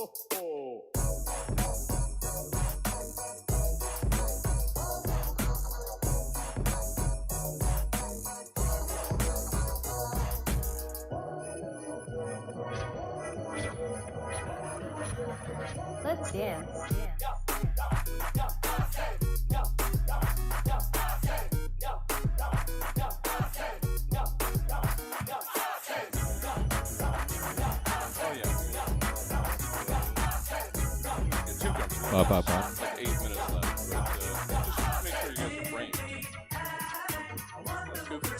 Let's dance. Like 8 minutes left. But, just make sure you get the frame. That's good. Yeah, just over there.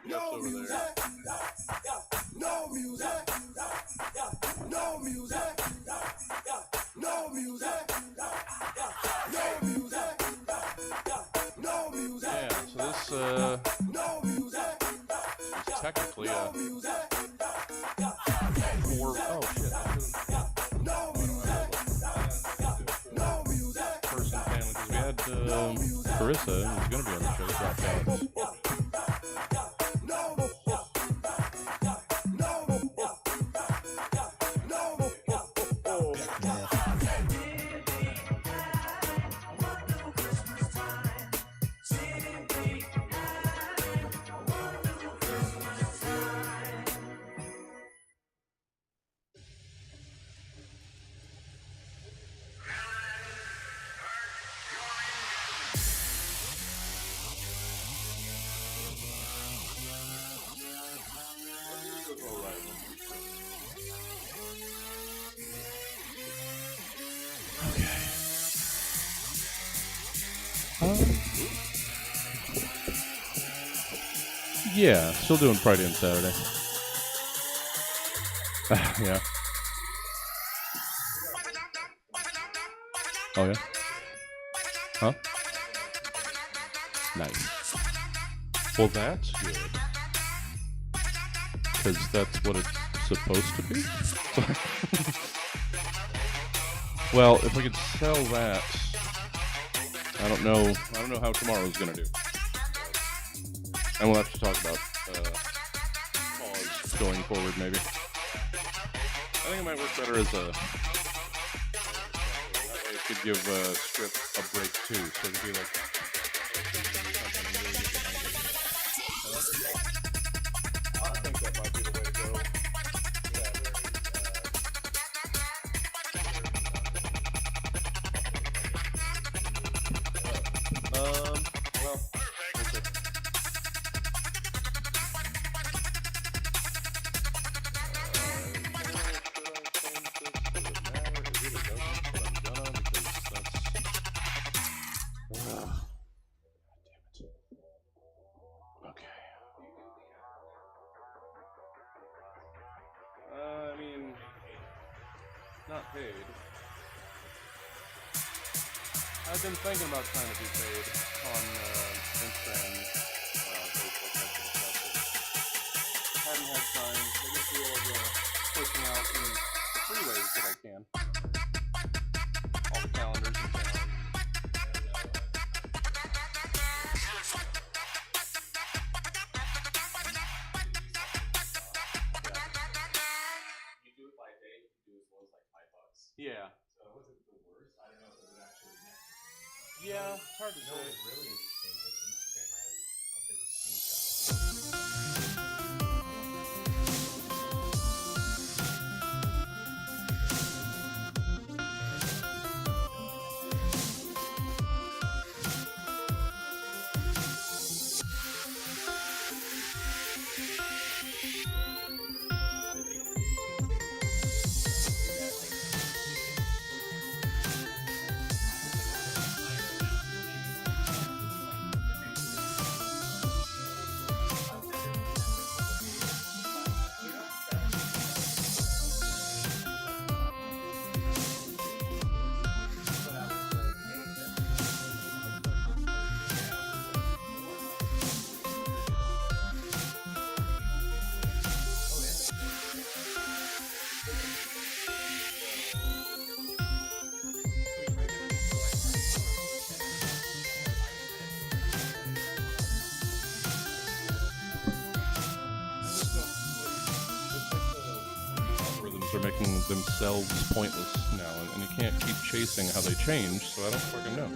No music. No music. No music. No music. No music. Yeah, so this No music. is technically a 4. Oh shit! Person family because we had Carissa, who's going to be on the show, dropped out. Yeah, still doing Friday and Saturday. Yeah. Oh yeah. Huh? Nice. Well, that's good. Because that's what it's supposed to be. Well, if we could sell that, I don't know how tomorrow's gonna do. And we'll have to talk about pause going forward, maybe. I think it might work better as a. That way it could give Strip a break too, so it could be like. I think that might be the way to go. Well. Not paid. I've been thinking about trying to be paid on Instagram, Facebook, that kind of stuff. Haven't had time. I just feel pushing out in the free ways that I can. All the calendars and channels. Yeah. So it wasn't the worst. I don't know if it would actually next. Yeah, it's hard to say. What's really interesting with Instagram is I took a screenshot. are making themselves pointless now, and you can't keep chasing how they change, so I don't fucking know.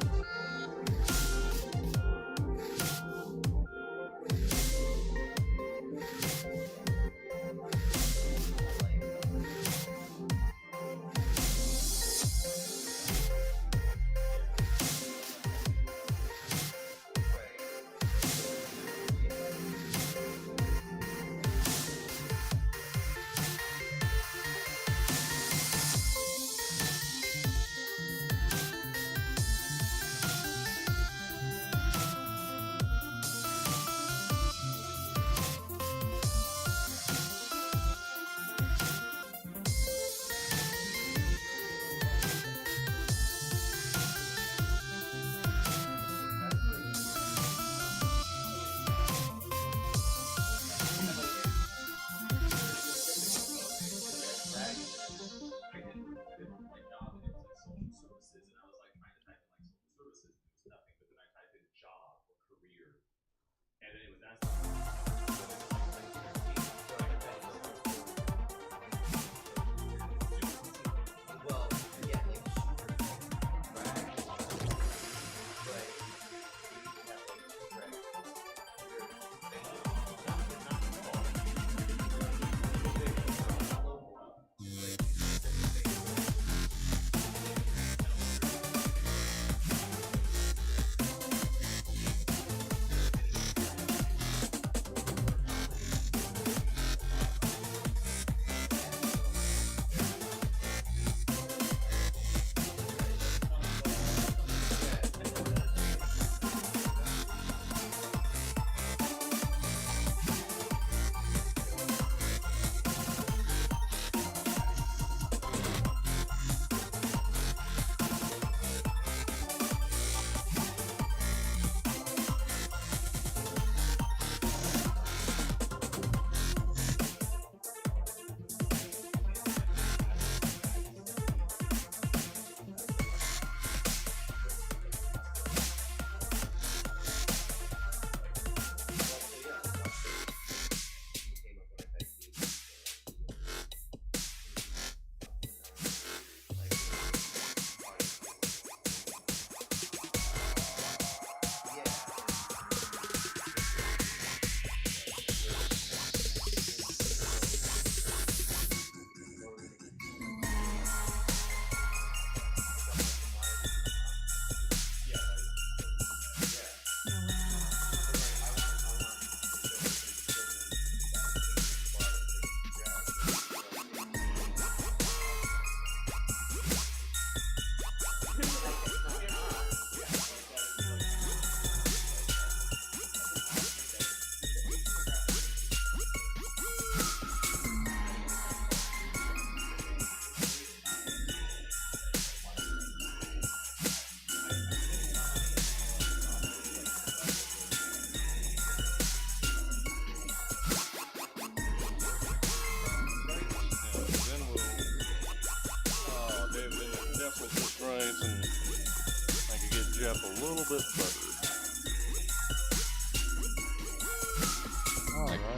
Jeff a little bit better.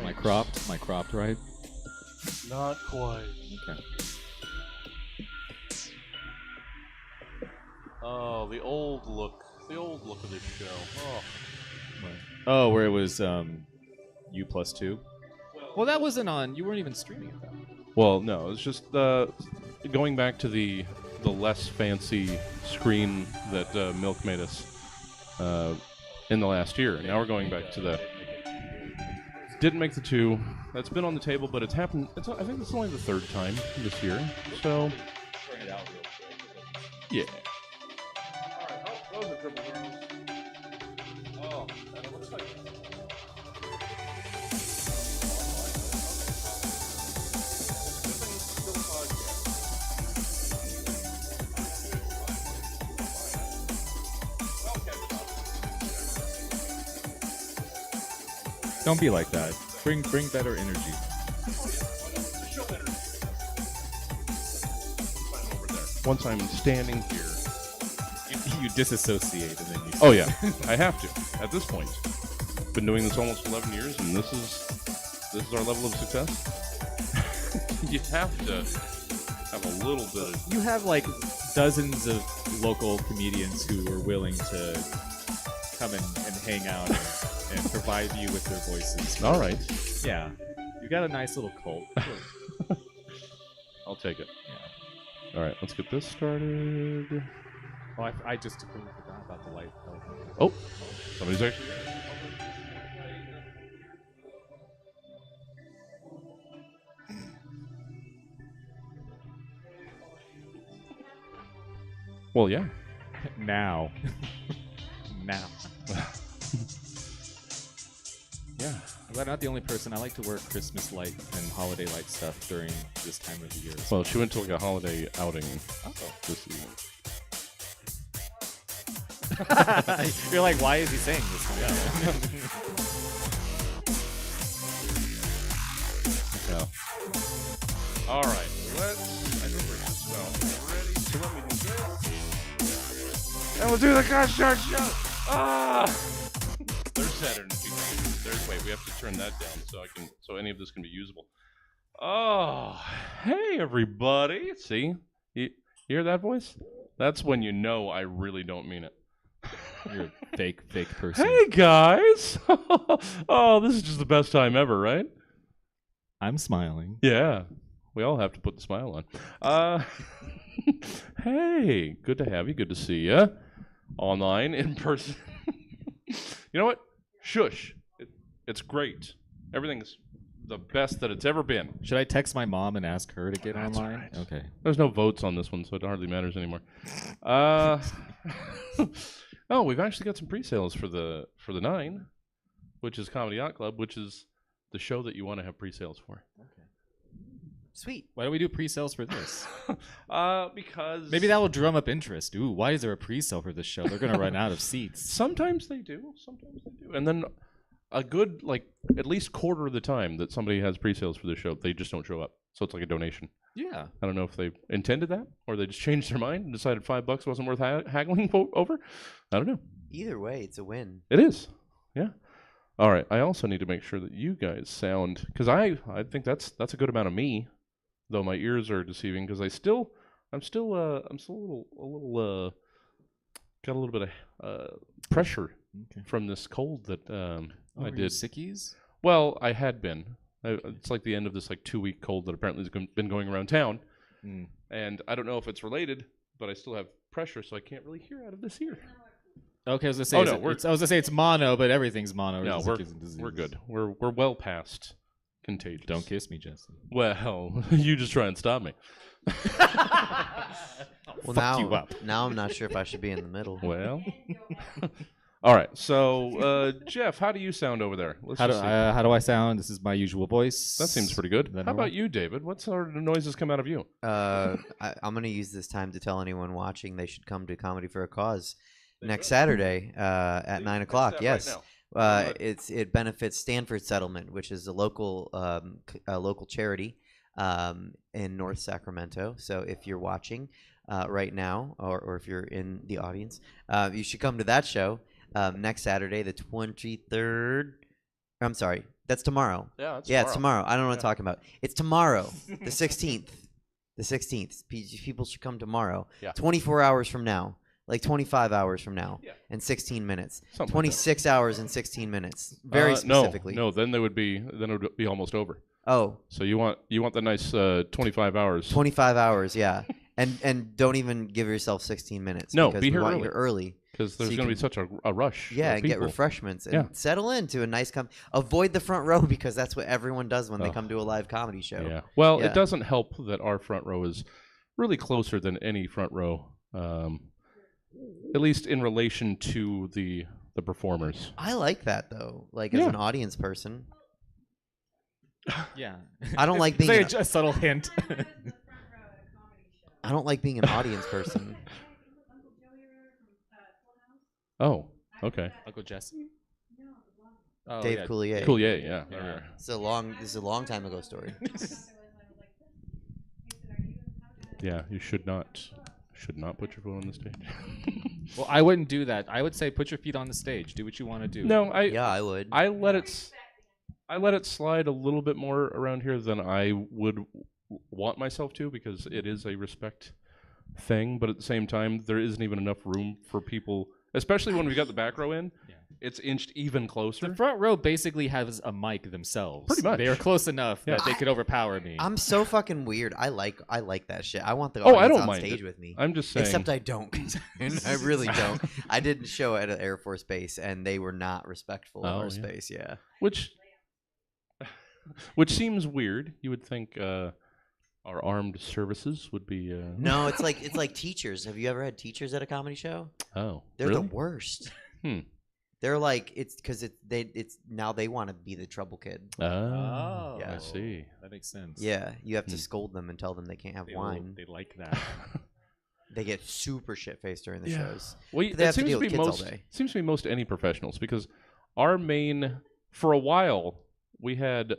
My cropped right? Not quite. Okay. Oh, the old look of this show. Oh. Right. Oh, where it was U+2? Well, that wasn't on. You weren't even streaming it, though. Well, no, it's just going back to the less fancy screen that Milk made us in the last year. Now we're going back to the... Didn't make the 2. That's been on the table, but it's happened... I think it's only the 3rd time this year, so... Turn it out real quick. Yeah. Alright, oh, those are triple rooms. Oh, and it looks like... Don't be like that. Bring better energy. Once I'm standing here, You disassociate and then you... oh yeah, I have to. At this point, been doing this almost 11 years, and this is our level of success. You have to have a little bit of. You have like dozens of local comedians who are willing to come and hang out and provide you with their voices. All right. Yeah. You got a nice little cult. I'll take it. Yeah. All right, let's get this started. Oh, I just completely forgot about the light. Oh, somebody's there. Well, yeah. Now. Yeah. I'm not the only person. I like to work Christmas light and holiday light stuff during this time of the year. Well, she went to like a holiday outing this evening. You're like, why is he saying this? Yeah. All right. I think we're just about ready. So let me do this. And we'll do the concert show. There's Saturn. Wait, we have to turn that down so any of this can be usable. Oh, hey everybody. See? You hear that voice? That's when you know I really don't mean it. You're a fake person. Hey guys! Oh, this is just the best time ever, right? I'm smiling. Yeah, we all have to put the smile on. Hey, good to have you. Good to see you. Online, in person. You know what? Shush. It's great. Everything's the best that it's ever been. Should I text my mom and ask her to get online? Right. Okay. There's no votes on this one, so it hardly matters anymore. Oh, we've actually got some pre-sales for the 9, which is Comedy Yachtclub, which is the show that you want to have pre-sales for. Okay. Sweet. Why don't we do pre-sales for this? Because maybe that will drum up interest. Ooh, why is there a pre-sale for this show? They're going to run out of seats. Sometimes they do. And then a good, like, at least quarter of the time that somebody has pre-sales for this show, they just don't show up. So it's like a donation. Yeah. I don't know if they intended that or they just changed their mind and decided $5 wasn't worth haggling over. I don't know. Either way, it's a win. It is. Yeah. All right. I also need to make sure that you guys sound, because I think that's a good amount of me, though my ears are deceiving, because I'm still a little got a little bit of pressure from this cold that I did. Sickies? Well, I had been. It's like the end of this like 2-week cold that apparently has been going around town, and I don't know if it's related, but I still have pressure, so I can't really hear out of this ear. Okay, I was gonna say it's mono, but everything's mono. No, we're good. We're well past contagious. Don't kiss me, Jesse. Well, you just try and stop me. Well, you up. now I'm not sure if I should be in the middle. Well, all right. So, Jeff, how do you sound over there? How do I sound? This is my usual voice. That seems pretty good. How normal? about you, David? What sort of noises come out of you? I'm going to use this time to tell anyone watching they should come to Comedy for a Cause next Saturday at 9 o'clock. Yes. Right now. It benefits Stanford Settlement, which is a local charity in North Sacramento. So if you're watching right now, or if you're in the audience, you should come to that show next Saturday, the 23rd. I'm sorry, that's tomorrow. Yeah, it's tomorrow. I don't know what I'm talking about. It's tomorrow, the 16th. The 16th. People should come tomorrow. Yeah. 24 hours from now. Like 25 hours from now and 16 minutes. 26 hours and 16 minutes. Very specifically. No, then it would be almost over. Oh. So you want the nice 25 hours. 25 hours, yeah. and don't even give yourself 16 minutes. No, because be we here want early. you early. Because there's going to be such a rush. Yeah, and get refreshments and settle into a nice avoid the front row because that's what everyone does when they come to a live comedy show. Yeah. Well, it doesn't help that our front row is really closer than any front row. At least in relation to the performers. I like that though. Like as an audience person. Yeah. I don't like being a subtle hint. I don't like being an audience person. Oh, okay. Uncle Jesse? Oh, Dave Coulier. Coulier, yeah. This is a long time ago story. Yeah, you should not put your foot on the stage. Well, I wouldn't do that. I would say put your feet on the stage. Do what you want to do. No, I would. I let it slide a little bit more around here than I would want myself to, because it is a respect thing. But at the same time, there isn't even enough room for people, especially when we got the back row in. Yeah. It's inched even closer. The front row basically has a mic themselves. Pretty much. They are close enough Yeah. that they could overpower me. I'm so fucking weird. I like that shit. I want the Oh, I audience don't on mind stage it. with me. I'm just saying. Except I don't. I really don't. I didn't show at an Air Force base, and they were not respectful of Oh, our yeah. space. Yeah. Which seems weird. You would think our armed services would be. No, it's like teachers. Have you ever had teachers at a comedy show? Oh, They're really? the worst. Hmm. They're like it's because it's now they want to be the trouble kid. Oh, Yeah. I see. That makes sense. Yeah, you have to scold them and tell them they can't have wine. They like that. They get super shit faced during the Yeah. shows. Well, They it have to seems deal to with be kids all most day. seems to be most any professionals, because our main, for a while we had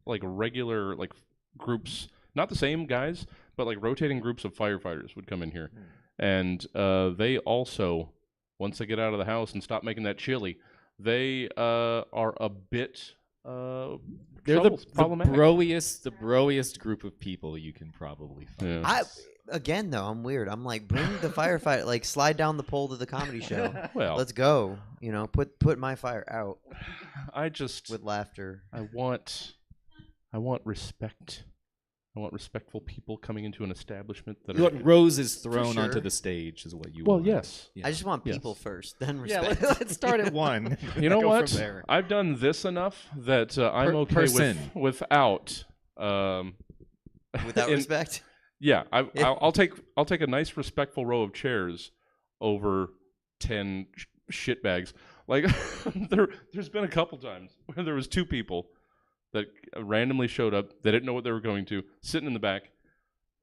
like regular like groups, not the same guys, but like rotating groups of firefighters would come in here, and they also, once they get out of the house and stop making that chili, they are a bit They're the problematic. broiest group of people you can probably find. Yeah. Again though, I'm weird. I'm like, bring the firefighter, like slide down the pole to the comedy show. Well, Let's go. You know, put my fire out I just with laughter. I want respect. I want respectful people coming into an establishment that You are. want roses thrown sure. onto the stage is what you Well, want. yes. Yeah. I just want Yes. people first, then Yeah, respect. let's start at one. You know Go what? From there. I've done this enough that I'm okay person. without. Without in- respect. Yeah, Yeah. I'll take a nice respectful row of chairs over 10 shit bags. Like there's been a couple times where there was two people that randomly showed up. They didn't know what they were going to, sitting in the back,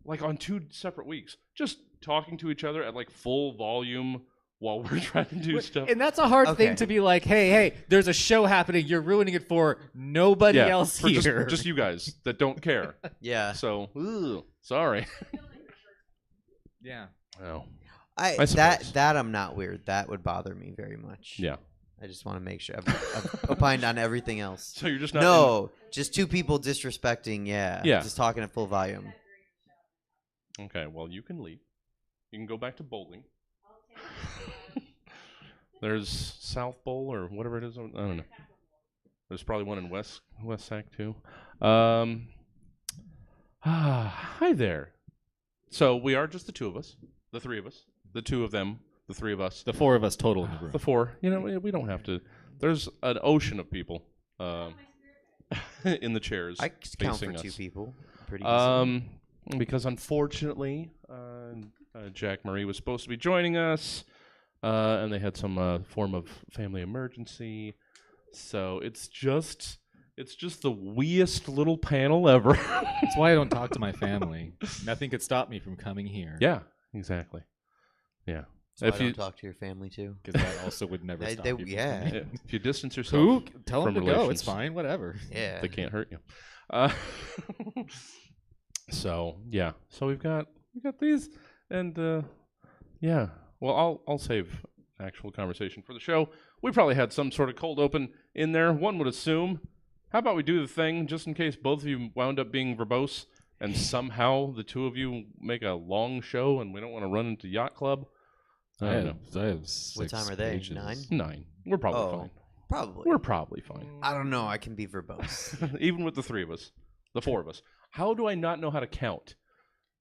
like on 2 separate weeks, just talking to each other at like full volume while we're trying to do stuff. And that's a hard Okay. thing to be like, hey, there's a show happening. You're ruining it for nobody else for here. just you guys that don't care. Yeah. So, sorry. yeah. Oh, I suppose. that I'm not weird. That would bother me very much. yeah. I just want to make sure I've opined on everything else. So you're just not. No, just two people disrespecting. Yeah. Yeah. Just talking at full volume. Okay, well, you can leave. You can go back to bowling. There's South Bowl or whatever it is. I don't know. There's probably one in West Sac too. Hi there. So we are just the two of us, the three of us, the two of them, the three of us, The four of us total in the room. the four. You know, we don't have to. There's an ocean of people in the chairs I could count for facing two us. people. Pretty easily. Because unfortunately, Jack Marie was supposed to be joining us, and they had some form of family emergency. So it's just the weest little panel ever. That's why I don't talk to my family. Nothing could stop me from coming here. Yeah, exactly. Yeah. So I don't talk to your family too. Because that also would never They- stop they- you from yeah. coming. If you distance yourself, Who? Tell them from to go. relations, It's fine. Whatever. Yeah. they can't hurt you. So yeah, so we've got these, and yeah. Well, I'll save actual conversation for the show. We probably had some sort of cold open in there. One would assume. How about we do the thing just in case both of you wound up being verbose, and somehow the two of you make a long show, and we don't want to run into Yacht Club. I don't know. I have 6 What time are they? pages. 9? 9. We're probably Oh, fine. probably. We're probably fine. I don't know. I can be verbose. Even with the three of us, the four of us. How do I not know how to count?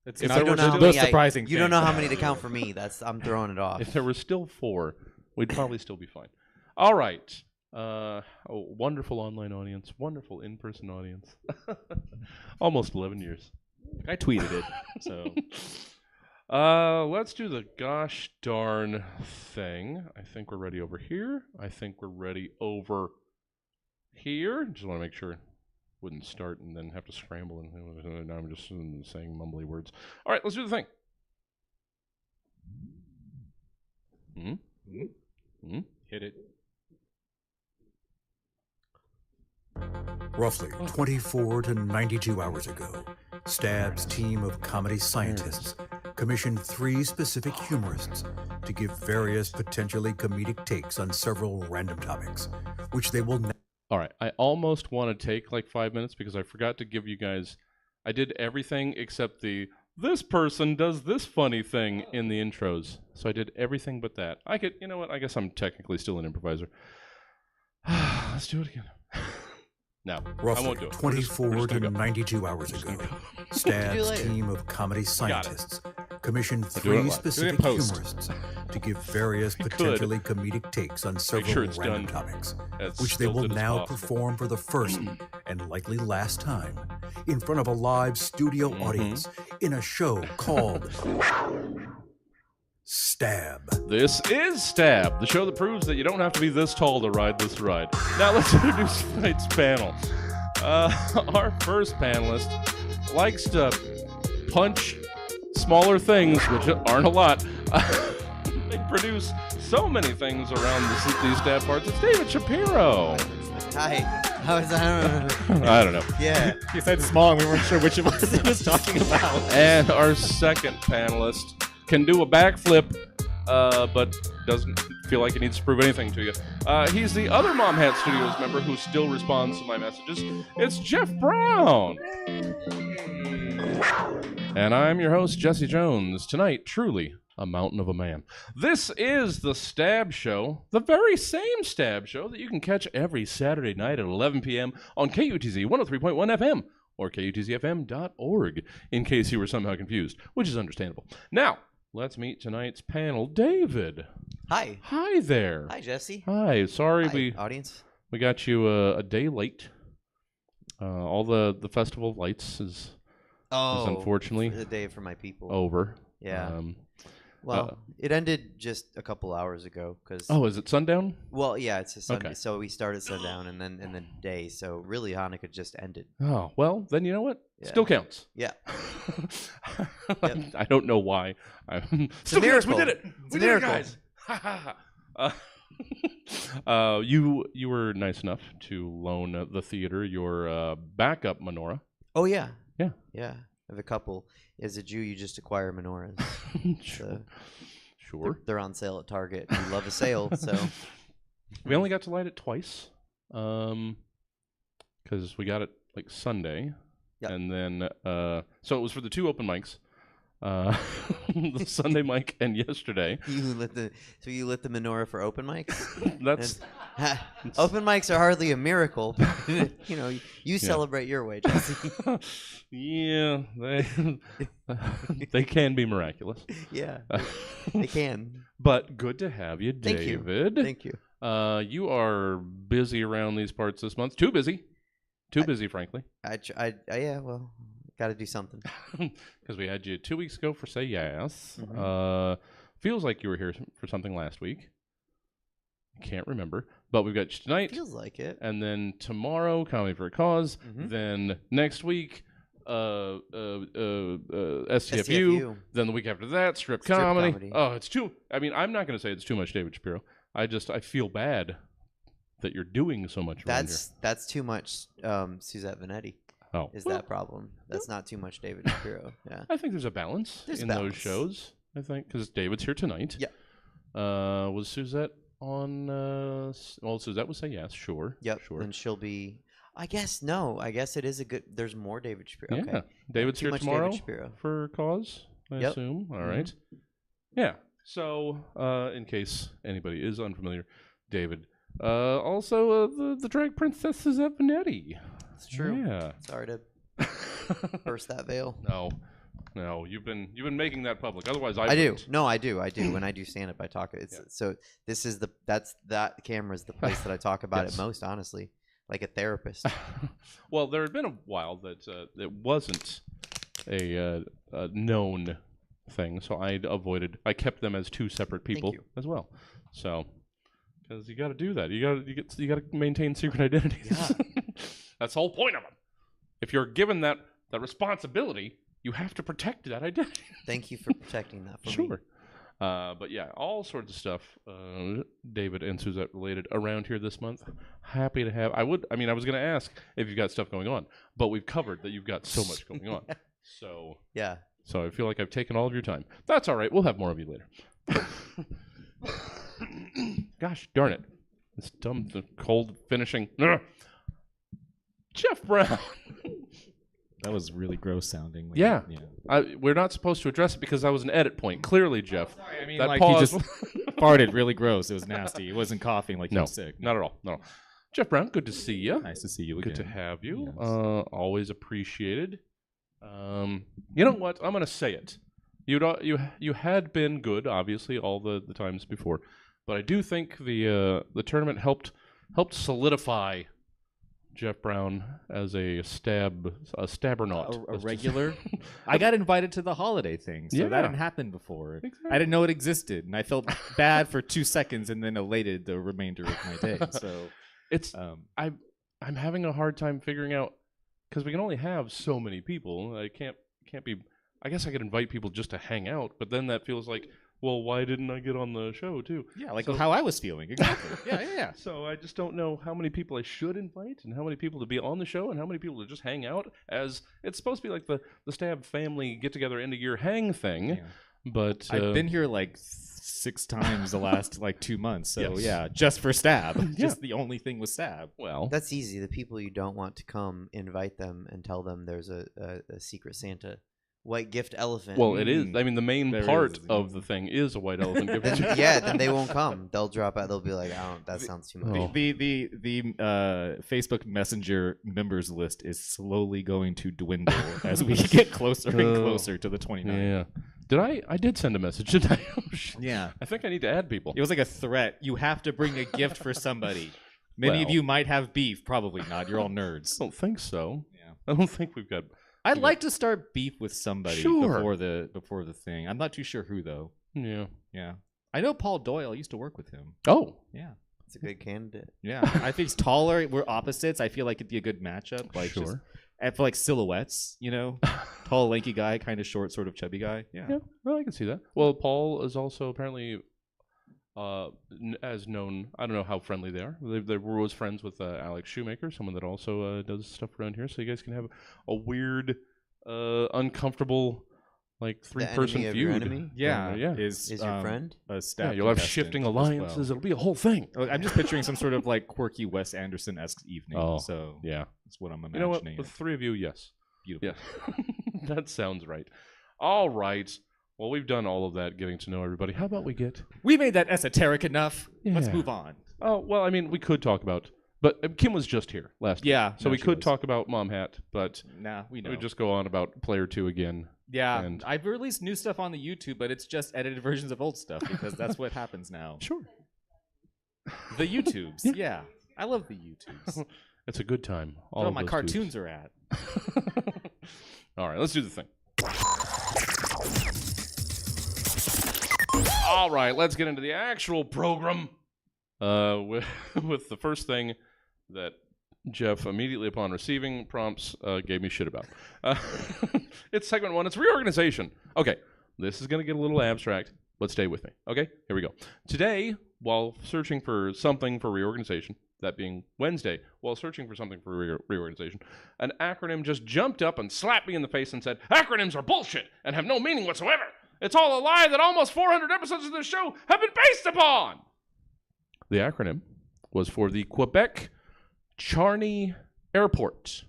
It's If not there the were most still- surprising You don't know thing. how many to count for me. I'm throwing it off. If there were still 4, we'd probably still be fine. All right. Wonderful online audience. Wonderful in-person audience. Almost 11 years. I tweeted it. So Let's do the gosh darn thing. I think we're ready over here. I think we're ready over here. Just want to make sure it wouldn't start and then have to scramble. And now I'm just saying mumbly words. All right, let's do the thing. hit it. Roughly 24 to 92 hours ago, Stab's team of comedy scientists commissioned 3 specific humorists to give various potentially comedic takes on several random topics, which they will All right, I almost want to take like 5 minutes because I forgot to give you guys. I did everything except this person does this funny thing in the intros. So I did everything but that. You know what? I guess I'm technically still an improviser. Let's do it again. No, I Roughly won't do it. 24 to 92 hours ago, Stab's later. team of comedy scientists commissioned do it 3 live. specific Do it post. humorists to give various could. potentially comedic takes on several sure it's random done topics, as which they will stilted as now possible. perform for the first and likely last time in front of a live studio audience in a show called Stab. This is Stab, the show that proves that you don't have to be this tall to ride this ride. Now let's introduce tonight's panel. Our first panelist likes to punch smaller things, which aren't a lot. They produce so many things around these Stab parts. It's David Shapiro. Hi. How is that? I don't know. Yeah. You said small, and we weren't sure which of us he was talking about. And our second panelist can do a backflip, but doesn't feel like he needs to prove anything to you. He's the other Mom Hat Studios member who still responds to my messages. It's Jeff Brown. And I'm your host, Jesse Jones. Tonight, truly a mountain of a man. This is the Stab Show, the very same Stab Show that you can catch every Saturday night at 11 p.m. on KUTZ 103.1 FM or KUTZFM.org, in case you were somehow confused, which is understandable. Now, let's meet tonight's panel. David. Hi. Hi there. Hi, Jesse. Hi. Sorry Hi, audience. we got you a day late. All the festival of lights is unfortunately the day for my people. over. Yeah. Well, it ended just a couple hours ago because. Oh, is it sundown? Well, yeah, it's a Sunday, Okay. so we started sundown and then in the day. So really, Hanukkah just ended. Oh, well, then you know what? Yeah. Still counts. Yeah. I don't know why. It's a miracle. We did it. It's We a did it, miracle. guys. You were nice enough to loan the theater your backup menorah. Oh yeah. Yeah. Yeah. I have a couple. As a Jew, you just acquire menorahs. So Sure. they're on sale at Target. We love a sale, so We only got to light it twice, because we got it like Sunday, Yep. and then so it was for the 2 open mics, the Sunday mic and yesterday. you lit the menorah for open mics. That's Open mics are hardly a miracle. You know, you celebrate your way, Jesse. yeah, they can be miraculous. Yeah, they can. But good to have you, Thank you. David. Thank you. You are busy around these parts this month. Too busy, frankly. Yeah. Well, got to do something. Because we had you 2 weeks ago for Say Yes. Mhm. Feels like you were here for something last week. Can't remember. But we've got you tonight. Feels like it. And then tomorrow, Comedy for a Cause. Mhm. Then next week, STFU. STFU. Then the week after that, strip Strip comedy. comedy. Oh, it's too. I mean, I'm not going to say it's too much, David Shapiro. I feel bad that you're doing so much around That's too much. Suzette Vanetti here. Oh, is that problem? That's not too much, David Shapiro. Yeah. I think there's a balance There's in balance. those shows. I think because David's here tonight. Yeah. Was Suzette on? Well, Suzette would say yes, sure. Yep. Sure. And she'll be. I guess no. I guess it is a good. There's more David Shapiro. Yeah. Okay. David's Too here much tomorrow David Shapiro. for Cause, I Yep. assume. All Mhm. right. Yeah. So, in case anybody is unfamiliar, David. Also, the drag princess Suzette Vanetti. It's true. Yeah. Sorry to burst that veil. No, you've been making that public. Otherwise, I do. wouldn't. No, I do. When I do stand up, I talk. So this is that camera is the place that I talk about Yes. it most. Honestly, like a therapist. Well, there had been a while that it wasn't a known thing, so I kept them as 2 separate people you. as well. So, because you got to do that, you got to maintain secret identities. Yeah. That's the whole point of them. If you're given that responsibility, you have to protect that identity. Thank you for protecting that for me. Sure. But yeah, all sorts of stuff, David and Suzette related around here this month. Happy to have. I was going to ask if you've got stuff going on, but we've covered that you've got so much going on. So Yeah. So I feel like I've taken all of your time. That's all right. We'll have more of you later. Gosh darn it. It's dumb, the cold finishing. Ugh. Jeff Brown. That was really gross sounding. Yeah. We're not supposed to address it because that was an edit point. Clearly, Jeff. Sorry, I mean, that like pause. he just farted really gross. It was nasty. It wasn't coughing like he No, was sick. not at all. No. Jeff Brown, good to see you. Nice to see you again. Good to have you. Yes. Always appreciated. You know what? I'm going to say it. You had been good, obviously, all the times before, but I do think the tournament helped solidify Jeff Brown as a stabbernaut. A regular. I got invited to the holiday thing, so that hadn't happened before. Exactly. I didn't know it existed, and I felt bad for 2 seconds, and then elated the remainder of my day. So it's I'm having a hard time figuring out because we can only have so many people. I can't be. I guess I could invite people just to hang out, but then that feels like, well, why didn't I get on the show too? Yeah, like how I was feeling. Exactly. Yeah. So I just don't know how many people I should invite and how many people to be on the show and how many people to just hang out, as it's supposed to be like the Stab family get-together end-of-year hang thing. Yeah. But I've been here like 6 times the last like 2 months. So yeah, just for Stab. Just the only thing was Stab. Well, that's easy. The people you don't want to come, invite them and tell them there's a secret Santa. White gift elephant. Well, it is. I mean, the main part of the thing is a white elephant gift. Then they won't come. They'll drop out. They'll be like, that sounds too much. The Facebook Messenger members list is slowly going to dwindle as we get closer and closer to the 29th. Yeah. I did send a message, didn't I? Yeah. I think I need to add people. It was like a threat. You have to bring a gift for somebody. Many of you might have beef. Probably not. You're all nerds. I don't think so. Yeah. I don't think we've got... I'd like to start beef with somebody before the thing. I'm not too sure who though. Yeah. I know Paul Doyle. I used to work with him. Oh, yeah. It's a good candidate. Yeah, I think he's taller. We're opposites. I feel like it'd be a good matchup. Like I feel like silhouettes. Tall, lanky guy, kind of short, sort of chubby guy. Yeah. Well, I can see that. Well, Paul is also apparently as known. I don't know how friendly they are. They were always friends with Alex Shoemaker, someone that also does stuff around here. So you guys can have a weird, uncomfortable, like 3-person feud. Yeah, is your friend? A Stab you'll have shifting alliances. Well. It'll be a whole thing. I'm just picturing some sort of like quirky Wes Anderson-esque evening. Oh, so yeah, that's what I'm imagining. You know what? With 3 of you, yes, beautiful. Yeah, that sounds right. All right. Well, we've done all of that, getting to know everybody. How about we made that esoteric enough. Yeah. Let's move on. Oh, well, I mean, we could talk about, but Kim was just here last week. So we could talk about Mom Hat, but we know. We'd just go on about Player 2 again. Yeah, and I've released new stuff on the YouTube, but it's just edited versions of old stuff because that's what happens now. Sure. The YouTubes, yeah. I love the YouTubes. It's a good time. All of my cartoons are at. All right, let's do the thing. All right, let's get into the actual program with the first thing that Jeff, immediately upon receiving prompts, gave me shit about. It's segment 1. It's reorganization. Okay, this is going to get a little abstract, but stay with me. Okay, here we go. Today, while searching for something for reorganization, that being Wednesday, while searching for something for reorganization, an acronym just jumped up and slapped me in the face and said, "Acronyms are bullshit and have no meaning whatsoever. It's all a lie that almost 400 episodes of this show have been based upon." The acronym was for the Quebec Charny Airport,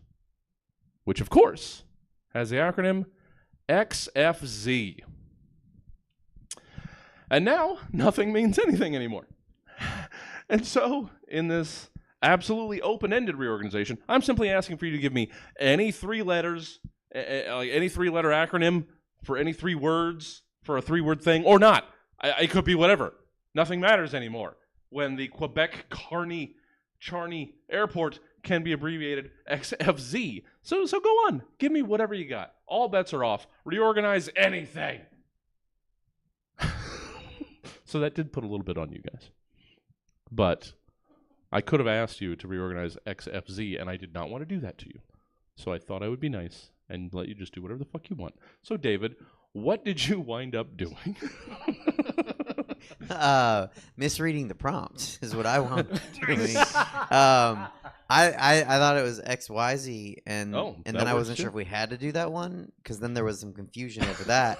which of course has the acronym XFZ. And now nothing means anything anymore. And so in this absolutely open-ended reorganization, I'm simply asking for you to give me any 3 letters, any 3-letter acronym for any 3 words for a 3-word thing, or not. It could be whatever. Nothing matters anymore when the Quebec Charny Airport can be abbreviated XFZ. So go on. Give me whatever you got. All bets are off. Reorganize anything. So that did put a little bit on you guys. But I could have asked you to reorganize XFZ, and I did not want to do that to you. So I thought I would be nice and let you just do whatever the fuck you want. So, David, what did you wind up doing? Misreading the prompt is what I want doing. I thought it was XYZ, and then I wasn't sure if we had to do that one because then there was some confusion over that.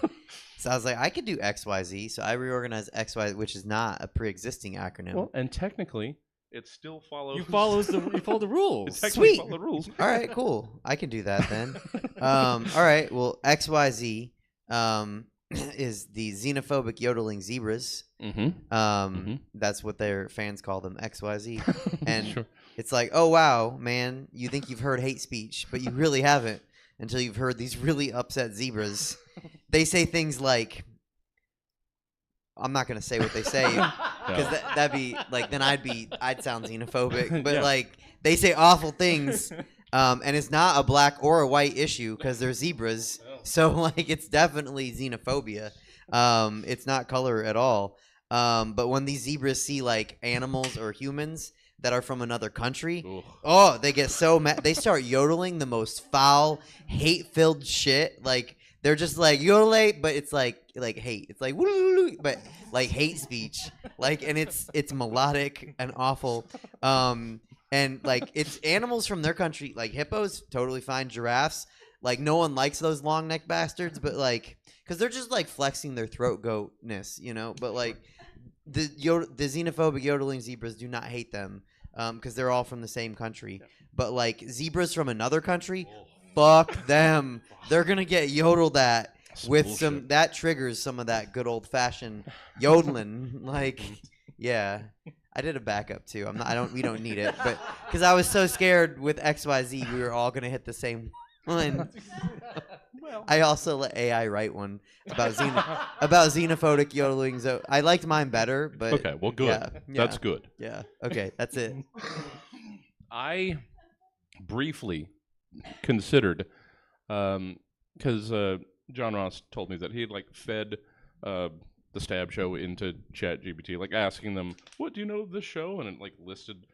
So I was like, I could do XYZ, so I reorganized XYZ, which is not a pre-existing acronym. Well, and technically, it still follows. You follow the rules. Sweet. Follow the rules. All right, cool. I can do that then. All right. Well, XYZ is the xenophobic yodeling zebras. That's what their fans call them, XYZ. And Sure. it's like, oh, wow, man, you think you've heard hate speech, but you really haven't until you've heard these really upset zebras. They say things like, I'm not going to say what they say because that'd be like, then I'd sound xenophobic. But like, they say awful things. And it's not a black or a white issue because they're zebras. So like, it's definitely xenophobia. It's not color at all. But when these zebras see like animals or humans that are from another country, they get so mad. They start yodeling the most foul, hate-filled shit. Like, they're just like yodelate, but it's like hate. It's like but like hate speech. Like, and it's melodic and awful. And like, it's animals from their country. Like hippos, totally fine. Giraffes, like no one likes those long neck bastards, but like, because they're just like flexing their throat goatness, you know. But like the xenophobic yodeling zebras do not hate them because they're all from the same country. But like zebras from another country, fuck them. They're gonna get yodeled at with bullshit. Some that triggers some of that good old fashioned yodeling. Like, yeah. I did a backup too. We don't need it, but because I was so scared with XYZ, we were all gonna hit the same one. I also let AI write one about xenophobic yodeling. So I liked mine better, but okay, well, good. Yeah, that's good. Yeah. Okay, that's it. I briefly considered, because John Ross told me that he had like fed the Stab Show into ChatGPT, like asking them, "What do you know of this show?" And it like listed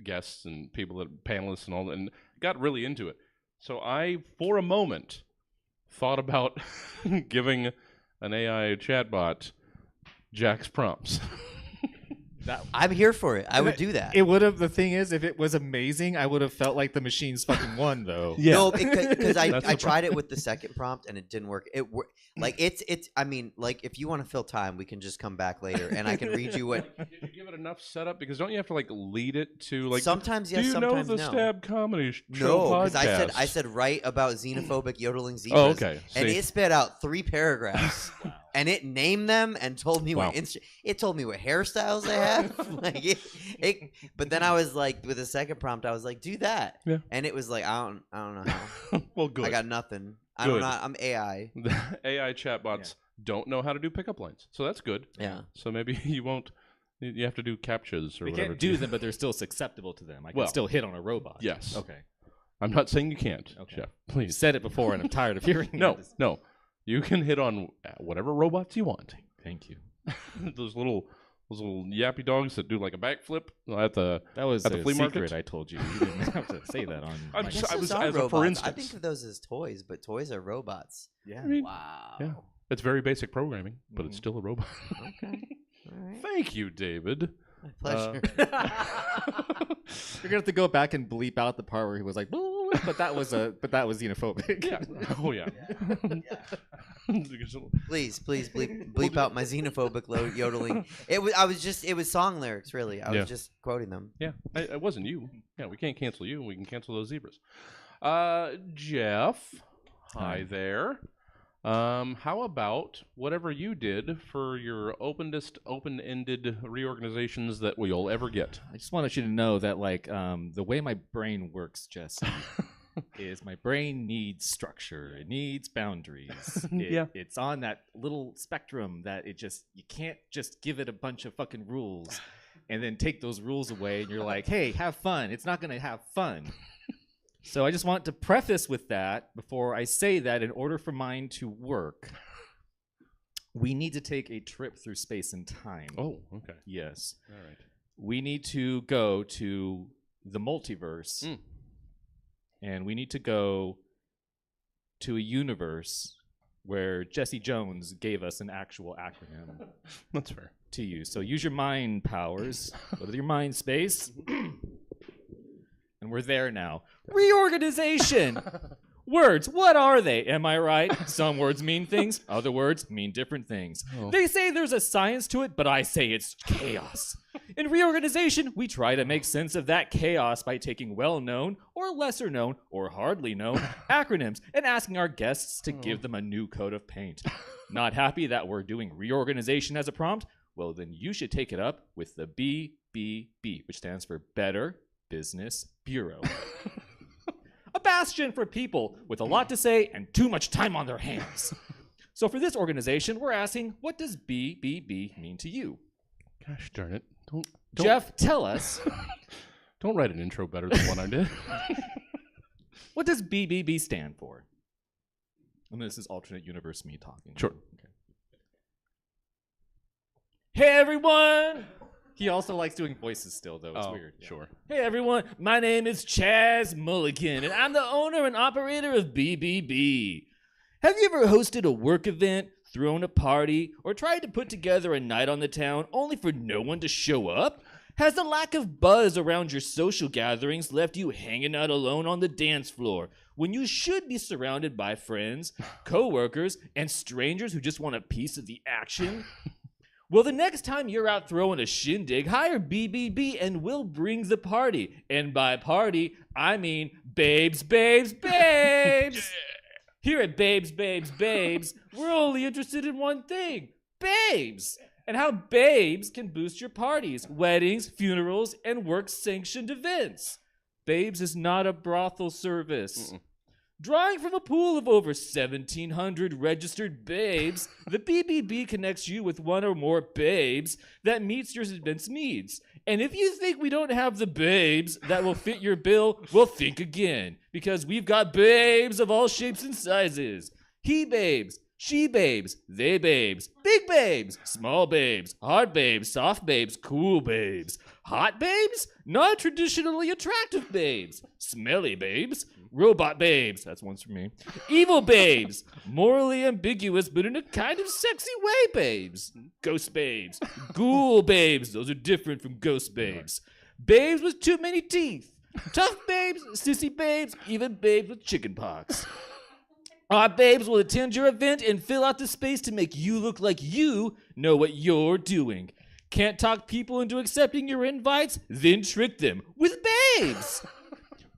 guests and people that panelists and all that, and got really into it. So I, for a moment, thought about giving an AI chatbot Jack's prompts. I'm here for it. I would do that. It would have. The thing is, if it was amazing, I would have felt like the machines fucking won, though. Yeah. No, because I tried it with the second prompt and it didn't work. Like it's. I mean, like if you want to fill time, we can just come back later and I can read you what. Did you give it enough setup? Because don't you have to like lead it to like? Sometimes yes, do you sometimes know the no. Stab Comedy Show No, because podcast? I said write about xenophobic yodeling zebras. Oh, okay. And See. it spit out 3 paragraphs. And it named them and told me Wow. it told me what hairstyles they have. Like but then I was like, with the second prompt, I was like, do that. Yeah. And it was like, I don't know how. Well, good. I got nothing. Good. I'm AI. The AI chatbots don't know how to do pickup lines, so that's good. Yeah. So maybe you won't. You have to do captchas or They whatever. can't do them, but they're still susceptible to them. I can still hit on a robot. Yes. Okay. I'm not saying you can't, Okay. Jeff. You Please. said it before, and I'm tired of hearing No, it. no. You can hit on whatever robots you want. Thank you. those little yappy dogs that do like a backflip at the That was at the a flea secret market. I told you. You didn't have to say that on. I'm mic. just- I was Those are as a for robots. instance. I think of those as toys, but toys are robots. Yeah. I mean, Wow. yeah. It's very basic programming, but it's still a robot. Okay. All right. Thank you, David. My pleasure. You're gonna have to go back and bleep out the part where he was like, "Boo," but that was xenophobic. Yeah. Oh yeah. Please bleep out my xenophobic yodeling. It was song lyrics, really. I was just quoting them. Yeah, it wasn't you. Yeah, we can't cancel you. We can cancel those zebras. Jeff, hi there. How about whatever you did for your open-ended reorganizations that we'll ever get? I just wanted you to know that, like, the way my brain works, Jesse, is my brain needs structure. It needs boundaries. It's on that little spectrum that you can't just give it a bunch of fucking rules and then take those rules away and you're like, hey, have fun. It's not going to have fun. So I just want to preface with that before I say that in order for mine to work, we need to take a trip through space and time. Oh, okay. Yes. All right. We need to go to the multiverse, and we need to go to a universe where Jesse Jones gave us an actual acronym That's fair. to use. So use your mind powers, go to your mind space, and we're there now. Reorganization! Words, what are they? Am I right? Some words mean things, other words mean different things. Oh. They say there's a science to it, but I say it's chaos. In reorganization, we try to make sense of that chaos by taking well-known, or lesser-known, or hardly known acronyms and asking our guests to give them a new coat of paint. Not happy that we're doing reorganization as a prompt? Well, then you should take it up with the BBB, which stands for Better Business Bureau. A bastion for people with a lot to say and too much time on their hands. So for this organization, we're asking, what does BBB mean to you? Gosh darn it. Don't Jeff, tell us. Don't write an intro better than one I did. What does BBB stand for? And this is alternate universe me talking. Sure. Okay. Hey, everyone! He also likes doing voices still, though. It's weird. Yeah. Sure. Hey, everyone. My name is Chaz Mulligan, and I'm the owner and operator of BBB. Have you ever hosted a work event, thrown a party, or tried to put together a night on the town only for no one to show up? Has the lack of buzz around your social gatherings left you hanging out alone on the dance floor when you should be surrounded by friends, coworkers, and strangers who just want a piece of the action? Well, the next time you're out throwing a shindig, hire BBB and we'll bring the party. And by party, I mean babes, babes, babes. Here at Babes, Babes, Babes, we're only interested in one thing, babes. And how babes can boost your parties, weddings, funerals, and work-sanctioned events. Babes is not a brothel service. Drawing from a pool of over 1,700 registered babes, the BBB connects you with one or more babes that meets your event's needs. And if you think we don't have the babes that will fit your bill, well, think again. Because we've got babes of all shapes and sizes. He babes, she babes, they babes, big babes, small babes, hard babes, soft babes, cool babes, hot babes, non-traditionally attractive babes, smelly babes, robot babes, that's one's for me, evil babes, morally ambiguous but in a kind of sexy way babes, ghost babes, ghoul babes, those are different from ghost babes, babes with too many teeth, tough babes, sissy babes, even babes with chicken pox. Our babes will attend your event and fill out the space to make you look like you know what you're doing. Can't talk people into accepting your invites? Then trick them with babes.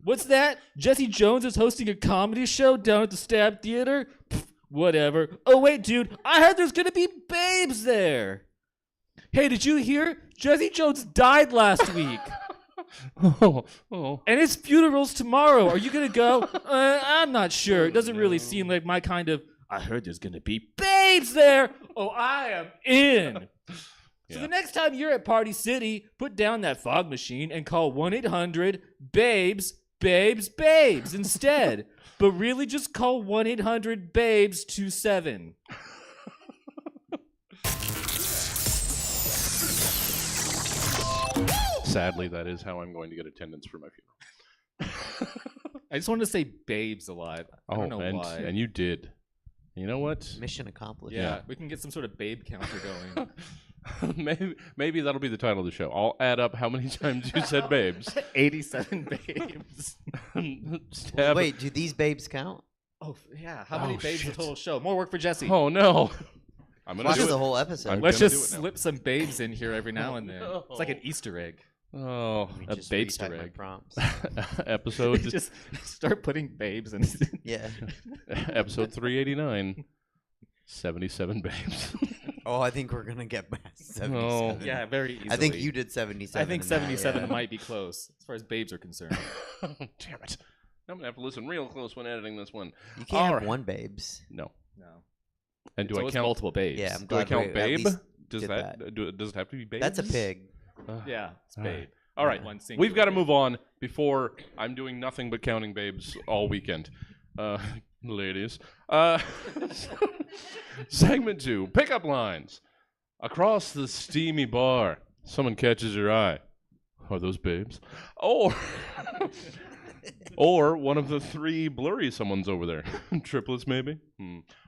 What's that? Jesse Jones is hosting a comedy show down at the Stab Theater? Pfft, whatever. Oh, wait, dude. I heard there's going to be babes there. Hey, did you hear? Jesse Jones died last week. And his funeral's tomorrow. Are you going to go? I'm not sure. It doesn't really seem like my kind of, I heard there's going to be babes there. Oh, I am in. So the next time you're at Party City, put down that fog machine and call 1-800-BABES, babes, babes instead. But really just call 1-800-BABES-27. Sadly, that is how I'm going to get attendance for my funeral. I just wanted to say babes a lot. I don't know why. And you did. You know what? Mission accomplished. Yeah, we can get some sort of babe counter going. maybe that'll be the title of the show. I'll add up how many times you said babes. 87 babes. Stab. Wait, do these babes count? Oh, yeah. How many babes shit. the total show? More work for Jesse. Oh, no. I'm going to Watch do the it. whole episode. Let's gonna just do it now. slip some babes in here every now and then. no. It's like an Easter egg. Oh, Let me a just babester retype my egg. prompts. episode Just start putting babes in. Yeah. episode 389. 77 babes. Oh, I think we're gonna get past 77. Oh. Yeah, very easily. I think you did 77. I think in that, 77 yeah. might be close as far as babes are concerned. Damn it. I'm going to have to listen real close when editing this one. You can't have Alright. one babes. No. No. And do So I it's count multiple babes. Yeah, I'm Do I glad count we at babe? least Does did that, does it have to be babe? That's a pig. Yeah, it's All babe. right. All right. One singular We've got to babe. move on before I'm doing nothing but counting babes all weekend. Ladies. Segment 2, pickup lines. Across the steamy bar, someone catches your eye. Are those babes? Or one of the 3 blurry someones over there. Triplets, maybe?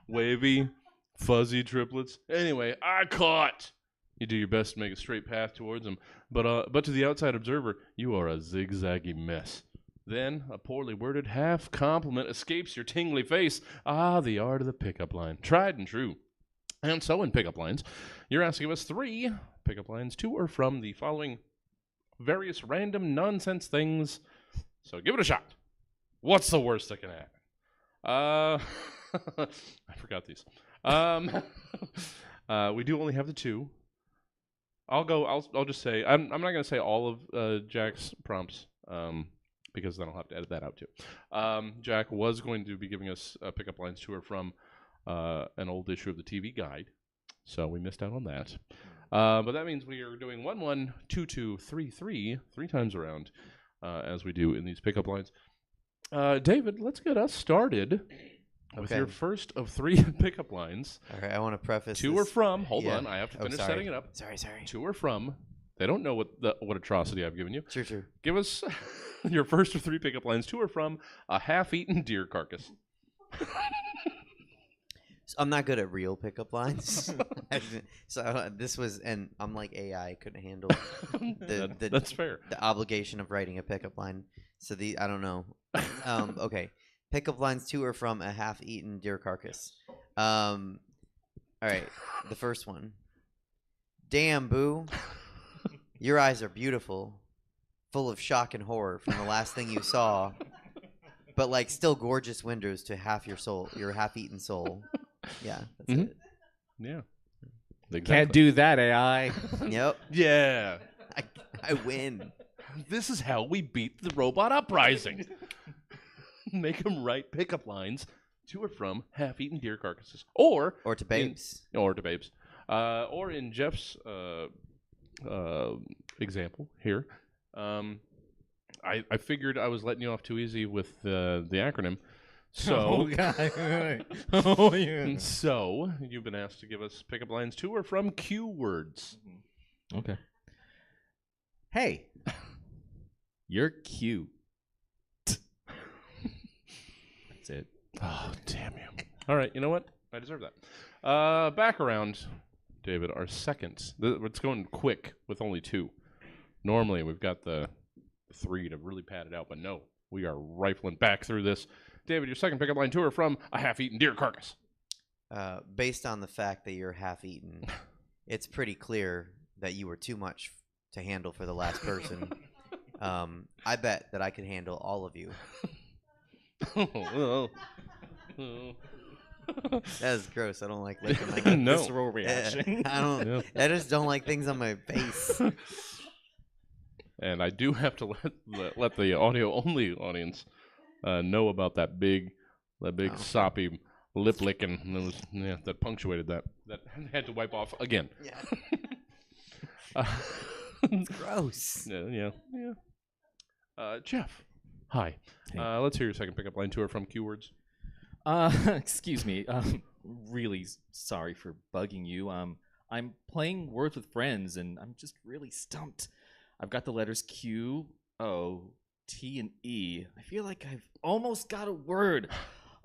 Wavy, fuzzy triplets. Anyway, I caught. You do your best to make a straight path towards them, but to the outside observer, you are a zigzaggy mess. Then, a poorly worded half-compliment escapes your tingly face. Ah, the art of the pickup line. Tried and true. And so in pickup lines, you're asking us 3 pickup lines to or from the following various random nonsense things. So give it a shot. What's the worst that can happen? I forgot these. We do only have the 2. I'll just say I'm not gonna say all of Jack's prompts because then I'll have to edit that out too. Jack was going to be giving us pickup lines to or from an old issue of the TV Guide, so we missed out on that. But that means we are doing 1 1 2 2 3 3 3 times around, as we do in these pickup lines. David, let's get us started with your first of 3 pickup lines. All right, I want to preface To this. or from. Hold on, I have to finish sorry. setting it up. Sorry. To or from. They don't know what atrocity I've given you. True. Give us your first of 3 pickup lines to or from a half-eaten deer carcass. So I'm not good at real pickup lines. So this was, and I'm like AI, I couldn't handle That's fair. the obligation of writing a pickup line. So I don't know. Okay. Pickup lines to or from a half-eaten deer carcass. All right. The first one. Damn, boo. Your eyes are beautiful, full of shock and horror from the last thing you saw, but like still gorgeous windows to half your soul, your half-eaten soul. Yeah, that's it. Yeah. Can't do that, AI. Yep. Yeah. I win. This is how we beat the robot uprising. Make them write pickup lines to or from half-eaten deer carcasses, or to babes, or in Jeff's example here. I figured I was letting you off too easy with the acronym. So, Oh, yeah. So you've been asked to give us pickup lines to or from Q words. Okay. Hey, you're cute. That's it. Oh, damn you. All right, you know what? I deserve that. Back around, David, our second. It's going quick with only 2. Normally, we've got the 3 to really pad it out, but no. We are rifling back through this. David, your second pickup line to or from a half-eaten deer carcass. Based on the fact that you're half-eaten, it's pretty clear that you were too much to handle for the last person. I bet that I could handle all of you. That's gross. I don't like licking my No. Visceral reaction. I don't. Yeah. I just don't like things on my face. And I do have to let the audio-only audience know about that big soppy lip licking that punctuated that I had to wipe off again. Yeah. It's gross. Yeah. Jeff, hi. Hey. Let's hear your second pickup line to or from keywords. Excuse me. Really sorry for bugging you. I'm playing Words with Friends, and I'm just really stumped. I've got the letters Q, O, T, and E. I feel like I've almost got a word.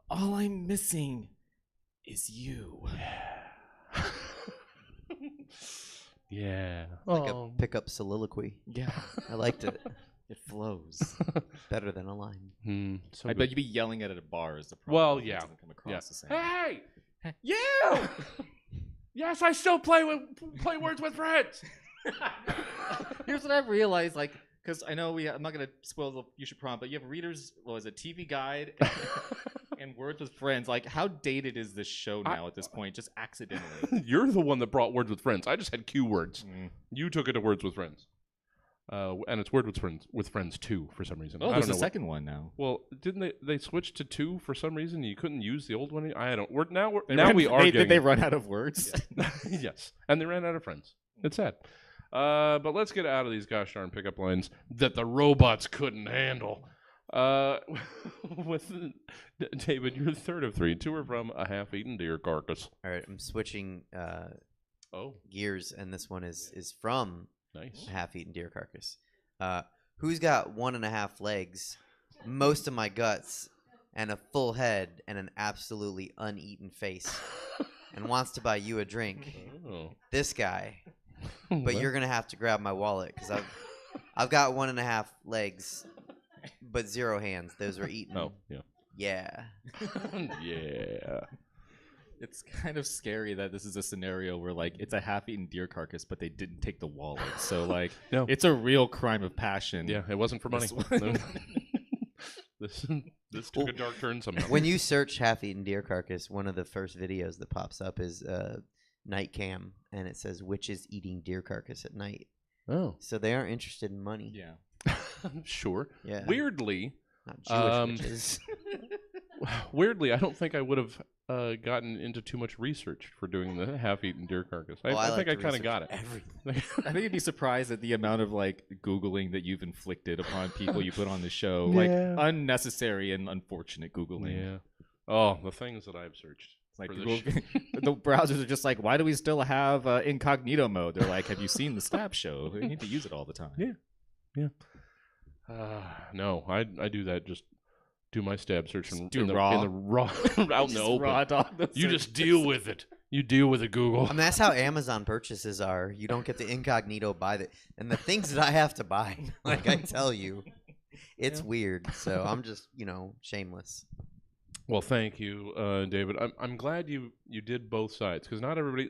All I'm missing is you. Yeah. Like a pickup soliloquy. Yeah, I liked it. it flows. Better than a line. So I good. bet you'd be yelling at a bar as the problem. Well, It yeah. doesn't come across Yeah. the same. Hey! You! Yes, I still play Words with Friends. Here's what I've realized, like, because I know I'm not gonna spoil the You Should Prompt, but you have readers. What was it, TV Guide and Words with Friends? Like, how dated is this show now at this point? Just accidentally. You're the one that brought Words with Friends. I just had Q words. Mm. You took it to Words with Friends. And it's Word with Friends 2 for some reason. Oh, I there's don't a know second one now. Well, didn't they switch to 2 for some reason? You couldn't use the old one. I don't. Did they run out of words? Yes, and they ran out of friends. It's sad. But let's get out of these gosh darn pickup lines that the robots couldn't handle. With David, your third of 3, to or from a half-eaten deer carcass. All right, I'm switching Oh, gears, and this one is from nice. a half-eaten deer carcass. Who's got 1.5 legs, most of my guts, and a full head, and an absolutely uneaten face, and wants to buy you a drink? Oh. This guy. But you're gonna have to grab my wallet because I've got 1.5 legs, but 0 hands. Those were eaten. Oh, yeah. Yeah. Yeah. It's kind of scary that this is a scenario where like it's a half-eaten deer carcass, but they didn't take the wallet. So like No. it's a real crime of passion. Yeah, it wasn't for money. This one. This took a dark turn somehow. When you search half-eaten deer carcass, one of the first videos that pops up is night cam, and it says witches eating deer carcass at night. Oh, So they aren't interested in money. Yeah. sure. Yeah. Weirdly, Not Jewish witches. weirdly, I don't think I would have gotten into too much research for doing the half-eaten deer carcass. I like think I to kind of research got it. everything. I think you'd be surprised at the amount of like Googling that you've inflicted upon people you put on the show. Yeah. Like unnecessary and unfortunate Googling. Yeah. Oh, the things that I've searched. Like for Google, this the browsers are just like, why do we still have incognito mode? They're like, have you seen the Stab show? We need to use it all the time. Yeah. No, I do that. Just do my stab search Just in, do in the raw. in the raw out in the Just open. raw dog those You just searches. deal with it. You deal with it, Google. I mean, that's how Amazon purchases are. You don't get the incognito buy the and the things that I have to buy. Like I tell you, it's weird. So I'm just shameless. Well, thank you, David. I'm glad you did both sides, because not everybody.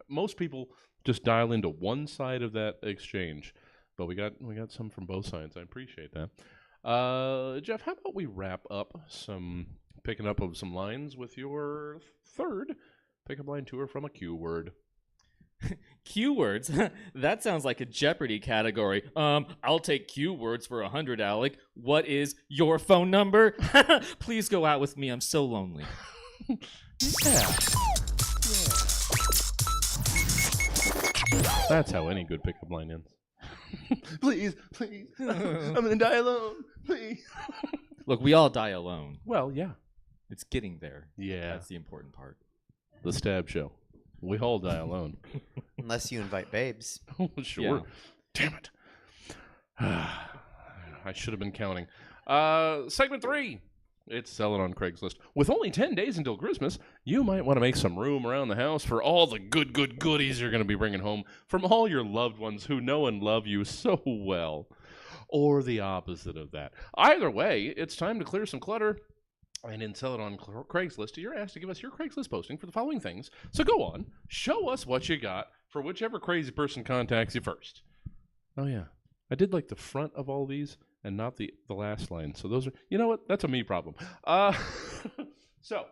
Most people just dial into one side of that exchange, but we got some from both sides. I appreciate that. Jeff, how about we wrap up picking up of some lines with your third pickup line tour from a Q word. Q words? That sounds like a Jeopardy category. I'll take Q words for 100, Alec. What is your phone number? Please go out with me. I'm so lonely. Yeah. That's how any good pickup line ends. Please, I'm gonna die alone. Please. Look, we all die alone. Well, yeah. It's getting there. Yeah. That's the important part. The Stab Show. We all die alone. Unless you invite babes. Oh, sure. Yeah. Damn it. I should have been counting. Segment 3. It's selling on Craigslist. With only 10 days until Christmas, you might want to make some room around the house for all the good goodies you're going to be bringing home from all your loved ones who know and love you so well. Or the opposite of that. Either way, it's time to clear some clutter. And in Sell It on Craigslist, you're asked to give us your Craigslist posting for the following things. So go on, show us what you got for whichever crazy person contacts you first. Oh, yeah. I did like the front of all these and not the last line. So those are, you know what? That's a me problem. So,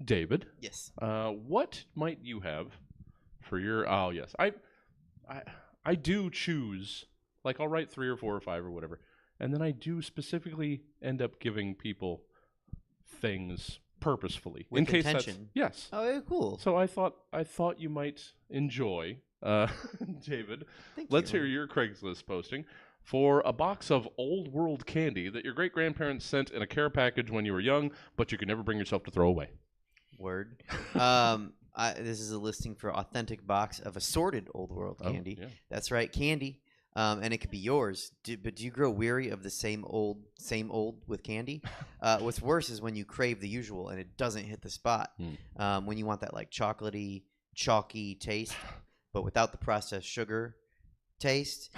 David. Yes. What might you have for your, oh, yes. I do choose, like I'll write 3 or 4 or 5 or whatever. And then I do specifically end up giving people things purposefully With in case intention. yes. Oh, yeah, cool. So I thought you might enjoy, David. Thank Let's you. hear your Craigslist posting for a box of old world candy that your great grandparents sent in a care package when you were young, but you could never bring yourself to throw away. Word. This is a listing for authentic box of assorted old world candy. Yeah. That's right, candy. And it could be yours. But do you grow weary of the same old with candy? What's worse is when you crave the usual and it doesn't hit the spot. When you want that like chocolatey, chalky taste, but without the processed sugar taste.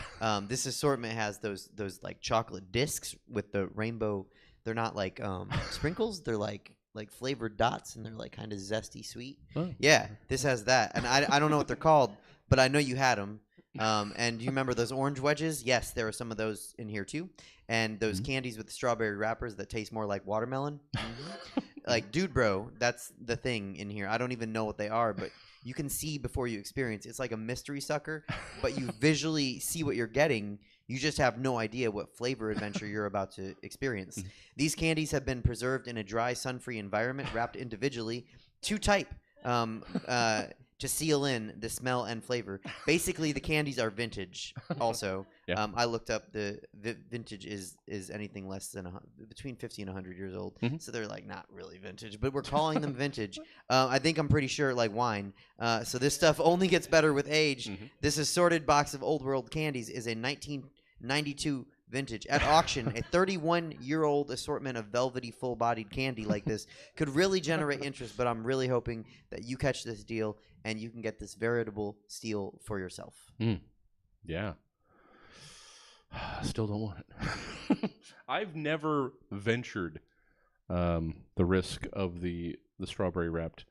This assortment has those like chocolate discs with the rainbow. They're not like sprinkles. They're like flavored dots, and they're like kind of zesty sweet. Oh. Yeah, this has that, and I don't know what they're called, but I know you had them. And do you remember those orange wedges? Yes, there are some of those in here too. And those candies with the strawberry wrappers that taste more like watermelon. Like, dude, bro, that's the thing in here. I don't even know what they are, but you can see before you experience. It's like a mystery sucker, but you visually see what you're getting. You just have no idea what flavor adventure you're about to experience. These candies have been preserved in a dry, sun-free environment, wrapped individually to type. To seal in the smell and flavor. Basically, the candies are vintage. Also, Yeah. I looked up the vintage is anything less than between 50 and 100 years old. So they're like not really vintage, but we're calling them vintage. I think I'm pretty sure like wine. So this stuff only gets better with age. This assorted box of old world candies is a 1992 vintage. At auction, a 31-year-old assortment of velvety, full-bodied candy like this could really generate interest, but I'm really hoping that you catch this deal and you can get this veritable steal for yourself. Yeah. Still don't want it. I've never ventured the risk of the strawberry wrapped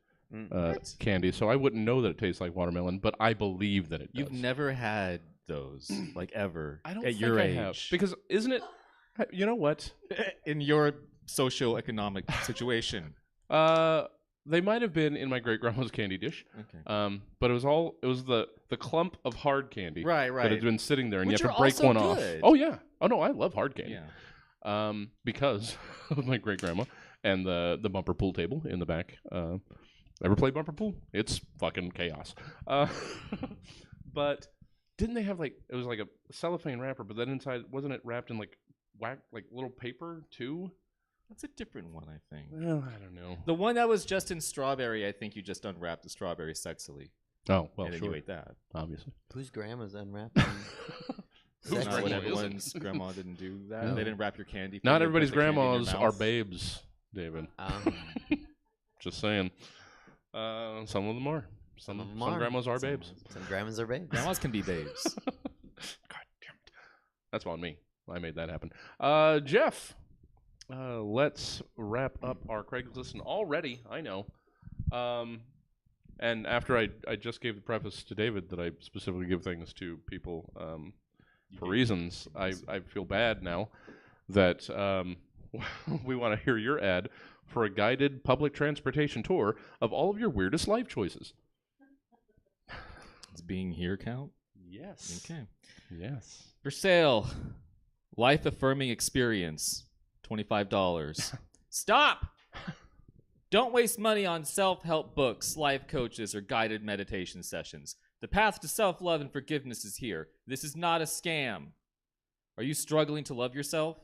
candy, so I wouldn't know that it tastes like watermelon, but I believe that it does. You've never had those, like ever, I don't at think your I age. have. Because isn't it, you know what? In your socioeconomic situation. They might have been in my great-grandma's candy dish. Okay. But it was the clump of hard candy Right. that had been sitting there, and Which you have are to break also one off. good. Oh, yeah. Oh, no, I love hard candy. Yeah. Because of my great-grandma and the bumper pool table in the back. Ever play bumper pool? It's fucking chaos. But didn't they have, like, it was like a cellophane wrapper, but then inside, wasn't it wrapped in, like little paper, too? That's a different one, I think. Well, I don't know. The one that was just in strawberry, I think you just unwrapped the strawberry sexily. Oh, well, and then sure. you ate that. Obviously. Whose grandma's unwrapping? Not grandma what isn't? everyone's grandma didn't do that. No. They didn't wrap your candy. Not put everybody's the candy in your grandmas are mouth. babes, David. Just saying. Some of them are. Some grandmas are babes. Some grandmas are babes. Grandmas can be babes. God damn it. That's on me. I made that happen. Jeff, let's wrap up our Craigslist. And already, I know. And after I just gave the preface to David that I specifically give things to people for reasons, I feel bad now that we want to hear your ad for a guided public transportation tour of all of your weirdest life choices. Does being here count? Yes. Okay. Yes. For sale, life affirming experience, $25. Stop! Don't waste money on self-help books, life coaches, or guided meditation sessions. The path to self-love and forgiveness is here. This is not a scam. Are you struggling to love yourself?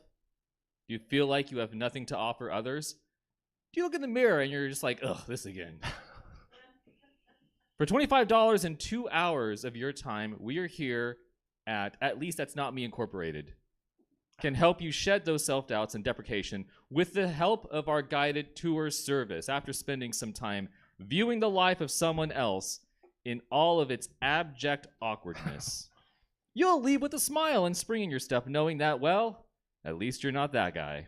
Do you feel like you have nothing to offer others? Do you look in the mirror and you're just like, ugh, this again? For $25 and 2 hours of your time, we are here at least That's Not Me Incorporated, can help you shed those self-doubts and deprecation with the help of our guided tour service after spending some time viewing the life of someone else in all of its abject awkwardness. You'll leave with a smile and spring in your step knowing that, well, at least you're not that guy.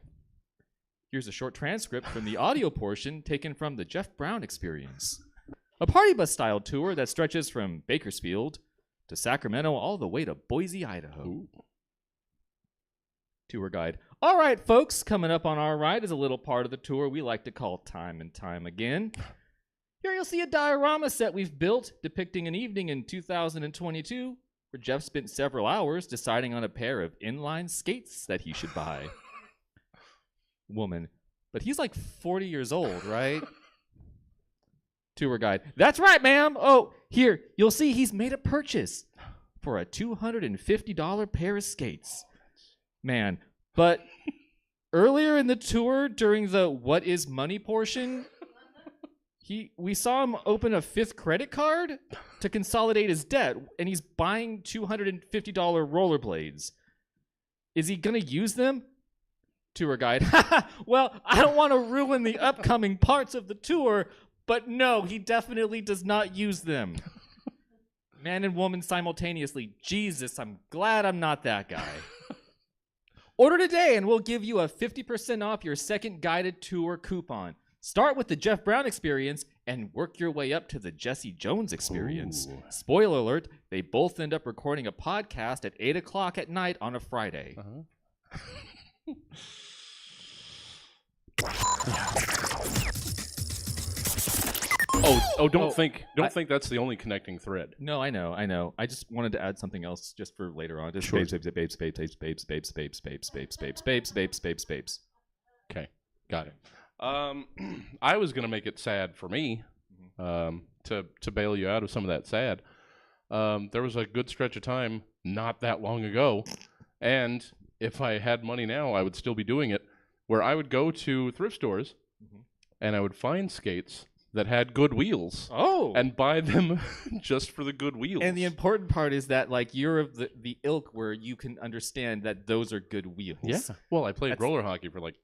Here's a short transcript from the audio portion taken from the Jeff Brown Experience, a party bus style tour that stretches from Bakersfield to Sacramento all the way to Boise, Idaho. Ooh. Tour guide. All right, folks, coming up on our ride is a little part of the tour we like to call Time and Time Again. Here you'll see a diorama set we've built depicting an evening in 2022 where Jeff spent several hours deciding on a pair of inline skates that he should buy. Woman, but he's like 40 years old, right? Tour guide. That's right, ma'am. Oh, here, you'll see he's made a purchase for a $250 pair of skates. Man, but earlier in the tour, during the what is money portion, we saw him open a 5th credit card to consolidate his debt, and he's buying $250 rollerblades. Is he going to use them? Tour guide. Well, I don't want to ruin the upcoming parts of the tour, but no, he definitely does not use them. Man and woman simultaneously. Jesus, I'm glad I'm not that guy. Order today and we'll give you a 50% off your second guided tour coupon. Start with the Jeff Brown Experience and work your way up to the Jesse Jones Experience. Ooh. Spoiler alert, they both end up recording a podcast at 8 o'clock at night on a Friday. Don't think that's the only connecting thread. No, I know. I just wanted to add something else just for later on. Just Sure. babes. Okay, got it. I was gonna make it sad for me, to bail you out of some of that sad. There was a good stretch of time not that long ago, and if I had money now, I would still be doing it, where I would go to thrift stores, and I would find skates that had good wheels. Oh, And buy them just for the good wheels. and the important part is that like you're of the ilk where you can understand that those are good wheels. yeah. Well, I played That's- roller hockey for like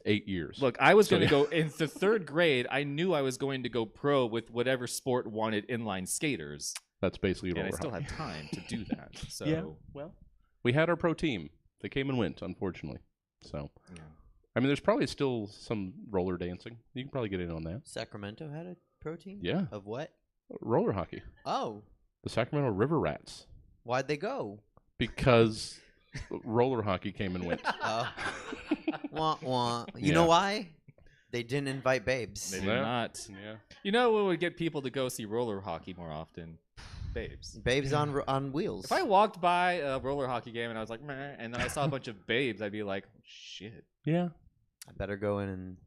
8 years. Look, I was So, going to yeah. go in the 3rd grade. I knew I was going to go pro with whatever sport wanted inline skaters, That's basically and roller I still hockey. had time to do that. So Yeah. Well, we had our pro team. They came and went, unfortunately. So, yeah. I mean, there's probably still some roller dancing. You can probably get in on that. Sacramento had a protein? Yeah. Of what? Roller hockey. Oh, The Sacramento River Rats. why'd they go? Because roller hockey came and went. Oh. Wah, wah. You Yeah. know why? They didn't invite babes. They did Yeah. not. Yeah. You know what would get people to go see roller hockey more often? Babes. Babes on wheels. If I walked by a roller hockey game and I was like, meh, and then I saw a bunch of babes, I'd be like, oh, shit. Yeah. I better go in and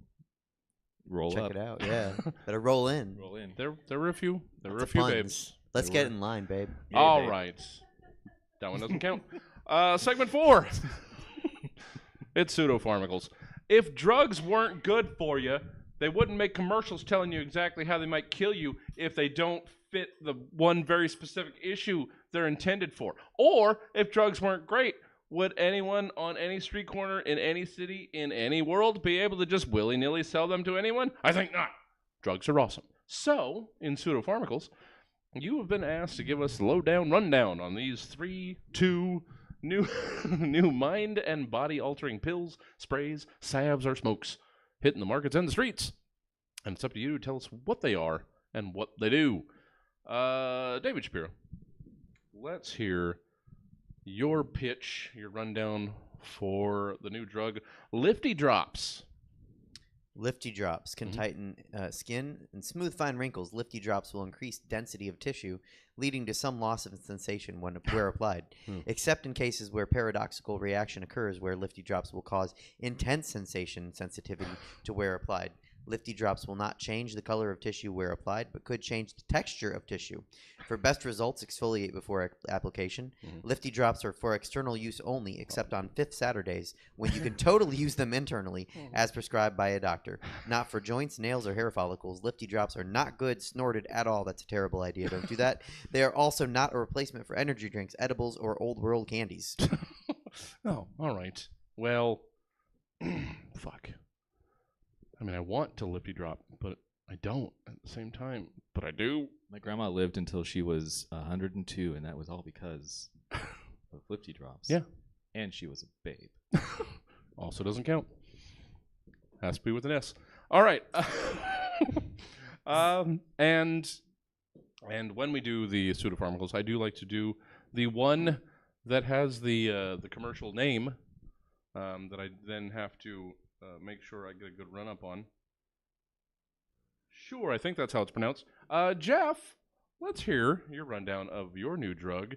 Roll check up. it out. Yeah. Better roll in. Roll in. There were a few. There were a Lots of few puns. babes. Let's There get were. in line, babe. Yeah, All babe. right. That one doesn't count. Segment 4. It's pseudopharmacals. If drugs weren't good for you, they wouldn't make commercials telling you exactly how they might kill you if they don't fit the one very specific issue they're intended for. Or if drugs weren't great, would anyone on any street corner in any city in any world be able to just willy-nilly sell them to anyone? I think not. Drugs are awesome. So, in pseudopharmacals, you have been asked to give us a lowdown rundown on these 2 new new mind and body altering pills, sprays, salves, or smokes hitting the markets and the streets. And it's up to you to tell us what they are and what they do. David Shapiro, let's hear your pitch, your rundown for the new drug, Lifty Drops. Lifty Drops can Mhm. tighten skin and smooth fine wrinkles. Lifty Drops will increase density of tissue, leading to some loss of sensation where applied, except in cases where paradoxical reaction occurs where Lifty Drops will cause intense sensation sensitivity to where applied. Lifty Drops will not change the color of tissue where applied, but could change the texture of tissue. For best results, exfoliate before application. Lifty Drops are for external use only, except on fifth Saturdays, when you can totally use them internally, as prescribed by a doctor. Not for joints, nails, or hair follicles. Lifty Drops are not good snorted at all. That's a terrible idea. Don't do that. They are also not a replacement for energy drinks, edibles, or old world candies. Oh, all right. Well, fuck. I mean, I want to Lifty Drop, but I don't at the same time. But I do. My grandma lived until she was 102, and that was all because of Lifty Drops. Yeah. And she was a babe. Also doesn't count. Has to be with an S. All right. And when we do the pseudopharmacals, I do like to do the one that has the commercial name that I then have to make sure I get a good run up on. Sure, I think that's how it's pronounced. Jeff, let's hear your rundown of your new drug,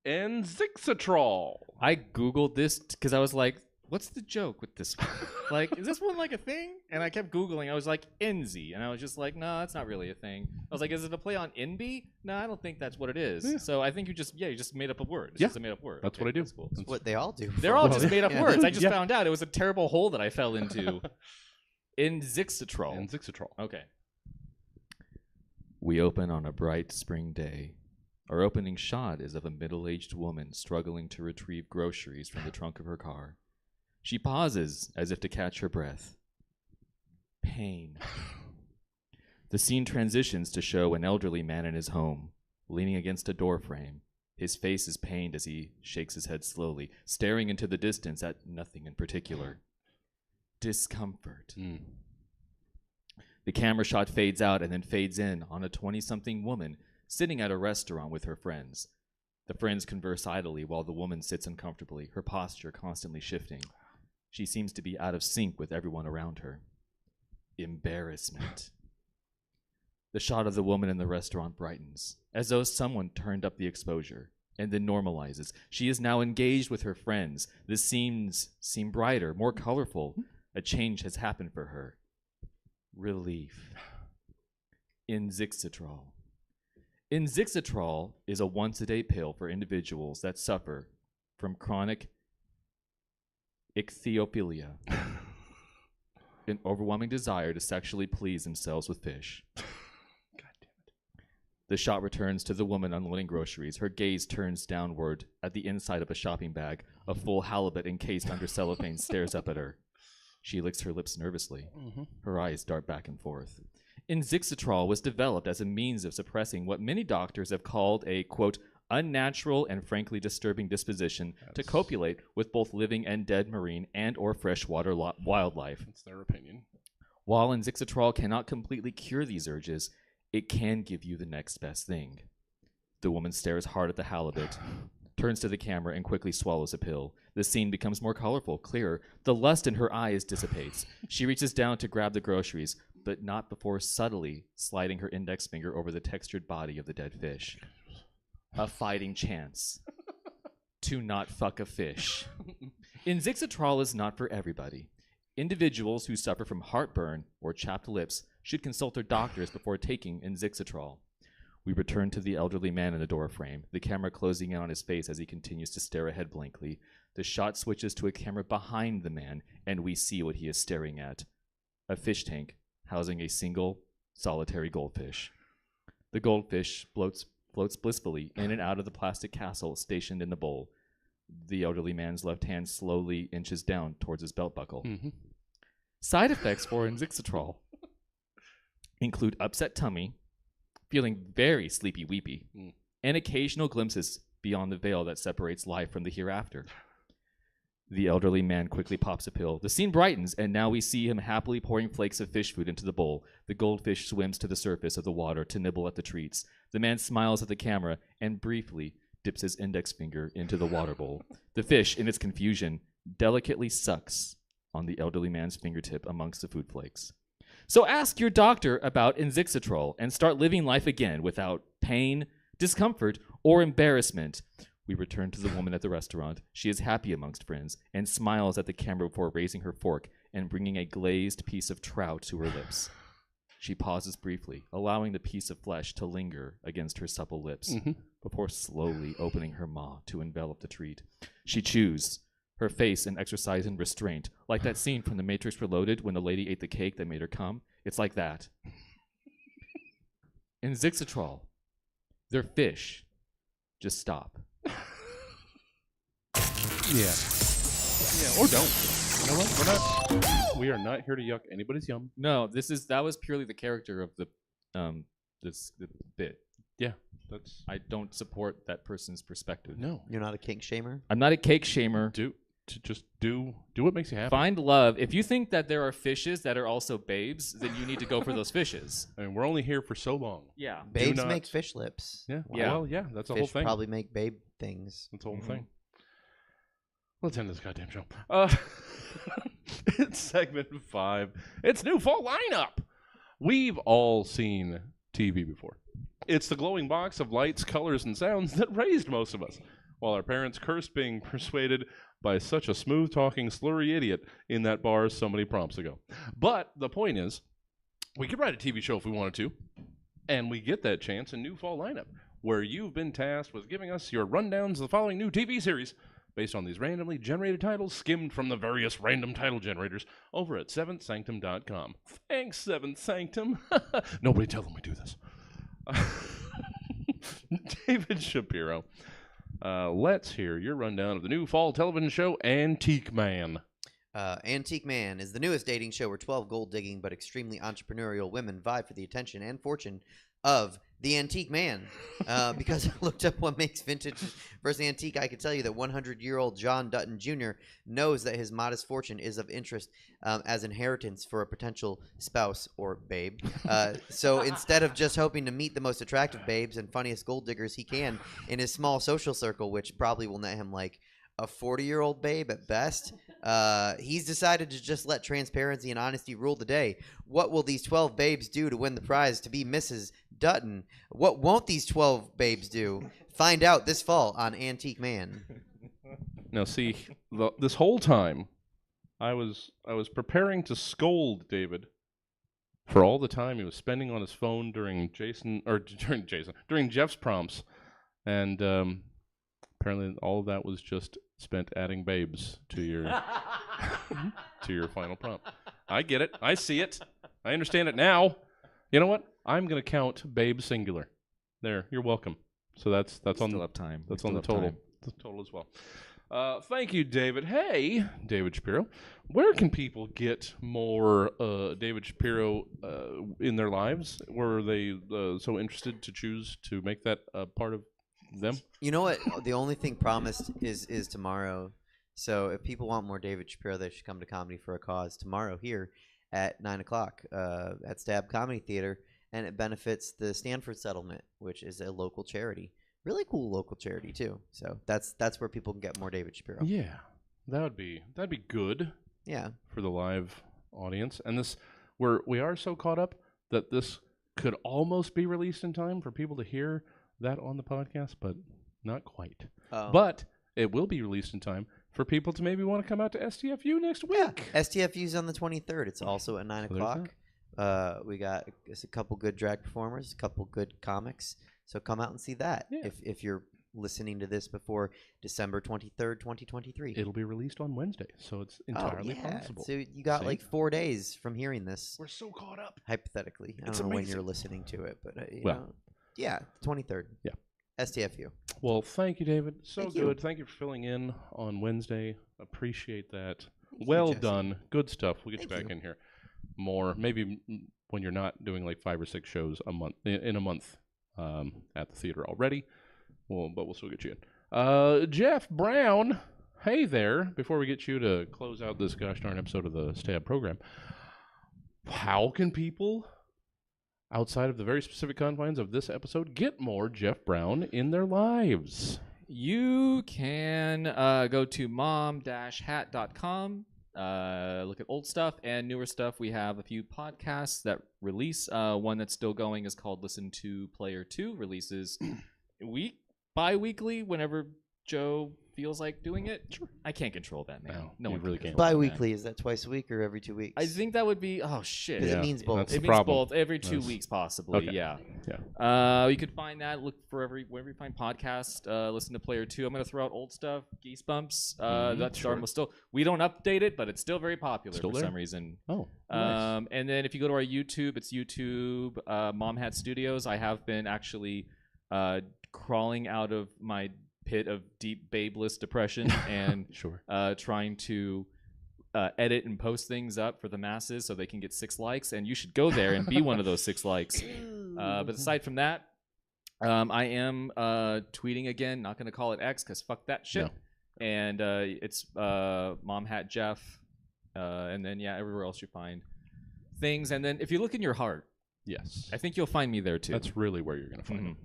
Enzyxitrol. I Googled this because I was like, what's the joke with this one? Like, is this one like a thing? And I kept Googling. I was like, Enzy. And I was just like, no, that's not really a thing. I was like, is it a play on NB? No, I don't think that's what it is. Yeah. So I think you just made up a word. It's Yeah. just a made up word. That's Okay, what I do. That's cool. That's what they all do. They're all Well, just made up yeah. words. I just Yeah. found out it was a terrible hole that I fell into. Enzyxitrol. Enzyxitrol. Okay. We open on a bright spring day. Our opening shot is of a middle-aged woman struggling to retrieve groceries from the trunk of her car. She pauses as if to catch her breath. Pain. The scene transitions to show an elderly man in his home, leaning against a door frame. His face is pained as he shakes his head slowly, staring into the distance at nothing in particular. Discomfort. The camera shot fades out and then fades in on a 20-something woman sitting at a restaurant with her friends. The friends converse idly while the woman sits uncomfortably, her posture constantly shifting. She seems to be out of sync with everyone around her. Embarrassment. The shot of the woman in the restaurant brightens, as though someone turned up the exposure, and then normalizes. She is now engaged with her friends. The scenes seem brighter, more colorful. A change has happened for her. Relief. Enzyxitrol. Enzyxitrol is a once-a-day pill for individuals that suffer from chronic ichthyophilia, an overwhelming desire to sexually please themselves with fish. God damn it. The shot returns to the woman unloading groceries. Her gaze turns downward at the inside of a shopping bag. A full halibut encased under cellophane stares up at her. She licks her lips nervously. Her eyes dart back and forth. Enzyxitrol was developed as a means of suppressing what many doctors have called a, quote, unnatural and frankly disturbing disposition to copulate with both living and dead marine and or freshwater wildlife. That's their opinion. While Enzyxitrol cannot completely cure these urges, It can give you the next best thing. The woman stares hard at the halibut, turns to the camera, and quickly swallows a pill. The scene becomes more colorful, clearer. The lust in her eyes dissipates. She reaches down to grab the groceries, but not before subtly sliding her index finger over the textured body of the dead fish. A fighting chance to not fuck a fish. Enzyxitrol is not for everybody. Individuals who suffer from heartburn or chapped lips should consult their doctors before taking Enzyxitrol. We return to the elderly man in the door frame, the camera closing in on his face as he continues to stare ahead blankly. The shot switches to a camera behind the man, and we see what he is staring at. A fish tank housing a single, solitary goldfish. The goldfish floats blissfully in and out of the plastic castle stationed in the bowl. The elderly man's left hand slowly inches down towards his belt buckle. Mm-hmm. Side effects for Enzyxitrol include upset tummy, feeling very sleepy-weepy, and occasional glimpses beyond the veil that separates life from the hereafter. The elderly man quickly pops a pill. The scene brightens, and now we see him happily pouring flakes of fish food into the bowl. The goldfish swims to the surface of the water to nibble at the treats. The man smiles at the camera and briefly dips his index finger into the water bowl. The fish, in its confusion, delicately sucks on the elderly man's fingertip amongst the food flakes. So ask your doctor about Enzyxitrol and start living life again without pain, discomfort, or embarrassment. We return to the woman at the restaurant. She is happy amongst friends and smiles at the camera before raising her fork and bringing a glazed piece of trout to her lips. She pauses briefly, allowing the piece of flesh to linger against her supple lips before slowly opening her maw to envelop the treat. She chews, her face in exercise and restraint, like that scene from The Matrix Reloaded when the lady ate the cake that made her come. It's like that. Enzyxitrol. They're fish. Just stop. Yeah. Yeah, or don't. You know what? We are not here to yuck anybody's yum. No, that was purely the character of the bit. Yeah, that's. I don't support that person's perspective. No. You're not a kink shamer? I'm not a cake shamer. Just do what makes you happy. Find love. If you think that there are fishes that are also babes, then you need to go for those fishes. I mean, we're only here for so long. Yeah. Babes not- make fish lips. Yeah. Yeah. Well, yeah, that's the Fish whole thing. probably make babe things. That's the whole thing. Let's end this goddamn show. It's segment 5. It's new fall lineup. We've all seen TV before. It's the glowing box of lights, colors, and sounds that raised most of us, while our parents cursed being persuaded by such a smooth-talking, slurry idiot in that bar so many prompts ago. But the point is, we could write a TV show if we wanted to, and we get that chance in new fall lineup, where you've been tasked with giving us your rundowns of the following new TV series based on these randomly generated titles skimmed from the various random title generators over at seventhsanctum.com. Thanks, Seventh Sanctum. Nobody tell them we do this. David Shapiro, let's hear your rundown of the new fall television show, Antique Man. Antique Man is the newest dating show where 12 gold-digging but extremely entrepreneurial women vie for the attention and fortune of the Antique Man. Because I looked up what makes vintage versus antique, I can tell you that 100-year-old John Dutton Jr. knows that his modest fortune is of interest as inheritance for a potential spouse or babe. So instead of just hoping to meet the most attractive babes and funniest gold diggers he can in his small social circle, which probably will net him like a 40-year-old babe at best, he's decided to just let transparency and honesty rule the day. What will these 12 babes do to win the prize to be Mrs. Dutton? What won't these 12 babes do? Find out this fall on Antique Man. Now, see, this whole time, I was preparing to scold David for all the time he was spending on his phone during Jeff's prompts, and apparently all of that was just spent adding babes to your to your final prompt. I get it. I see it. I understand it now. You know what? I'm gonna count babe singular. There, you're welcome. So that's on Still have time. That's We on the still have total. time. The total as well. Thank you, David. Hey, David Shapiro. Where can people get more David Shapiro in their lives? Were they so interested to choose to make that part of them? You know what? The only thing promised is tomorrow. So if people want more David Shapiro, they should come to Comedy for a Cause tomorrow here at 9 o'clock at Stab Comedy Theater. and it benefits the Stanford Settlement, which is a local charity. Really cool local charity too. So that's where people can get more David Shapiro. Yeah, that'd be good Yeah. for the live audience. And we are so caught up that this could almost be released in time for people to hear that on the podcast, but not quite. But it will be released in time for people to maybe want to come out to STFU next week. STFU's on the 23rd. It's also at 9 So there's o'clock. We got a couple good drag performers, a couple good comics. So come out and see that if you're listening to this before December 23rd, 2023. It'll be released on Wednesday, so it's entirely possible. So you got like 4 days from hearing this. We're so caught up. Hypothetically. I It's don't know when amazing. you're listening to it, but you Well. know. Yeah, 23rd. Yeah. STFU. Well, thank you, David. So Thank you. good. Thank you for filling in on Wednesday. Appreciate that. you, Well Jesse. done. Good stuff. We'll get you Thank back you. in here more. Maybe when you're not doing like 5 or 6 shows a month in a month at the theater already. But we'll still get you in. Jeff Brown, hey there. Before we get you to close out this gosh darn episode of the Stab program, how can people, outside of the very specific confines of this episode, get more Jeff Brown in their lives? You can go to mom-hat.com, look at old stuff and newer stuff. We have a few podcasts that release. One that's still going is called Listen to Player 2, releases bi-weekly whenever Joe feels like doing it. Sure. I can't control that, man. No, No you one really can can't. control that, man. Bi-weekly, is that twice a week or every 2 weeks? I think that would be, oh shit. Because Yeah, it means both. that's It the means problem. both every 2 That's- weeks, possibly. Okay. Yeah. Yeah. You could find that. Look for wherever you find podcasts. Listen to Player 2. I'm going to throw out old stuff. Geesebumps. That's sure. almost still. We don't update it, but it's still very popular Still for there? some reason. Oh, nice. And then if you go to our YouTube, it's YouTube Mom Hat Studios. I have been actually crawling out of my pit of deep babeless depression and Sure. trying to edit and post things up for the masses so they can get 6 likes. And you should go there and be one of those 6 likes. But aside from that, I am tweeting again. Not going to call it X because fuck that shit. No. And it's Mom Hat Jeff. And then, yeah, everywhere else you find things. And then if you look in your heart, Yes. I think you'll find me there too. That's really where you're going to find Mhm. it.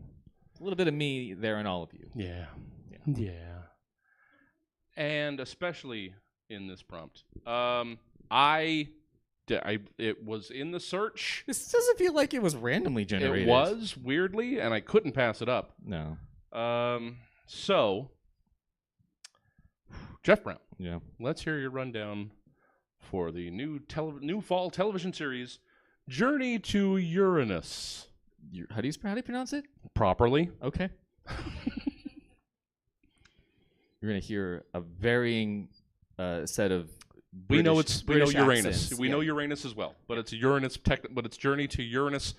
A little bit of me there in all of you. Yeah. And especially in this prompt. It was in the search. This doesn't feel like it was randomly generated. It was, weirdly, and I couldn't pass it up. No. So, Jeff Brown, Yeah. let's hear your rundown for the new fall television series, Journey to Uranus. How do you pronounce it? Properly. Okay. You're gonna hear a varying set of. We know British Uranus. accents. We know Uranus as well, but it's Uranus. But it's Journey to Uranus,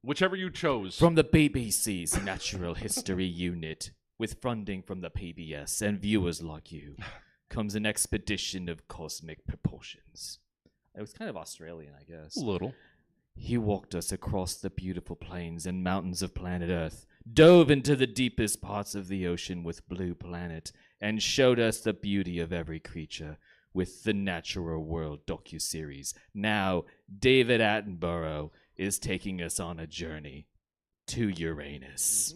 whichever you chose. From the BBC's Natural History Unit, with funding from the PBS and viewers like you, comes an expedition of cosmic proportions. It was kind of Australian, I guess. A little. He walked us across the beautiful plains and mountains of planet Earth, dove into the deepest parts of the ocean with Blue Planet, and showed us the beauty of every creature with the Natural World docuseries. Now, David Attenborough is taking us on a journey to Uranus.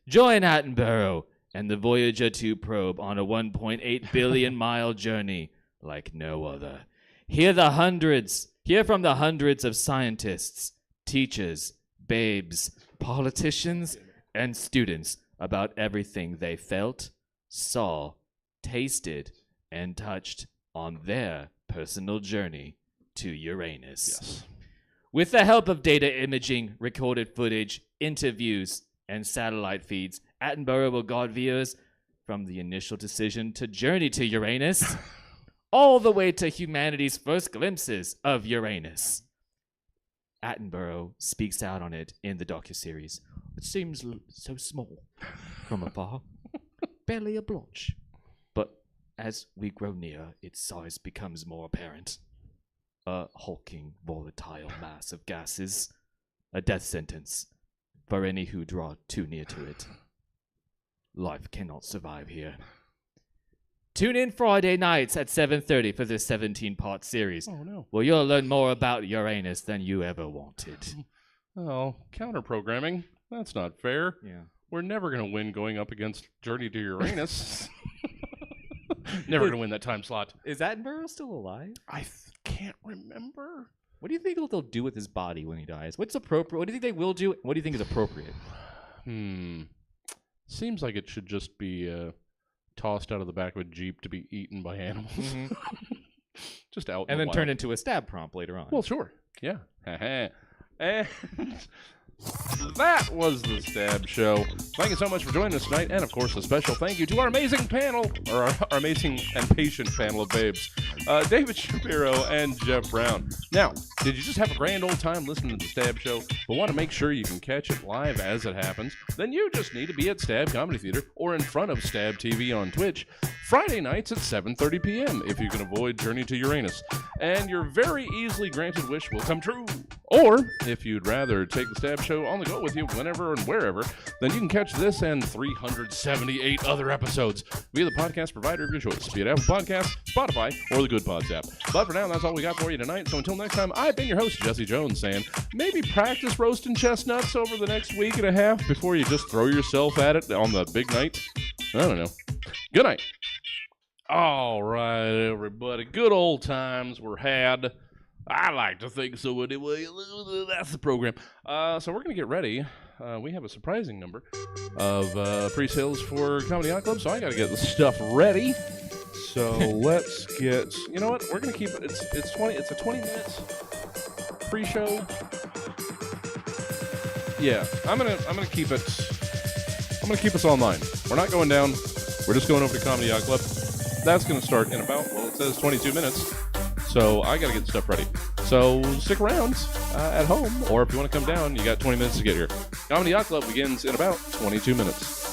Join Attenborough and the Voyager 2 probe on a 1.8 billion mile journey like no other. Hear from the hundreds of scientists, teachers, babes, politicians, and students about everything they felt, saw, tasted, and touched on their personal journey to Uranus. Yes. With the help of data imaging, recorded footage, interviews, and satellite feeds, Attenborough will guide viewers from the initial decision to journey to Uranus all the way to humanity's first glimpses of Uranus. Attenborough speaks out on it in the docuseries. It seems so small from afar, barely a blotch. But as we grow near, its size becomes more apparent. A hulking, volatile mass of gases. A death sentence for any who draw too near to it. Life cannot survive here. Tune in Friday nights at 7:30 for this 17-part series, Oh, no. where you'll learn more about Uranus than you ever wanted. Oh, counter programming. That's not fair. Yeah. We're never going to win going up against Journey to Uranus. Never going to win that time slot. Is Attenborough still alive? I can't remember. What do you think they'll do with his body when he dies? What's appropriate? What do you think they will do? What do you think is appropriate? Seems like it should just be tossed out of the back of a Jeep to be eaten by animals. Mm-hmm. Just out in And the then turned wild. into a stab prompt later on. Well, sure. Yeah. And that was the Stab Show. Thank you so much for joining us tonight. And, of course, a special thank you to our amazing panel, or our amazing and patient panel of babes, David Shapiro and Jeff Brown. Now, did you just have a grand old time listening to the Stab Show, but want to make sure you can catch it live as it happens? Then you just need to be at Stab Comedy Theater or in front of Stab TV on Twitch Friday nights at 7:30 p.m. if you can avoid Journey to Uranus. And your very easily granted wish will come true. Or, if you'd rather take the Stab Show on the go with you whenever and wherever, then you can catch this and 378 other episodes via the podcast provider of your choice, be it Apple Podcasts, Spotify, or the Good Pods app. But for now, that's all we got for you tonight. So until next time, I've been your host, Jesse Jones, saying maybe practice roasting chestnuts over the next week and a half before you just throw yourself at it on the big night. I don't know. Good night. All right, everybody. Good old times were had. I like to think so anyway. That's the program. So we're going to get ready. We have a surprising number of pre-sales for Comedy Yachtclub, so I got to get the stuff ready. So let's get. You know what? We're going to keep it. It's 20. It's a 20 minutes pre-show. Yeah, I'm gonna keep it. I'm gonna keep us online. We're not going down. We're just going over to Comedy Yachtclub. That's going to start in about, well, it says 22 minutes. So I got to get stuff ready. So stick around at home, or if you want to come down, you got 20 minutes to get here. Comedy Yachtclub begins in about 22 minutes.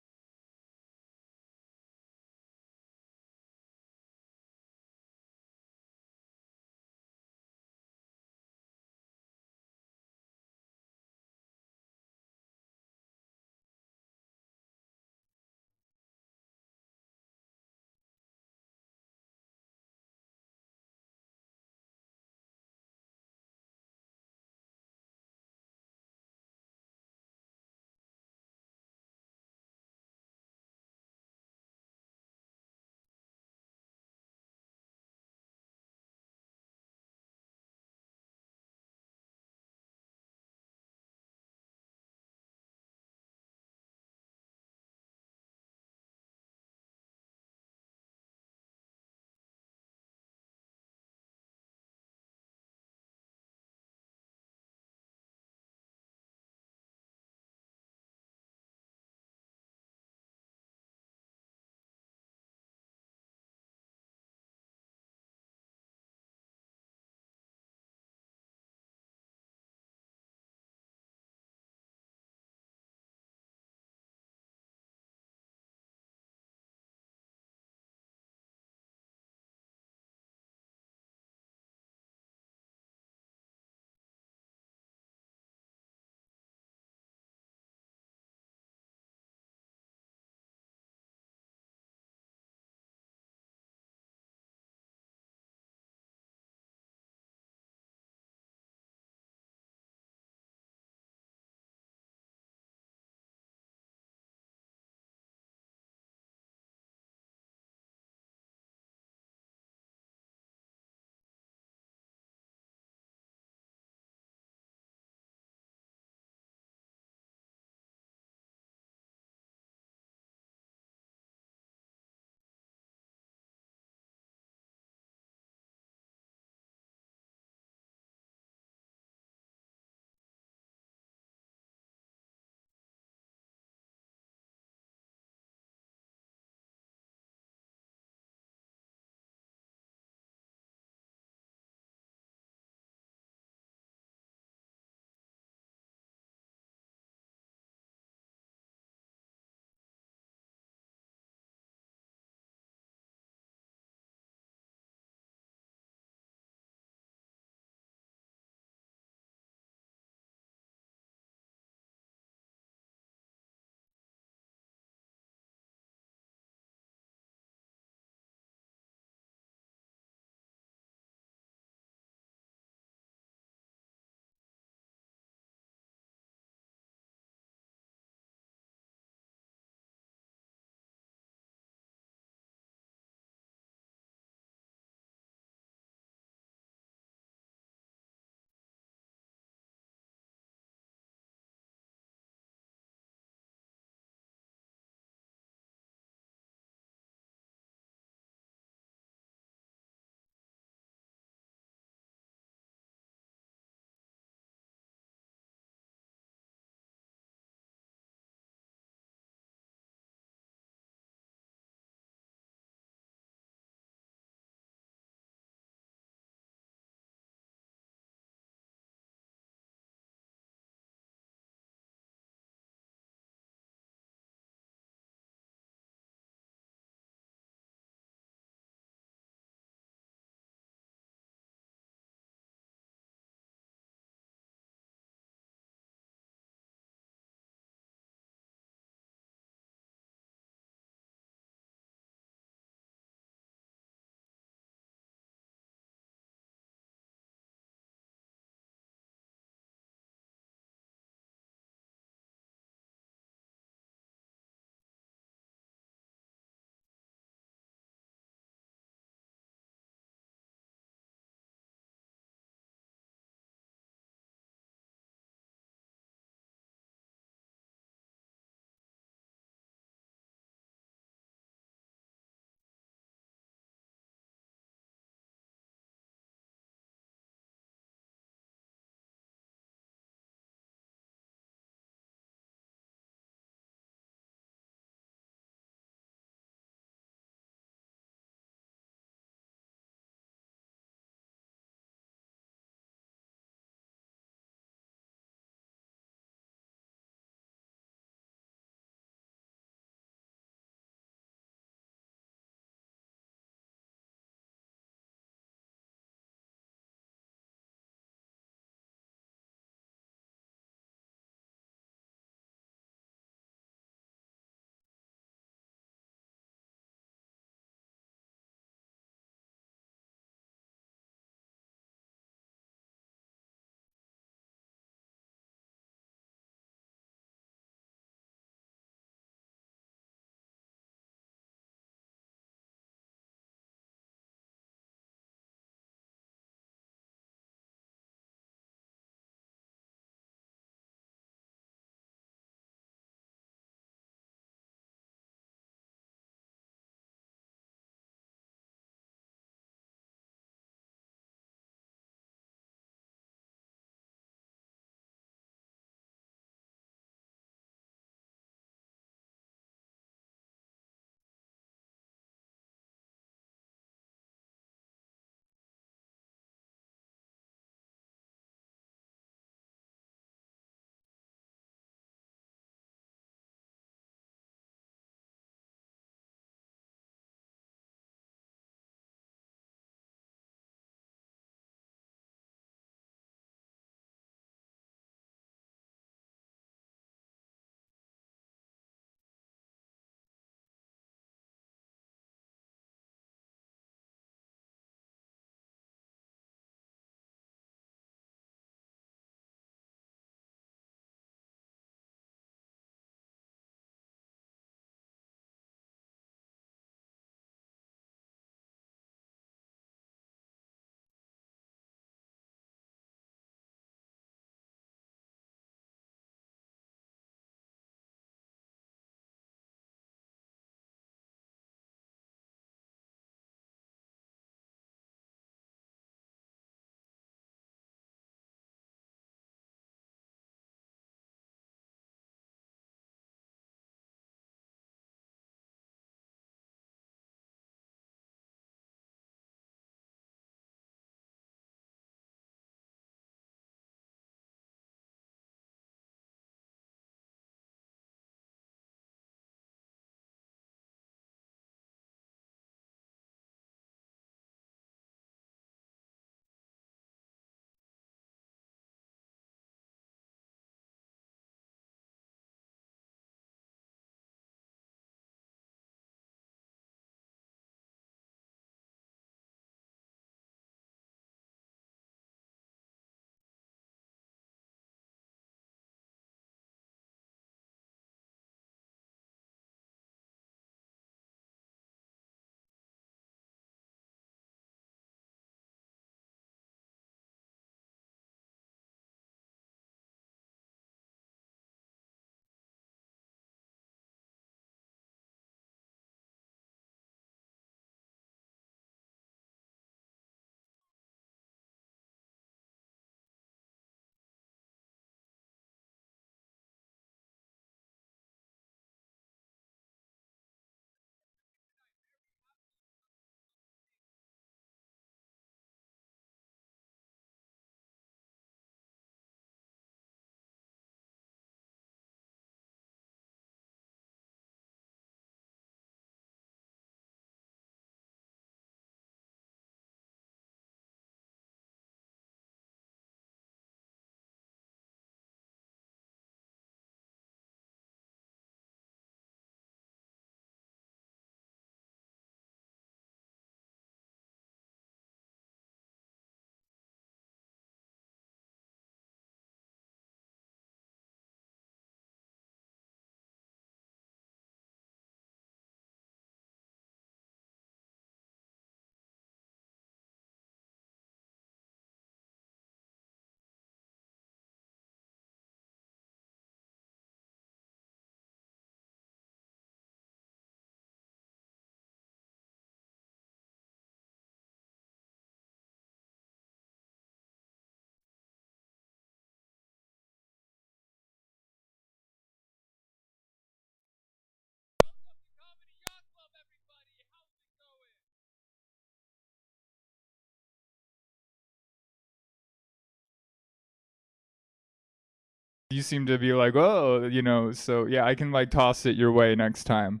you seem to be like, oh, you know, so yeah, I can like toss it your way next time.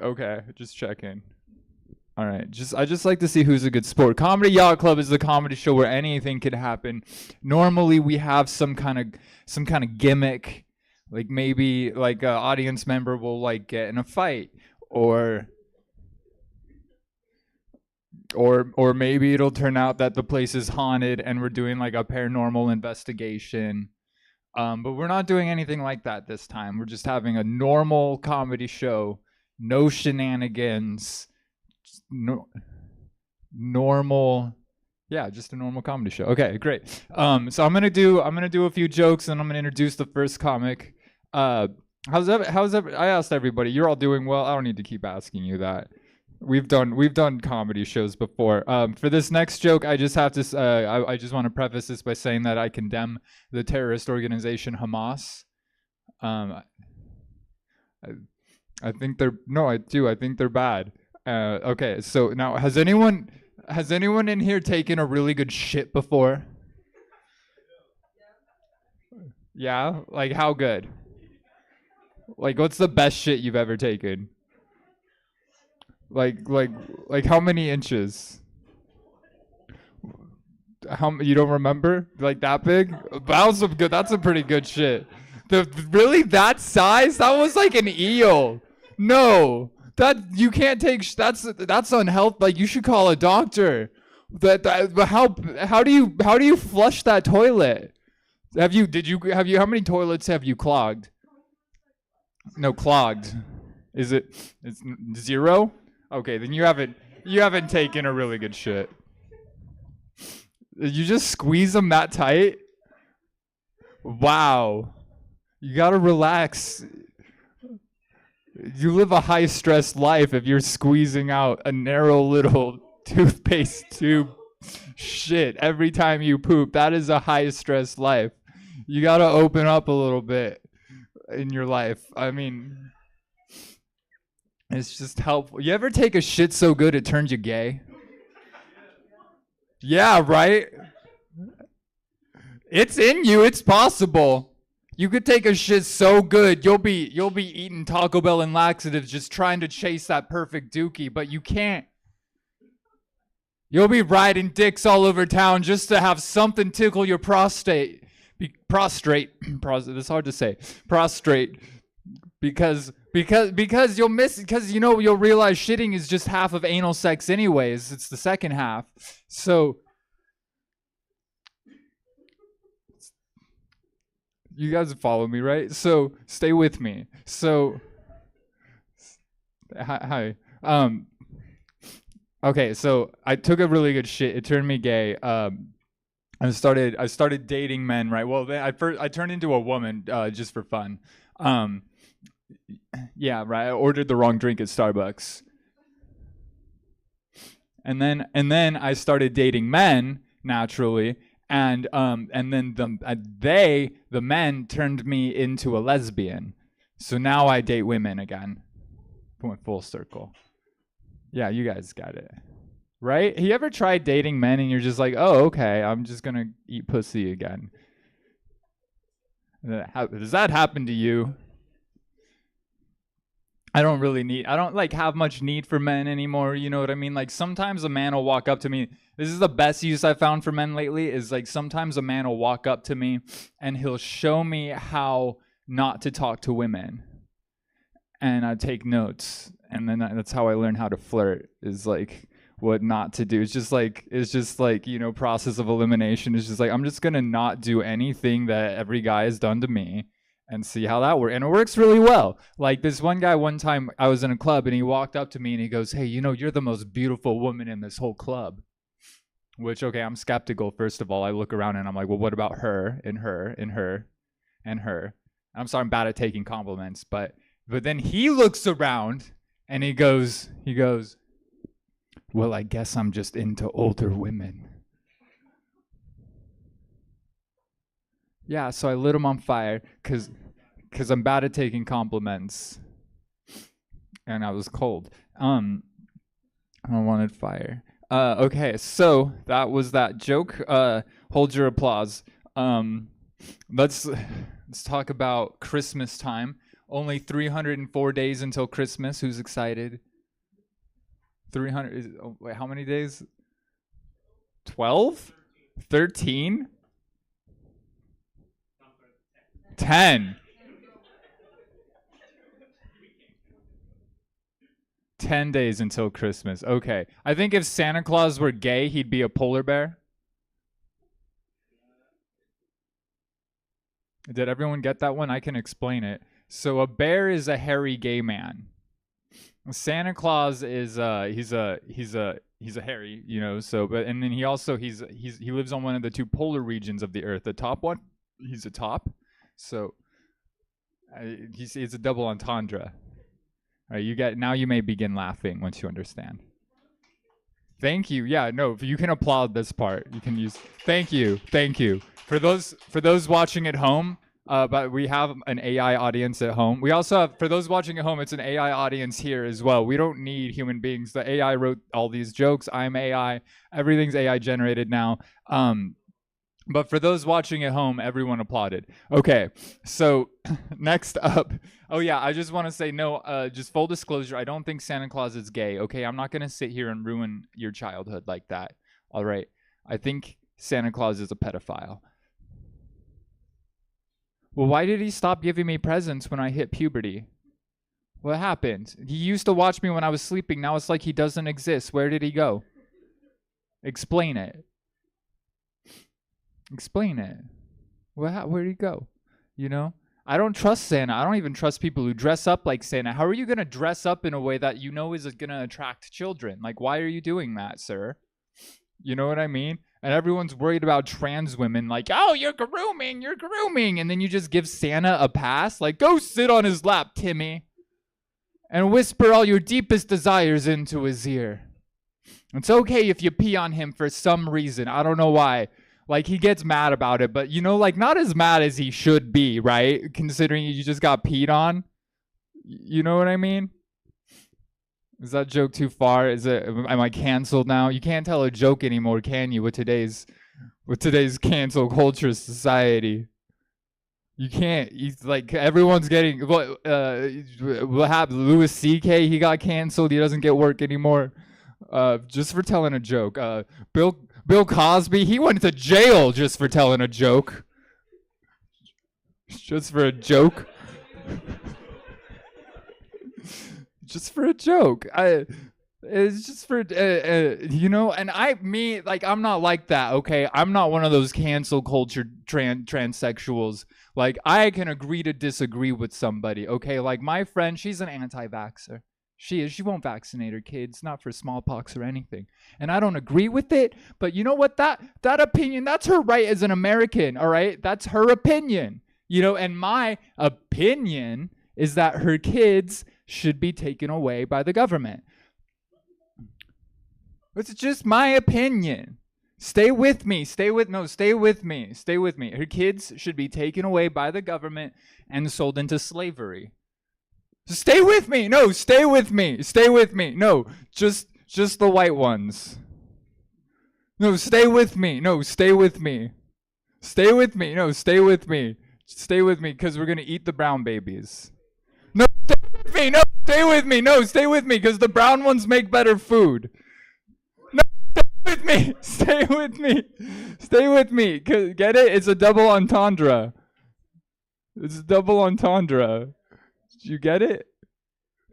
Okay, just checking. All right, I just like to see who's a good sport. Comedy Yacht Club is the comedy show where anything could happen. Normally, we have some kind of gimmick, like maybe like an audience member will like get in a fight, or maybe it'll turn out that the place is haunted and we're doing like a paranormal investigation. But we're not doing anything like that this time. We're just having a normal comedy show, no shenanigans. Normal, yeah, just a normal comedy show. Okay, great. So I'm gonna do a few jokes and I'm gonna introduce the first comic. I asked everybody. You're all doing well. I don't need to keep asking you that. We've done comedy shows before. For this next joke, I just have to. I just want to preface this by saying that I condemn the terrorist organization Hamas. I think they're I do. I think they're bad. Okay, so now has anyone in here taken a really good shit before? Yeah, like how good? Like what's the best shit you've ever taken? Like how many inches? You don't remember? Like that big? That's good. That's a pretty good shit. Really that size? That was like an eel. No. That you can't take. That's unhealthy. Like you should call a doctor. But how do you flush that toilet? How many toilets have you clogged? No, clogged. It's 0? Okay, then you haven't taken a really good shit. You just squeeze them that tight? Wow. You gotta relax. You live a high-stress life if you're squeezing out a narrow little toothpaste tube shit every time you poop. That is a high-stress life. You gotta open up a little bit in your life. I mean, it's just helpful. You ever take a shit so good it turns you gay? Yeah, right? It's in you. It's possible. You could take a shit so good, you'll be eating Taco Bell and laxatives just trying to chase that perfect dookie, but you can't. You'll be riding dicks all over town just to have something tickle your prostate. Prostrate. It's hard to say. Prostrate. Because you'll miss, because you'll realize shitting is just half of anal sex anyways. It's the second half. So you guys follow me, right? So stay with me. So hi. Okay, so I took a really good shit. It turned me gay. I started dating men, right? Well, I turned into a woman just for fun. Yeah, right. I ordered the wrong drink at Starbucks. And then I started dating men naturally. And then the men turned me into a lesbian. So now I date women again. Went full circle. Yeah, you guys got it. Right? You ever tried dating men and you're just like, oh, okay, I'm just going to eat pussy again? Does that happen to you? I don't like have much need for men anymore. You know what I mean? Like sometimes a man will walk up to me. This is the best use I've found for men lately is like sometimes a man will walk up to me and he'll show me how not to talk to women. And I take notes. And then that's how I learn how to flirt is like what not to do. It's just like, process of elimination. It's just like, I'm just going to not do anything that every guy has done to me. And see how that works. And it works really well. Like this one guy, one time I was in a club and he walked up to me and he goes, hey, you're the most beautiful woman in this whole club. Which, okay, I'm skeptical. First of all, I look around and I'm like, well, what about her and her and her and her? I'm sorry, I'm bad at taking compliments. But then he looks around and he goes, well, I guess I'm just into older women. Yeah, so I lit him on fire because I'm bad at taking compliments. And I was cold. I wanted fire. Okay, so that was that joke. Hold your applause. Let's Let's talk about Christmas time. Only 304 days until Christmas. Who's excited? 300. Wait, how many days? 12? 13? 10. 10 days until Christmas. Okay. I think if Santa Claus were gay, he'd be a polar bear. Did everyone get that one? I can explain it. So a bear is a hairy gay man. Santa Claus is he's a hairy, you know, so but and then he also he lives on one of the two polar regions of the earth. The top one, he's a top. So it's a double entendre. All right, you may begin laughing once you understand. Thank you. Yeah, no, you can applaud this part. You can use thank you. For those watching at home, but we have an AI audience at home. We also have, for those watching at home, it's an AI audience here as well. We don't need human beings. The AI wrote all these jokes. I'm AI. Everything's AI generated now. But for those watching at home, everyone applauded. Okay, so next up. Oh yeah, I just want to say just full disclosure, I don't think Santa Claus is gay, okay? I'm not going to sit here and ruin your childhood like that, all right? I think Santa Claus is a pedophile. Well, why did he stop giving me presents when I hit puberty? What happened? He used to watch me when I was sleeping. Now it's like he doesn't exist. Where did he go? Explain it. Explain it. Where'd he go? You know? I don't trust Santa. I don't even trust people who dress up like Santa. How are you going to dress up in a way that you know is going to attract children? Like, why are you doing that, sir? You know what I mean? And everyone's worried about trans women. Like, oh, you're grooming. And then you just give Santa a pass. Like, go sit on his lap, Timmy. And whisper all your deepest desires into his ear. It's okay if you pee on him for some reason. I don't know why. Like, he gets mad about it, but, you know, like, not as mad as he should be, right? Considering you just got peed on. You know what I mean? Is that joke too far? Am I canceled now? You can't tell a joke anymore, can you, with today's cancel culture society? You can't. Like, everyone's getting, what happened? Louis C.K., he got canceled. He doesn't get work anymore. Just for telling a joke. Bill Cosby, he went to jail just for telling a joke. Just for a joke. Just for a joke. It's just for, you know, and I'm not like that, okay? I'm not one of those cancel culture transsexuals. Like, I can agree to disagree with somebody, okay? Like, my friend, she's an anti-vaxxer. She won't vaccinate her kids, not for smallpox or anything. And I don't agree with it, but you know what? That opinion, that's her right as an American, all right? That's her opinion. You know, and my opinion is that her kids should be taken away by the government. It's just my opinion. Stay with me. Stay with me. Her kids should be taken away by the government and sold into slavery. Stay with me. No, stay with me. No, just the white ones. No, stay with me. No, stay with me. Stay with me. No, stay with me. Stay with me, because we're going to eat the brown babies. No, stay with me. No, stay with me. No, stay with me, because the brown ones make better food. No, stay with me. Stay with me. Stay with me. Get it? It's a double entendre. It's a double entendre. Did you get it?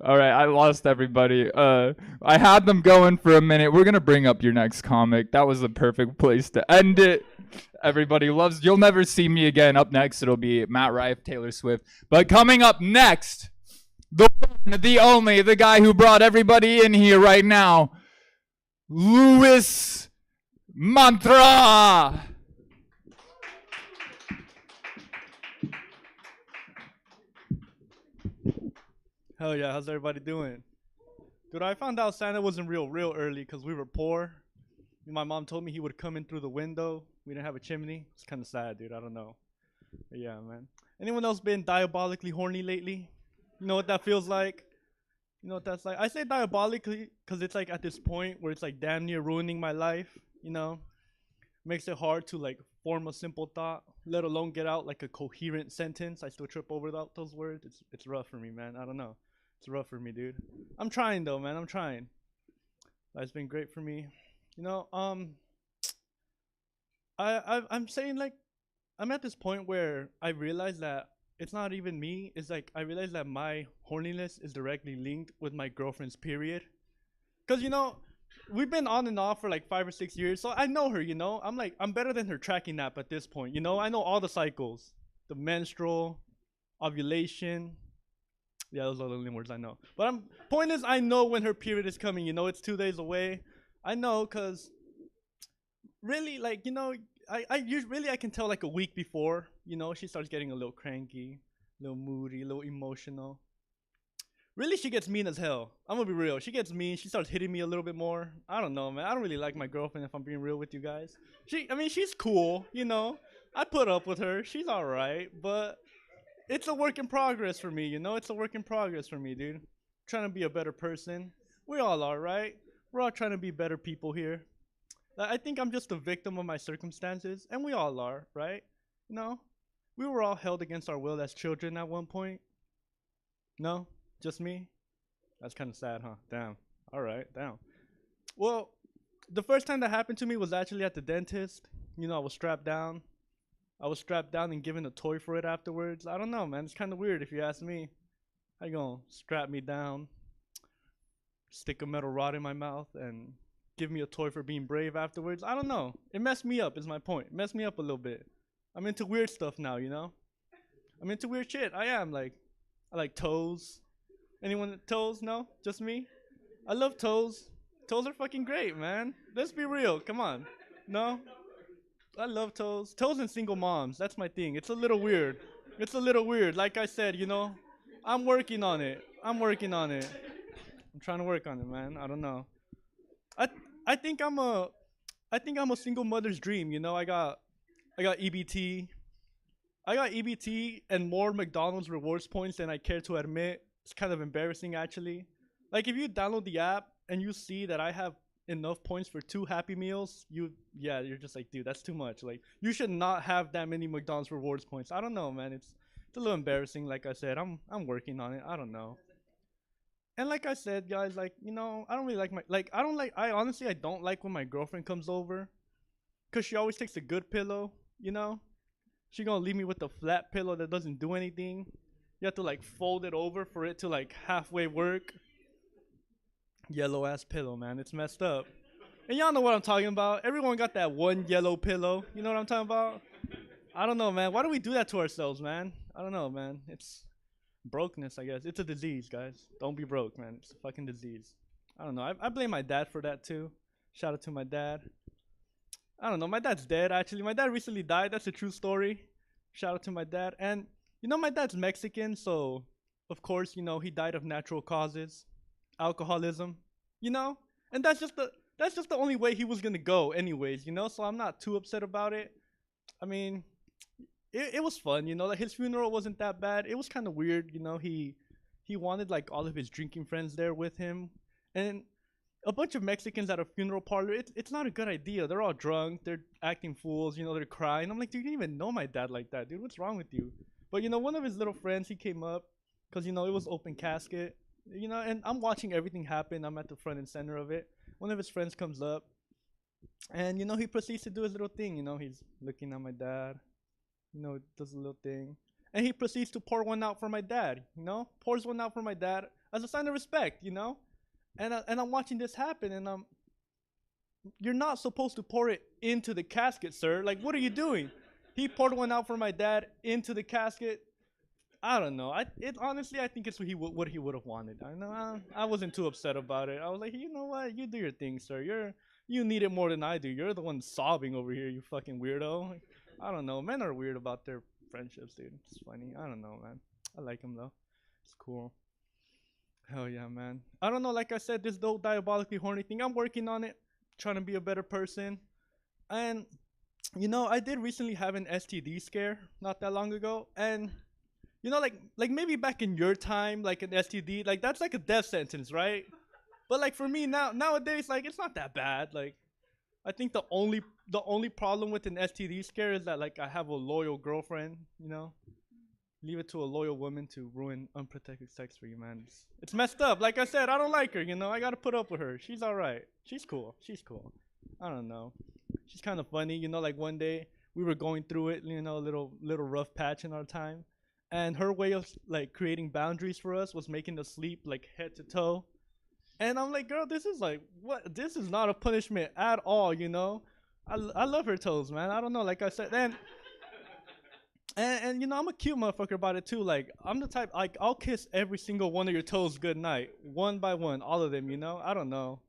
All right, I lost everybody. I had them going for a minute. We're going to bring up your next comic. That was the perfect place to end it. Everybody loves, you'll never see me again. Up next, it'll be Matt Rife, Taylor Swift. But coming up next, the one, the only, the guy who brought everybody in here right now, Louis Mantra. Hell yeah, how's everybody doing? Dude, I found out Santa wasn't real early because we were poor. My mom told me he would come in through the window. We didn't have a chimney. It's kind of sad, dude. I don't know. But yeah, man. Anyone else been diabolically horny lately? You know what that feels like? You know what that's like? I say diabolically because it's like at this point where it's like damn near ruining my life, you know? Makes it hard to like form a simple thought, let alone get out like a coherent sentence. I still trip over those words. It's rough for me, man. I don't know. It's rough for me, dude. I'm trying though, man. I'm trying. That's been great for me. You know, I'm saying, like, I'm at this point where I realize that it's not even me. It's like I realize that my horniness is directly linked with my girlfriend's period. Cause you know, we've been on and off for like 5 or 6 years, so I know her. You know, I'm better than her tracking app at this point. You know, I know all the cycles, the menstrual, ovulation. Yeah, those are the only words I know. But point is, I know when her period is coming. You know, it's 2 days away. I know, cause really, like, you know, I can tell like a week before. You know, she starts getting a little cranky, a little moody, a little emotional. Really, she gets mean as hell. I'm gonna be real. She gets mean. She starts hitting me a little bit more. I don't know, man. I don't really like my girlfriend, if I'm being real with you guys. She's cool, you know. I put up with her. She's all right, but it's a work in progress for me, you know. It's a work in progress for me, dude. Trying to be a better person. We all are, right? We're all trying to be better people here. I think I'm just a victim of my circumstances, and we all are, right? You know, we were all held against our will as children at one point. No? Just me? That's kind of sad, huh? Damn. All right, damn. Well, the first time that happened to me was actually at the dentist. You know, I was strapped down. And given a toy for it afterwards. I don't know, man. It's kind of weird if you ask me. How you gonna strap me down, stick a metal rod in my mouth, and give me a toy for being brave afterwards? I don't know. It messed me up is my point. It messed me up a little bit. I'm into weird stuff now, you know? I'm into weird shit. I am. Like, I like toes. Anyone toes? No? Just me? I love toes. Toes are fucking great, man. Let's be real. Come on. No? I love toes. Toes and single moms. That's my thing. It's a little weird. Like I said, you know, I'm working on it. I'm trying to work on it, man. I don't know. I think I'm a single mother's dream, you know. I got EBT. I got EBT and more McDonald's rewards points than I care to admit. It's kind of embarrassing, actually. Like, if you download the app and you see that I have enough points for 2 Happy Meals, you're just like, dude, that's too much. Like, you should not have that many McDonald's rewards points. I don't know, man. It's a little embarrassing. Like I said, I'm working on it. I don't know. And like I said, guys, like, you know, I don't really like I honestly don't like when my girlfriend comes over, cause she always takes a good pillow, you know. She gonna leave me with a flat pillow that doesn't do anything. You have to like fold it over for it to like halfway work. Yellow ass pillow, man. It's messed up. And y'all know what I'm talking about. Everyone got that one yellow pillow. You know what I'm talking about? I don't know, man. Why do we do that to ourselves, man? I don't know, man. It's brokenness, I guess. It's a disease, guys. Don't be broke, man. It's a fucking disease. I don't know. I blame my dad for that too. Shout out to my dad. I don't know. My dad's dead, actually. My dad recently died. That's a true story. Shout out to my dad. And you know, my dad's Mexican, so of course, you know, he died of natural causes, alcoholism, you know, and that's just the only way he was gonna go, anyways, you know. So I'm not too upset about it. I mean, it was fun, you know. Like, his funeral wasn't that bad. It was kind of weird, you know. He wanted like all of his drinking friends there with him, and a bunch of Mexicans at a funeral parlor. It's not a good idea. They're all drunk. They're acting fools, you know. They're crying. I'm like, dude, you didn't even know my dad like that, dude. What's wrong with you? But, you know, one of his little friends, he came up because, you know, it was open casket, you know, and I'm watching everything happen. I'm at the front and center of it. One of his friends comes up and, you know, he proceeds to do his little thing. You know, he's looking at my dad, you know, does a little thing. And he proceeds to pour one out for my dad, you know, pours one out for my dad as a sign of respect, you know. And I'm watching this happen, and you're not supposed to pour it into the casket, sir. Like, what are you doing? He poured one out for my dad into the casket. I don't know. Honestly, I think it's what he would have wanted. I know. I wasn't too upset about it. I was like, you know what? You do your thing, sir. You need it more than I do. You're the one sobbing over here, you fucking weirdo. Like, I don't know. Men are weird about their friendships, dude. It's funny. I don't know, man. I like him though. It's cool. Hell yeah, man. I don't know. Like I said, this whole diabolically horny thing, I'm working on it, trying to be a better person, and. You know, I did recently have an STD scare not that long ago, and you know, like maybe back in your time, like an STD, like that's like a death sentence, right? But like for me nowadays, like it's not that bad. Like I think the only problem with an STD scare is that like I have a loyal girlfriend, you know. Leave it to a loyal woman to ruin unprotected sex for you, man. It's messed up. Like I said, I don't like her, you know. I gotta put up with her. She's all right. She's cool. I don't know. She's kind of funny, you know. Like one day we were going through it, you know, a little rough patch in our time, and her way of like creating boundaries for us was making us sleep like head to toe. And I'm like, girl, this is like what? This is not a punishment at all, you know. I love her toes, man. I don't know. Like I said, and you know, I'm a cute motherfucker about it too. Like I'm the type, like I'll kiss every single one of your toes good night, one by one, all of them. You know, I don't know.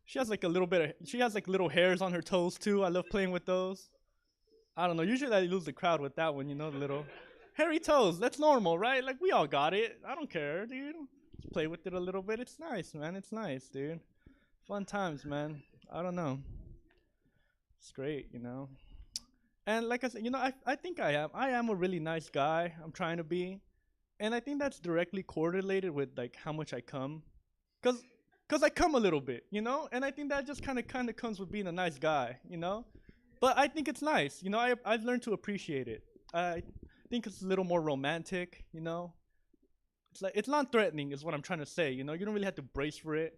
She has like she has like little hairs on her toes too. I love playing with those. I don't know. Usually I lose the crowd with that one. You know, the little hairy toes. That's normal, right? Like we all got it. I don't care, dude. Just play with it a little bit. It's nice, man. It's nice, dude. Fun times, man. I don't know. It's great, you know. And like I said, you know, I think I am a really nice guy. I'm trying to be. And I think that's directly correlated with like how much I come. Cause I come a little bit, you know? And I think that just kind of comes with being a nice guy, you know? But I think it's nice, you know? I've learned to appreciate it. I think it's a little more romantic, you know? It's like, it's non-threatening is what I'm trying to say, you know? You don't really have to brace for it.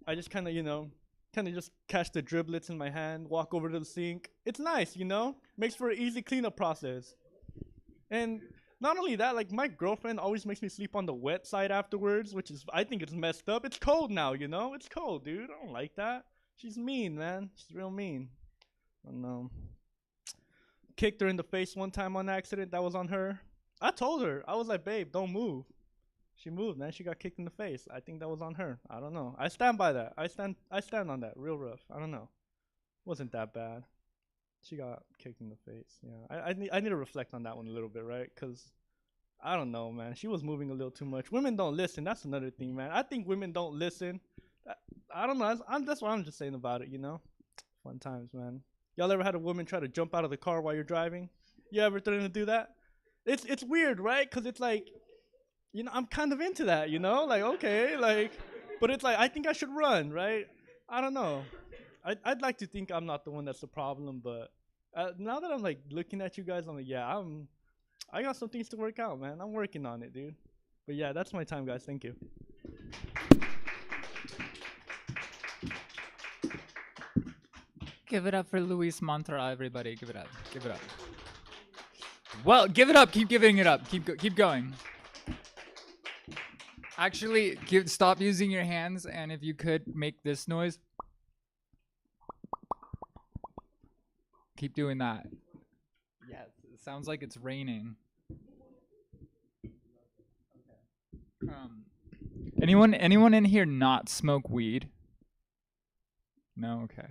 I just kind of, you know, just catch the driblets in my hand, walk over to the sink. It's nice, you know? Makes for an easy cleanup process. And not only that, like my girlfriend always makes me sleep on the wet side afterwards, which is, I think it's messed up. It's cold now, you know? It's cold, dude. I don't like that. She's mean, man. She's real mean. I don't know. Kicked her in the face one time on accident. That was on her. I told her. I was like, babe, don't move. She moved, man. She got kicked in the face. I think that was on her. I don't know. I stand by that. I stand on that. Real rough. I don't know. Wasn't that bad. She got kicked in the face. Yeah. I need to reflect on that one a little bit, right? Because I don't know, man. She was moving a little too much. Women don't listen. That's another thing, man. I think women don't listen. I don't know. That's what I'm just saying about it, you know? Fun times, man. Y'all ever had a woman try to jump out of the car while you're driving? You ever threatened to do that? It's weird, right? Because it's like, you know, I'm kind of into that, you know? Like, okay, like, but it's like, I think I should run, right? I don't know. I'd like to think I'm not the one that's the problem, but now that I'm, like, looking at you guys, I'm like, yeah, I got some things to work out, man. I'm working on it, dude. But, yeah, that's my time, guys. Thank you. Give it up for Luis Mantra, everybody. Give it up. Give it up. Well, give it up. Keep giving it up. Keep going. Actually, stop using your hands, and if you could make this noise, keep doing that. Yes, it sounds like it's raining. Anyone in here not smoke weed? No, okay.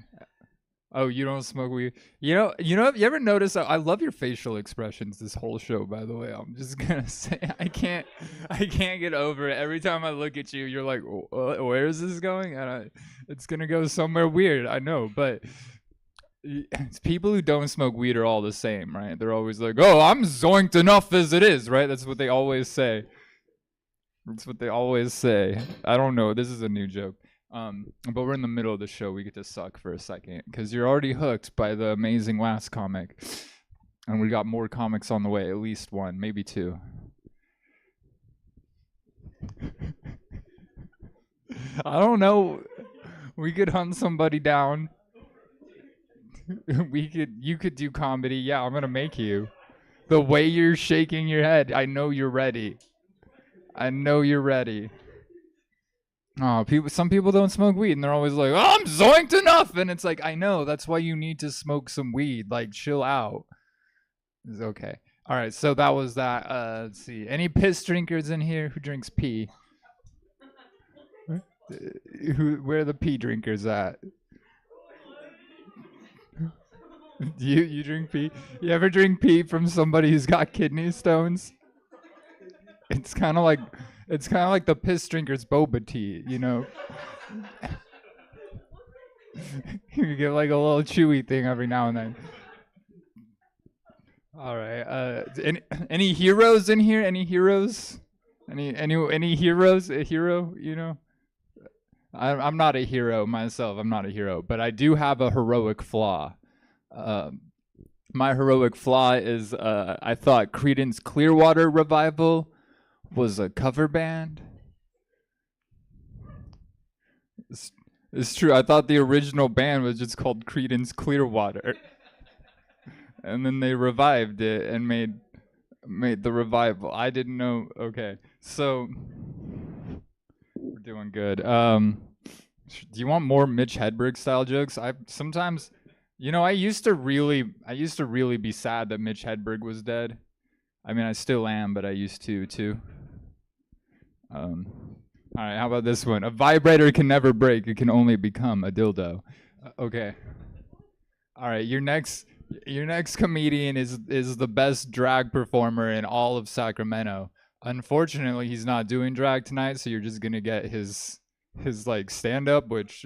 Oh, you don't smoke weed. You know. You ever notice? I love your facial expressions this whole show. By the way, I'm just gonna say I can't get over it. Every time I look at you, you're like, where is this going? And it's gonna go somewhere weird. I know, but it's people who don't smoke weed are all the same, right? They're always like, oh, I'm zoinked enough as it is, right? That's what they always say. That's what they always say. I don't know. This is a new joke. But we're in the middle of the show. We get to suck for a second because you're already hooked by the amazing last comic, and we got more comics on the way. At least one, maybe two. I don't know. We could hunt somebody down. You could do comedy. Yeah, I'm gonna make you. The way you're shaking your head, I know you're ready. I know you're ready. Oh, some people don't smoke weed, and they're always like, oh, I'm zoinked enough. And it's like, I know, that's why you need to smoke some weed. Like, chill out. It's okay. All right, so that was that. Let's see. Any piss drinkers in here? Who drinks pee? Where are the pee drinkers at? You drink pee? You ever drink pee from somebody who's got kidney stones? It's kind of like the piss drinker's boba tea, you know. You get like a little chewy thing every now and then. All right. Any heroes in here? Any heroes? Any heroes? A hero? You know. I'm not a hero myself. I'm not a hero, but I do have a heroic flaw. My heroic flaw is I thought Creedence Clearwater Revival was a cover band. It's true. I thought the original band was just called Creedence Clearwater. And then they revived it and made the revival. I didn't know. Okay. So we're doing good. Do you want more Mitch Hedberg style jokes? I sometimes, I used to really be sad that Mitch Hedberg was dead. I mean, I still am, but I used to too. All right, how about this one? A vibrator can never break; it can only become a dildo. Okay. All right, your next comedian is the best drag performer in all of Sacramento. Unfortunately, he's not doing drag tonight, so you're just gonna get his like stand up, which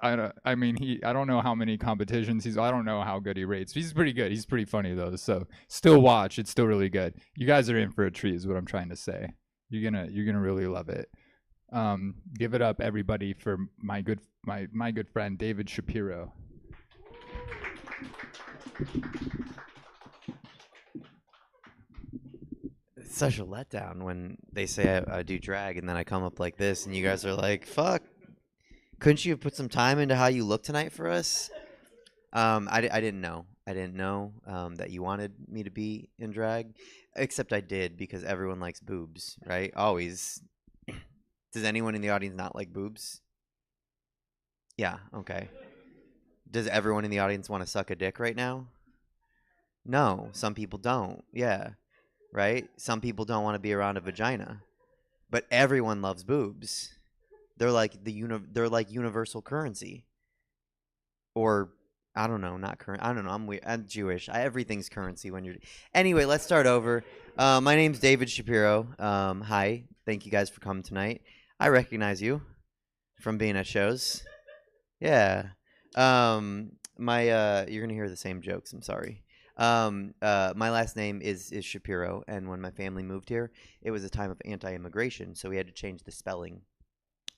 I don't know how many competitions I don't know how good he rates. He's pretty good. He's pretty funny though. So still watch. It's still really good. You guys are in for a treat is what I'm trying to say. You're gonna really love it. Give it up everybody for my good friend David Shapiro. It's such a letdown when they say I do drag and then I come up like this and you guys are like, fuck, couldn't you have put some time into how you look tonight for us? I didn't know. I didn't know that you wanted me to be in drag, except I did because everyone likes boobs, right? Always. Does anyone in the audience not like boobs? Yeah, okay. Does everyone in the audience want to suck a dick right now? No, some people don't. Yeah, right? Some people don't want to be around a vagina. But everyone loves boobs. They're like they're like universal currency. Or I don't know, not current. I don't know. I'm weird. I'm Jewish. Everything's currency when you're. Anyway, let's start over. My name's David Shapiro. Hi. Thank you guys for coming tonight. I recognize you from being at shows. Yeah. You're gonna hear the same jokes. I'm sorry. My last name is Shapiro, and when my family moved here, it was a time of anti-immigration, so we had to change the spelling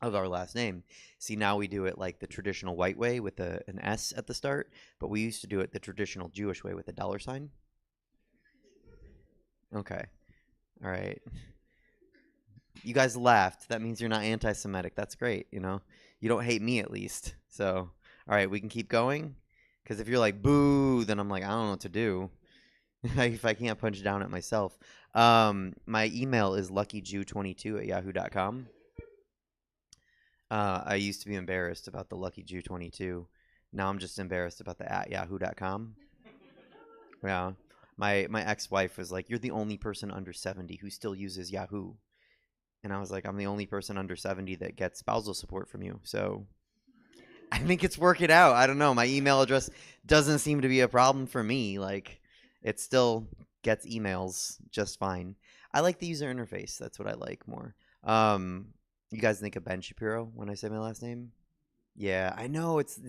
of our last name. See, now we do it like the traditional white way with an S at the start, but we used to do it the traditional Jewish way with a $sign. Okay. All right. You guys laughed. That means you're not anti-Semitic. That's great, You don't hate me at least. So, all right, we can keep going. Because if you're like, boo, then I'm like, I don't know what to do. If I can't punch down at myself. My email is luckyjew22@yahoo.com. I used to be embarrassed about the luckyjew22. Now I'm just embarrassed about the @yahoo.com. Yeah. My ex-wife was like, you're the only person under 70 who still uses Yahoo. And I was like, I'm the only person under 70 that gets spousal support from you. So I think it's working out. I don't know. My email address doesn't seem to be a problem for me. Like, it still gets emails just fine. I like the user interface. That's what I like more. You guys think of Ben Shapiro when I say my last name? Yeah, I know. It's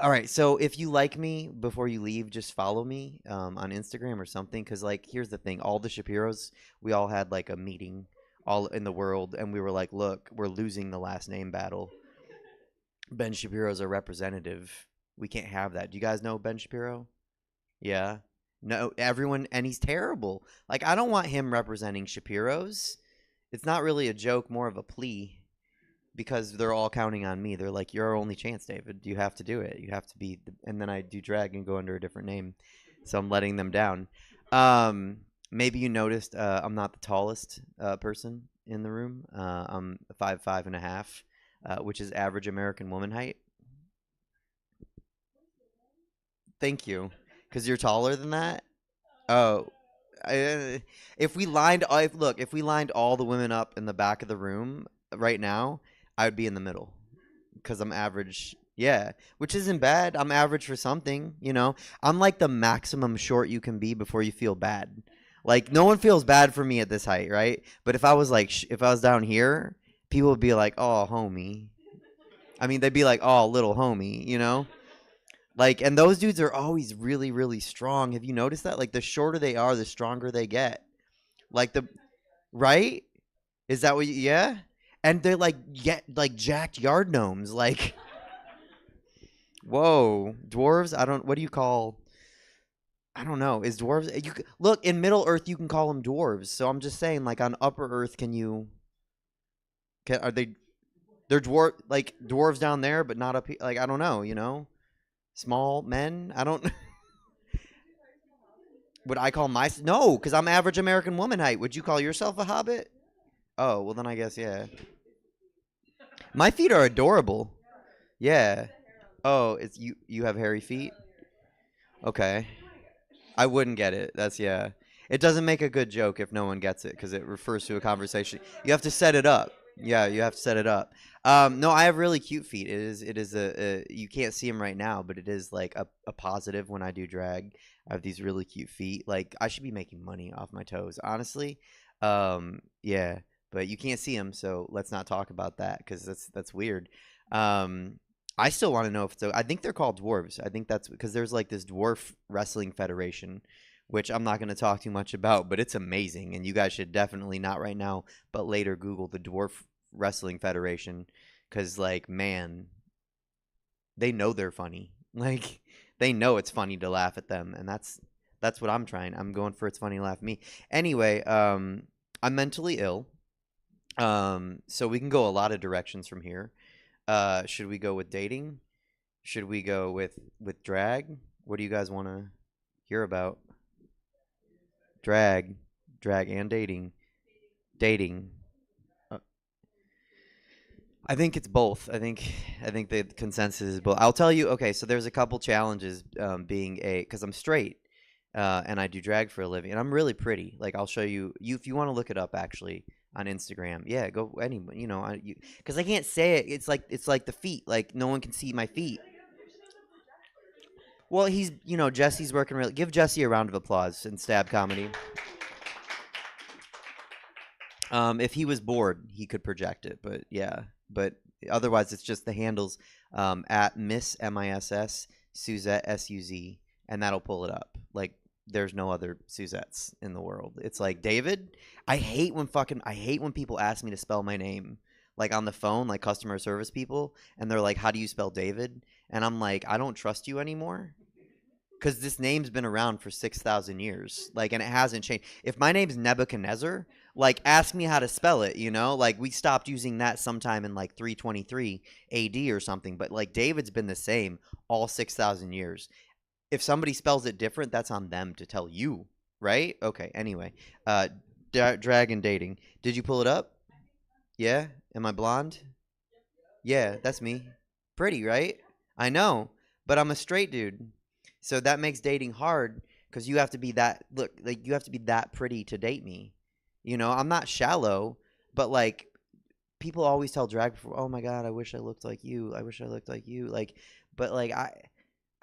all right. So if you like me before you leave, just follow me on Instagram or something. Because, like, here's the thing. All the Shapiros, we all had, like, a meeting all in the world. And we were like, look, we're losing the last name battle. Ben Shapiro's a representative. We can't have that. Do you guys know Ben Shapiro? Yeah. No, everyone. And he's terrible. Like, I don't want him representing Shapiro's. It's not really a joke, more of a plea. Because they're all counting on me. They're like, you're our only chance, David. You have to do it. You have to be. And then I do drag and go under a different name. So I'm letting them down. Maybe you noticed I'm not the tallest person in the room. I'm 5'5.5", which is average American woman height. Thank you. Because you're taller than that? Oh. If we lined all the women up in the back of the room right now, I would be in the middle because I'm average. Yeah, which isn't bad. I'm average for something, I'm like the maximum short you can be before you feel bad. Like, no one feels bad for me at this height, right? But if I was if I was down here, people would be like, oh, homie. I mean, they'd be like, oh, little homie, Like, and those dudes are always really, really strong. Have you noticed that? Like, the shorter they are, the stronger they get. Like, right? Is that what yeah? and they're like jacked yard gnomes. Like, whoa, dwarves. What do you call? I don't know. Is dwarves? Look, in Middle Earth you can call them dwarves. So I'm just saying, like on Upper Earth, are they? They're dwarves down there, but not up here. Like, I don't know. Small men. I don't. Would I call no? Because I'm average American woman height. Would you call yourself a hobbit? Oh, well then I guess yeah. My feet are adorable. Yeah. Oh, it's you have hairy feet? Okay. I wouldn't get it. Yeah. It doesn't make a good joke if no one gets it because it refers to a conversation. You have to set it up. Yeah, you have to set it up. No, I have really cute feet. It is you can't see them right now, but it is like a positive when I do drag. I have these really cute feet. Like, I should be making money off my toes, honestly. Yeah, but you can't see them, so let's not talk about that because that's weird. I still want to know if I think they're called dwarves. I think that's because there's like this dwarf wrestling federation, which I'm not going to talk too much about, but it's amazing. And you guys should definitely, not right now, but later, Google the dwarf wrestling federation because, like, man, they know they're funny. Like, they know it's funny to laugh at them. And that's what I'm trying. I'm going for it's funny to laugh at me. Anyway, I'm mentally ill. So we can go a lot of directions from here. Should we go with dating? Should we go with drag? What do you guys want to hear about? Drag and dating. I think it's both. I think the consensus is both. I'll tell you. Okay, so there's a couple challenges because I'm straight, and I do drag for a living, and I'm really pretty. Like, I'll show you if you want to look it up actually on Instagram. Yeah, go anyone. Because I can't say it. It's like the feet. Like, no one can see my feet. Well, Jesse's working really. Give Jesse a round of applause in Stab Comedy. If he was bored, he could project it, but yeah. But otherwise, it's just the handles at Miss MISS Suzette SUZ, and that'll pull it up. Like, there's no other Suzettes in the world. It's like David. I hate when people ask me to spell my name, like on the phone, like customer service people, and they're like, "How do you spell David?" And I'm like, I don't trust you anymore. Because this name's been around for 6,000 years, like, and it hasn't changed. If my name's Nebuchadnezzar, like, ask me how to spell it, Like, we stopped using that sometime in, like, 323 AD or something. But, like, David's been the same all 6,000 years. If somebody spells it different, that's on them to tell you, right? Okay, anyway. Drag and dating. Did you pull it up? Yeah? Am I blonde? Yeah, that's me. Pretty, right? I know. But I'm a straight dude. So that makes dating hard because you have to be you have to be that pretty to date me. I'm not shallow, but like people always tell drag before, "Oh my God, I wish I looked like you. I wish I looked like you." Like, but like I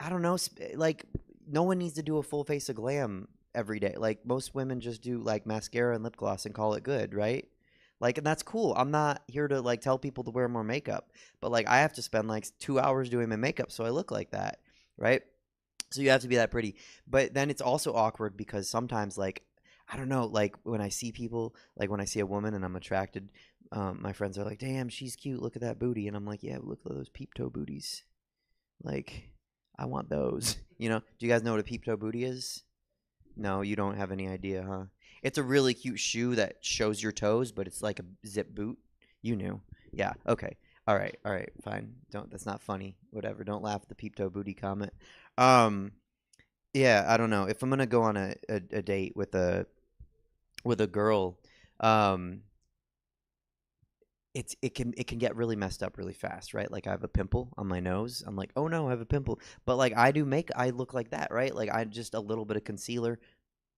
don't know. Like, no one needs to do a full face of glam every day. Like, most women just do like mascara and lip gloss and call it good, right? Like, and that's cool. I'm not here to like tell people to wear more makeup, but like I have to spend like 2 hours doing my makeup so I look like that, right? So you have to be that pretty. But then it's also awkward because sometimes, like, I don't know, like when I see people, like when I see a woman and I'm attracted, my friends are like, "Damn, she's cute. Look at that booty." And I'm like, "Yeah, look at those peep toe booties. Like, I want those." Do you guys know what a peep toe booty is? No, you don't have any idea, huh? It's a really cute shoe that shows your toes, but it's like a zip boot. You knew. Yeah, okay. All right, fine. That's not funny. Whatever. Don't laugh at the peep toe booty comment. Yeah, I don't know. If I'm gonna go on a date with a girl, it can get really messed up really fast, right? Like, I have a pimple on my nose. I'm like, "Oh no, I have a pimple." But like, I look like that, right? Like, I just a little bit of concealer,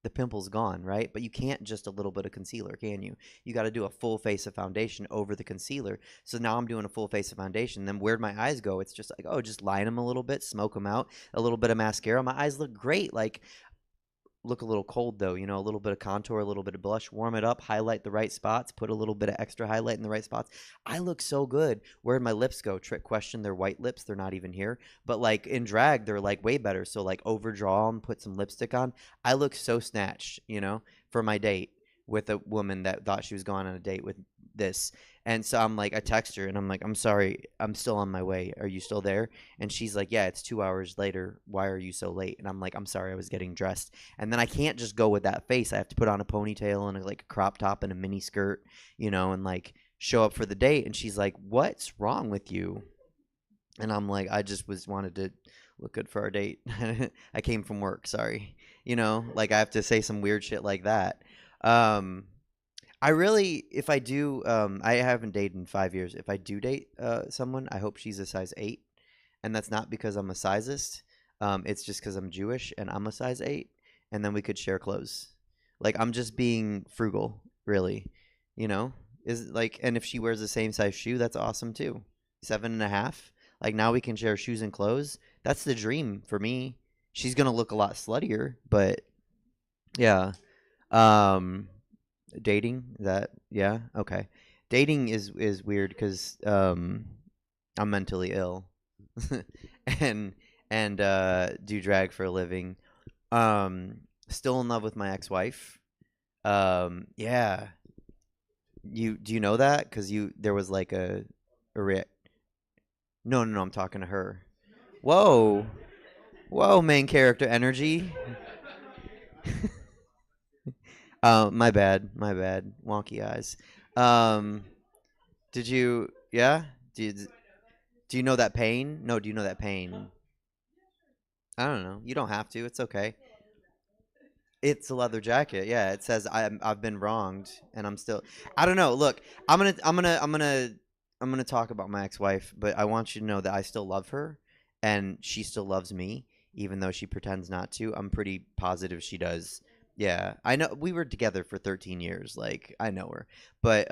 the pimple's gone, right? But you can't just a little bit of concealer, can you? You got to do a full face of foundation over the concealer. So now I'm doing a full face of foundation. Then where'd my eyes go? It's just like, oh, just line them a little bit, smoke them out, a little bit of mascara. My eyes look great. Like, look a little cold though, a little bit of contour, a little bit of blush, warm it up, highlight the right spots, put a little bit of extra highlight in the right spots. I look so good. Where'd my lips go? Trick question. They're white lips. They're not even here. But like in drag, they're like way better. So like overdraw them, put some lipstick on. I look so snatched, for my date with a woman that thought she was going on a date with this. And so I'm like, I text her and I'm like, I'm sorry, I'm still on my way. Are you still there? And she's like, yeah, it's 2 hours later. Why are you so late? And I'm like, I'm sorry, I was getting dressed. And then I can't just go with that face. I have to put on a ponytail and like a crop top and a mini skirt, you know, and like show up for the date. And she's like, what's wrong with you? And I'm like, I just wanted to look good for our date. I came from work, sorry. You know, like I have to say some weird shit like that. I really, if I do, I haven't dated in 5 years. If I do date someone, I hope she's a size 8. And that's not because I'm a sizist. It's just because I'm Jewish and I'm a size 8. And then we could share clothes. Like, I'm just being frugal, really. You know? And if she wears the same size shoe, that's awesome too. 7.5. Like, now we can share shoes and clothes. That's the dream for me. She's going to look a lot sluttier, but yeah. Dating, yeah, okay. Dating is weird because I'm mentally ill and do drag for a living. Still in love with my ex-wife. Yeah. Do you know that? Because there was like a no, I'm talking to her. Whoa, main character energy. My bad. Wonky eyes. Did you? Yeah. Do you know that pain? No. Do you know that pain? I don't know. You don't have to. It's okay. It's a leather jacket. Yeah. It says I've been wronged, and I'm still. I don't know. Look, I'm gonna talk about my ex-wife, but I want you to know that I still love her, and she still loves me, even though she pretends not to. I'm pretty positive she does. Yeah, I know we were together for 13 years. Like, I know her. But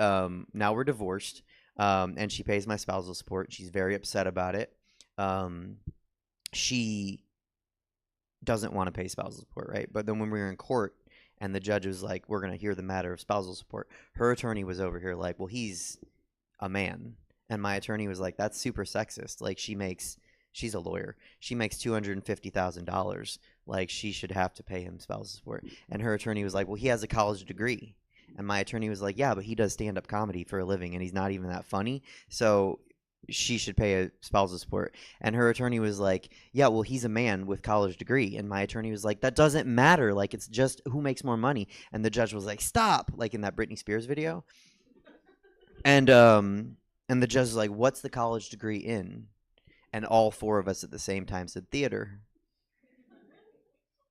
now we're divorced, and she pays my spousal support. She's very upset about it. She doesn't want to pay spousal support, right? But then when we were in court and the judge was like, we're going to hear the matter of spousal support, her attorney was over here like, well, he's a man. And my attorney was like, that's super sexist. Like, she's a lawyer. She makes $250,000. Like, she should have to pay him spousal support. And her attorney was like, well, he has a college degree. And my attorney was like, yeah, but he does stand-up comedy for a living, and he's not even that funny. So she should pay a spousal support. And her attorney was like, yeah, well, he's a man with college degree. And my attorney was like, that doesn't matter. Like, it's just who makes more money. And the judge was like, stop, like in that Britney Spears video. And the judge was like, what's the college degree in? And all 4 of us at the same time said theater.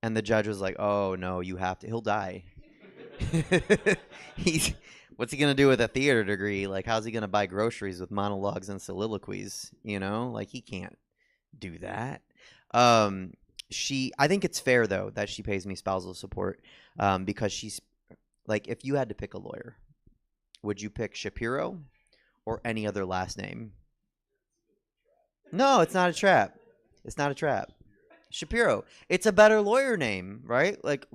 And the judge was like, oh, no, you have to. He'll die. What's he going to do with a theater degree? Like, how's he going to buy groceries with monologues and soliloquies? You know, like, he can't do that. I think it's fair, though, that she pays me spousal support because she's like, if you had to pick a lawyer, would you pick Shapiro or any other last name? No, it's not a trap. It's not a trap. Shapiro. It's a better lawyer name, right? Like,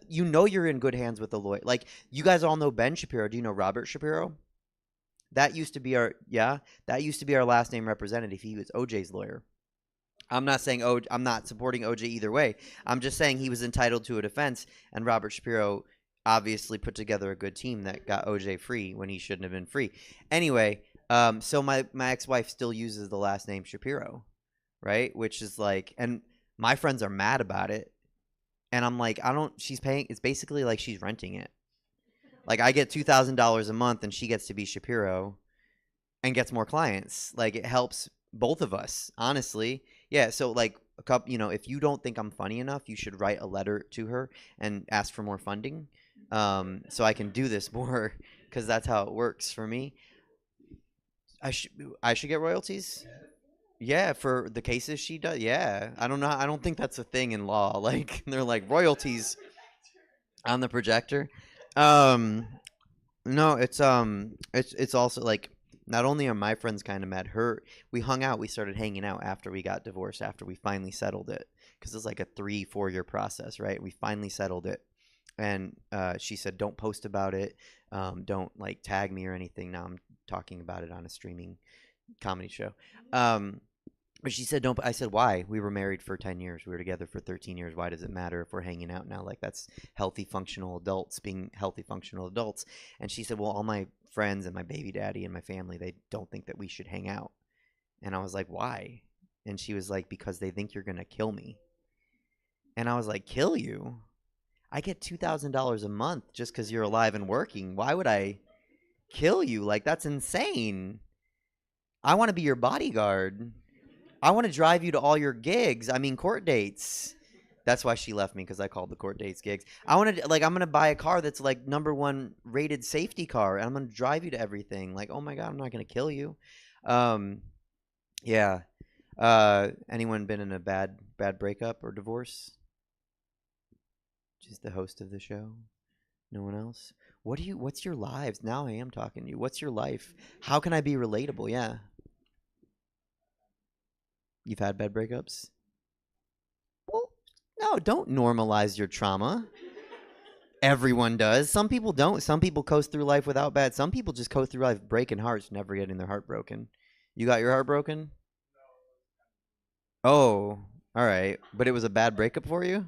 you're in good hands with the lawyer. Like, you guys all know Ben Shapiro. Do you know Robert Shapiro? That used to be our last name representative. He was OJ's lawyer. I'm not saying I'm not supporting OJ either way. I'm just saying he was entitled to a defense, and Robert Shapiro obviously put together a good team that got OJ free when he shouldn't have been free. Anyway, so my ex-wife still uses the last name Shapiro, right? Which is like, and my friends are mad about it. And I'm like, she's paying, it's basically like she's renting it. Like, I get $2,000 a month and she gets to be Shapiro and gets more clients. Like, it helps both of us, honestly. Yeah, so like if you don't think I'm funny enough, you should write a letter to her and ask for more funding so I can do this more, because that's how it works for me. I should get royalties? Yeah, for the cases she does. Yeah, I don't know. I don't think that's a thing in law. Like, they're like royalties on the projector. No, it's also like, not only are my friends kind of mad. We hung out. We started hanging out after we got divorced. After we finally settled it, because it's like a 3-4 year process, right? We finally settled it, and she said, "Don't post about it. Don't like tag me or anything." Now I'm talking about it on a streaming comedy show. But she said, don't. I said, why? We were married for 10 years. We were together for 13 years. Why does it matter if we're hanging out now? Like, that's healthy, functional adults being healthy, functional adults. And she said, well, all my friends and my baby daddy and my family, they don't think that we should hang out. And I was like, why? And she was like, because they think you're going to kill me. And I was like, kill you? I get $2,000 a month just because you're alive and working. Why would I kill you? Like, that's insane. I want to be your bodyguard. I want to drive you to all your gigs. I mean, court dates. That's why she left me, because I called the court dates gigs. I want to, like, I'm going to buy a car that's like #1 rated safety car, and I'm going to drive you to everything. Like, oh my God, I'm not going to kill you. Yeah. Anyone been in a bad breakup or divorce? Just the host of the show? No one else? What's your lives? Now I am talking to you. What's your life? How can I be relatable? Yeah. You've had bad breakups? Well, no, don't normalize your trauma. Everyone does. Some people don't. Some people coast through life without bad. Some people just coast through life breaking hearts, never getting their heart broken. You got your heart broken? Oh, all right. But it was a bad breakup for you?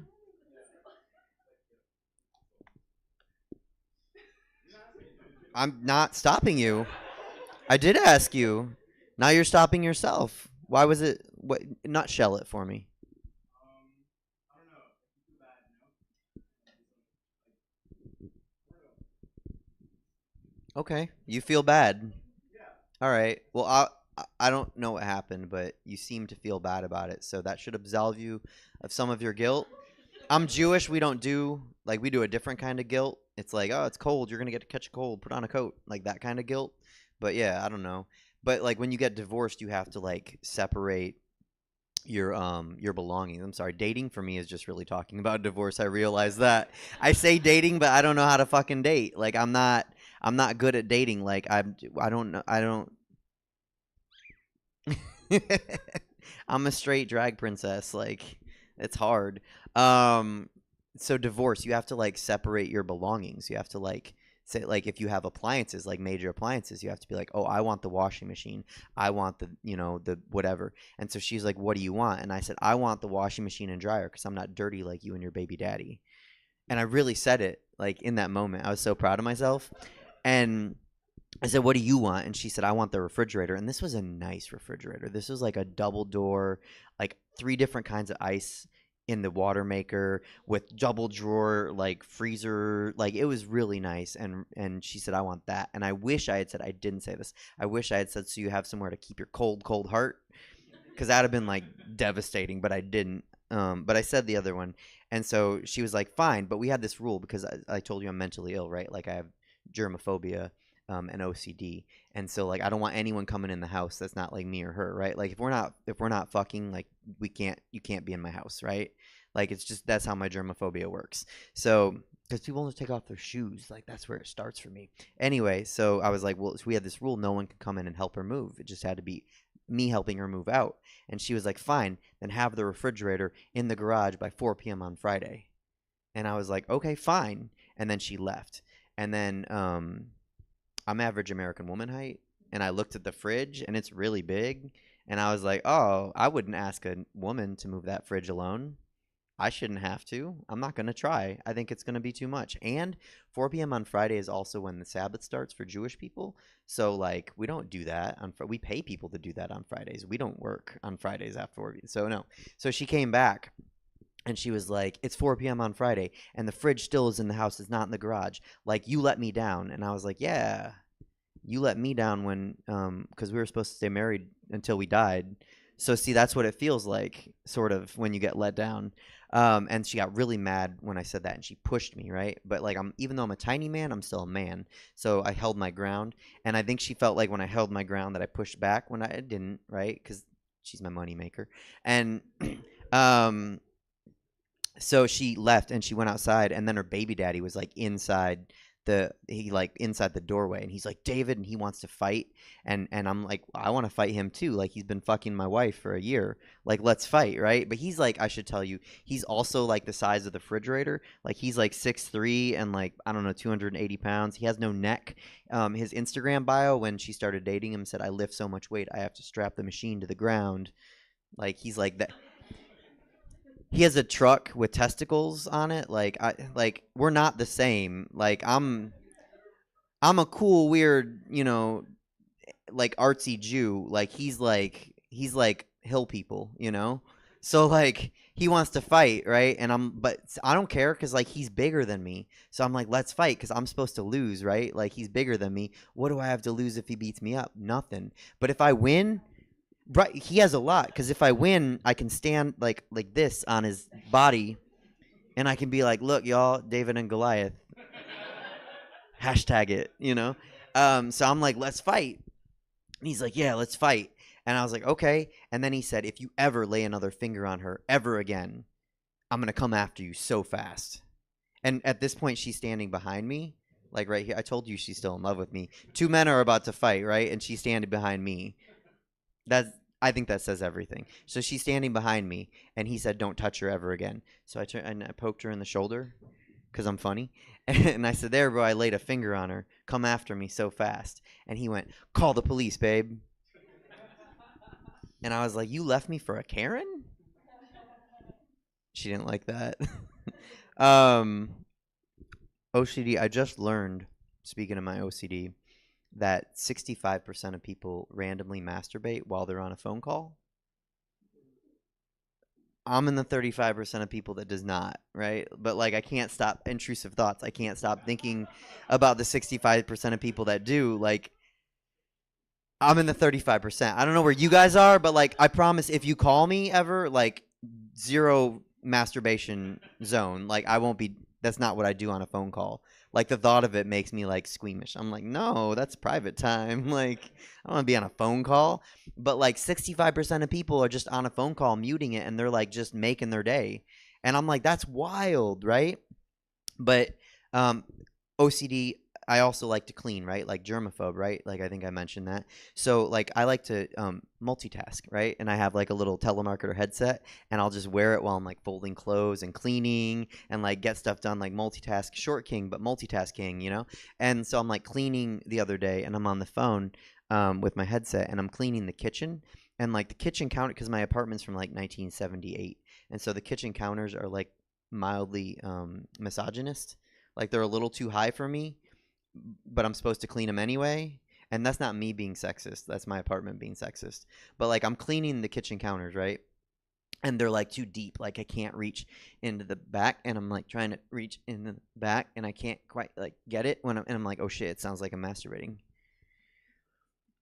I'm not stopping you. I did ask you. Now you're stopping yourself. Why was it? What? Not shell it for me. Okay, you feel bad. All right. Well, I don't know what happened, but you seem to feel bad about it, so that should absolve you of some of your guilt. I'm Jewish. We don't do we do a different kind of guilt. It's like, oh, it's cold. You're gonna get to catch a cold. Put on a coat. Like that kind of guilt. But yeah, I don't know. But like when you get divorced, you have to like separate your belongings. I'm sorry. Dating for me is just really talking about divorce. I realize that. I say dating, but I don't know how to fucking date. Like I'm not good at dating. Like I don't know. I don't. I'm a straight drag princess. Like it's hard. So divorce, you have to like separate your belongings. You have to like say, like, if you have appliances, like major appliances, you have to be like, oh, I want the washing machine. I want the, the whatever. And so she's like, what do you want? And I said, I want the washing machine and dryer because I'm not dirty like you and your baby daddy. And I really said it like in that moment. I was so proud of myself. And I said, what do you want? And she said, I want the refrigerator. And this was a nice refrigerator. This was like a double door, like 3 different kinds of ice in the water maker with double drawer, like freezer. Like it was really nice. And she said, I want that. And I wish I had said, I didn't say this. I wish I had said, so you have somewhere to keep your cold heart. Because that'd have been like devastating, but I didn't. But I said the other one. And so she was like, fine. But we had this rule because I told you I'm mentally ill, right? Like I have germophobia. And OCD, and so like I don't want anyone coming in the house that's not like me or her, right? Like if we're not fucking, like you can't be in my house, right? Like it's just that's how my germophobia works. So because people don't take off their shoes, like that's where it starts for me. Anyway, so I was like, well, so we had this rule: no one could come in and help her move. It just had to be me helping her move out. And she was like, fine, then have the refrigerator in the garage by 4 p.m. on Friday. And I was like, okay, fine. And then she left. And then I'm average American woman height, and I looked at the fridge, and it's really big, and I was like, oh, I wouldn't ask a woman to move that fridge alone. I shouldn't have to. I'm not going to try. I think it's going to be too much. And 4 p.m. on Friday is also when the Sabbath starts for Jewish people, so, like, we don't do that. We pay people to do that on Fridays. We don't work on Fridays after 4 p.m. So, no. So she came back. And she was like, it's 4 p.m. on Friday, and the fridge still is in the house. It's not in the garage. Like, you let me down. And I was like, yeah, you let me down when, because we were supposed to stay married until we died. So, see, that's what it feels like, sort of, when you get let down. And she got really mad when I said that, and she pushed me, right? But, like, even though I'm a tiny man, I'm still a man. So I held my ground. And I think she felt like when I held my ground that I pushed back when I didn't, right? Because she's my moneymaker. And, so she left and she went outside, and then her baby daddy was like inside the doorway, and he's like, David, and he wants to fight, and I'm like, I want to fight him too. Like, he's been fucking my wife for a year. Like, let's fight, right? But he's like, I should tell you, he's also like the size of the refrigerator. Like, he's like 6'3" and like, I don't know, 280 pounds. He has no neck. His Instagram bio when she started dating him said, I lift so much weight I have to strap the machine to the ground. Like he's like that. He has a truck with testicles on it. Like we're not the same. Like I'm a cool, weird, like artsy Jew. Like he's like hill people, So like he wants to fight, right? But I don't care because like he's bigger than me. So I'm like, let's fight because I'm supposed to lose, right? Like he's bigger than me. What do I have to lose if he beats me up? Nothing. But if I win, right? He has a lot because if I win, I can stand like this on his body, and I can be like, look, y'all, David and Goliath. Hashtag it, So I'm like, let's fight. And he's like, yeah, let's fight. And I was like, okay. And then he said, if you ever lay another finger on her ever again, I'm going to come after you so fast. And at this point, she's standing behind me, like right here. I told you she's still in love with me. 2 men are about to fight, right? And she's standing behind me. I think that says everything. So she's standing behind me, and he said, don't touch her ever again. So I turned and I poked her in the shoulder because I'm funny. And I said, there, bro, I laid a finger on her. Come after me so fast. And he went, call the police, babe. And I was like, you left me for a Karen? She didn't like that. OCD, I just learned, speaking of my OCD, that 65% of people randomly masturbate while they're on a phone call. I'm in the 35% of people that does not, right? But like I can't stop intrusive thoughts. I can't stop thinking about the 65% of people that do. Like I'm in the 35%. I don't know where you guys are, but like I promise if you call me ever, like zero masturbation zone. Like I won't be, that's not what I do on a phone call. Like the thought of it makes me like squeamish. I'm like, no, that's private time. Like I don't want to be on a phone call. But like 65% of people are just on a phone call muting it and they're like just making their day. And I'm like, that's wild, right? But OCD, I also like to clean, right? Like germaphobe, right? Like I think I mentioned that. So like I like to multitask, right? And I have like a little telemarketer headset and I'll just wear it while I'm like folding clothes and cleaning and like get stuff done, like multitask, short king, but multitasking, And so I'm like cleaning the other day and I'm on the phone with my headset and I'm cleaning the kitchen and like the kitchen counter, because my apartment's from like 1978. And so the kitchen counters are like mildly misogynist. Like they're a little too high for me, but I'm supposed to clean them anyway. And that's not me being sexist. That's my apartment being sexist. But like I'm cleaning the kitchen counters, right? And they're like too deep. Like I can't reach into the back. And I'm like trying to reach in the back and I can't quite like get it. And I'm like, oh shit, it sounds like I'm masturbating.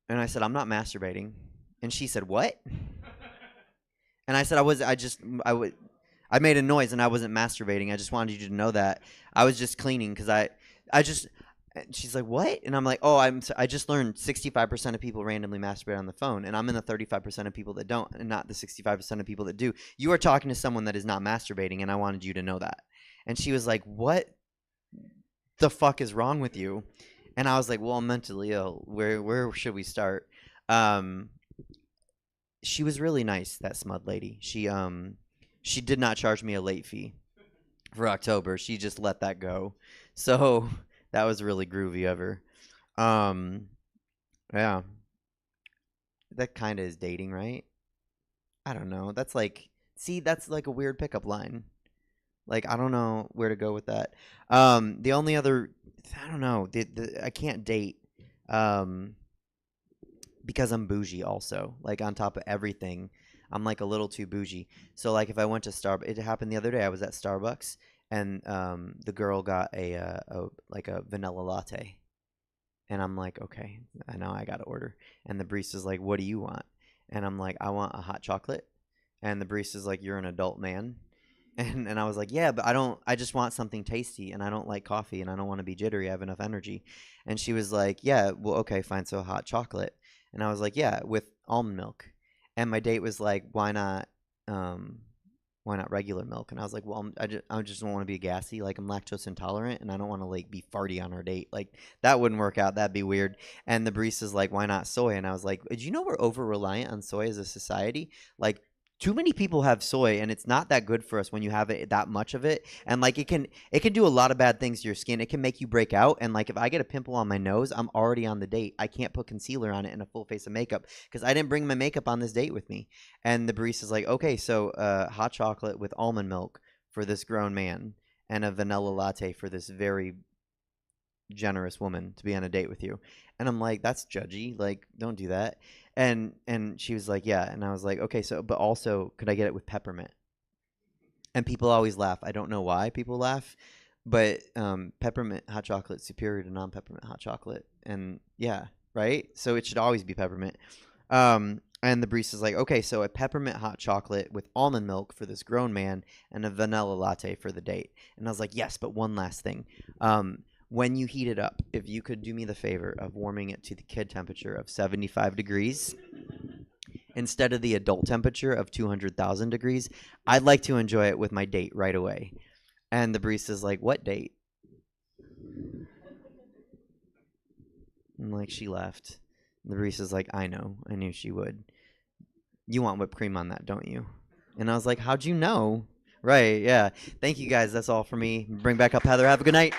And I said, I'm not masturbating. And she said, what? And I said, I made a noise and I wasn't masturbating. I just wanted you to know that. I was just cleaning because she's like, what? And I'm like, oh, I just learned 65% of people randomly masturbate on the phone, and I'm in the 35% of people that don't, and not the 65% of people that do. You are talking to someone that is not masturbating, and I wanted you to know that. And she was like, what the fuck is wrong with you? And I was like, well, I'm mentally ill. Where should we start? She was really nice, that smud lady. She did not charge me a late fee for October. She just let that go. So that was really groovy of her. Yeah. That kind of is dating, right? I don't know. That's like a weird pickup line. Like, I don't know where to go with that. The only other, I don't know. I can't date because I'm bougie also. Like, on top of everything, I'm like a little too bougie. So, like, if I went to Starbucks, it happened the other day. I was at Starbucks. And the girl got a vanilla latte, and I'm like, okay, I know I got to order. And the barista's like, what do you want? And I'm like, I want a hot chocolate. And the barista's like, you're an adult man. And I was like, yeah, but I just want something tasty, and I don't like coffee, and I don't want to be jittery. I have enough energy. And she was like, yeah, well, okay, fine, so a hot chocolate. And I was like, yeah, with almond milk. And my date was like, why not regular milk? And I was like, well, I just don't want to be gassy. Like, I'm lactose intolerant, and I don't want to like be farty on our date. Like, that wouldn't work out. That'd be weird. And the barista's like, why not soy? And I was like, did you know we're over reliant on soy as a society? Like, too many people have soy, and it's not that good for us when you have it that much of it. And like it can do a lot of bad things to your skin. It can make you break out. And like if I get a pimple on my nose, I'm already on the date. I can't put concealer on it and a full face of makeup because I didn't bring my makeup on this date with me. And the barista's like, okay, so hot chocolate with almond milk for this grown man and a vanilla latte for this very generous woman to be on a date with you. And I'm like, that's judgy. Like, don't do that. And she was like, yeah. And I was like, okay, so but also could I get it with peppermint? And people always laugh. I don't know why people laugh, but peppermint hot chocolate is superior to non-peppermint hot chocolate. And yeah, right? So it should always be peppermint. And the barista's like, okay, so a peppermint hot chocolate with almond milk for this grown man and a vanilla latte for the date. And I was like, yes, but one last thing. When you heat it up, if you could do me the favor of warming it to the kid temperature of 75 degrees instead of the adult temperature of 200,000 degrees, I'd like to enjoy it with my date right away. And the barista's like, what date? And like, she left. And the barista's like, I know. I knew she would. You want whipped cream on that, don't you? And I was like, how'd you know? Right, yeah. Thank you, guys. That's all for me. Bring back up Heather. Have a good night.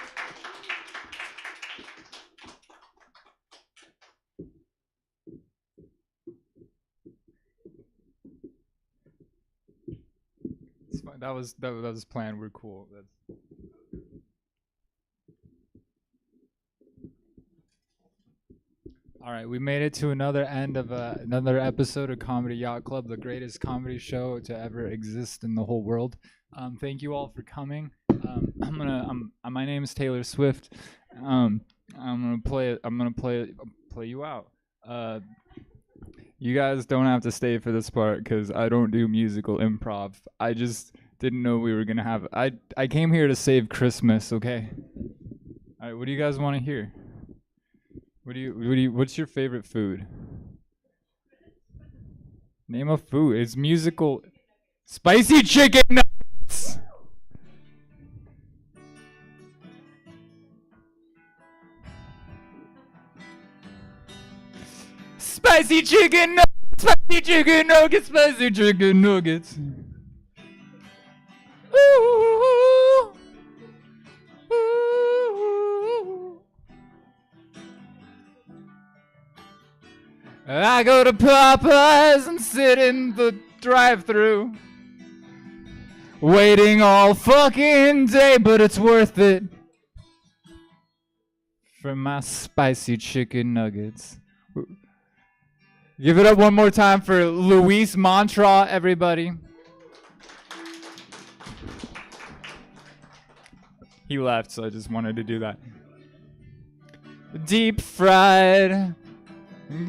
That was planned. We're cool. All right, we made it to another end of another episode of Comedy Yacht Club, the greatest comedy show to ever exist in the whole world. Thank you all for coming. My name is Taylor Swift. I'm gonna play you out. You guys don't have to stay for this part because I don't do musical improv. I just didn't know we were gonna have. I came here to save Christmas. Okay. All right. What do you guys want to hear? What's your favorite food? Name a food. It's musical. Spicy chicken nuggets. Spicy chicken nuggets. Spicy chicken nuggets. Spicy chicken nuggets. Ooh. Ooh. I go to Popeyes and sit in the drive-thru, waiting all fucking day, but it's worth it for my spicy chicken nuggets. Give it up one more time for Luis Mantra, everybody. He left, so I just wanted to do that. Deep fried,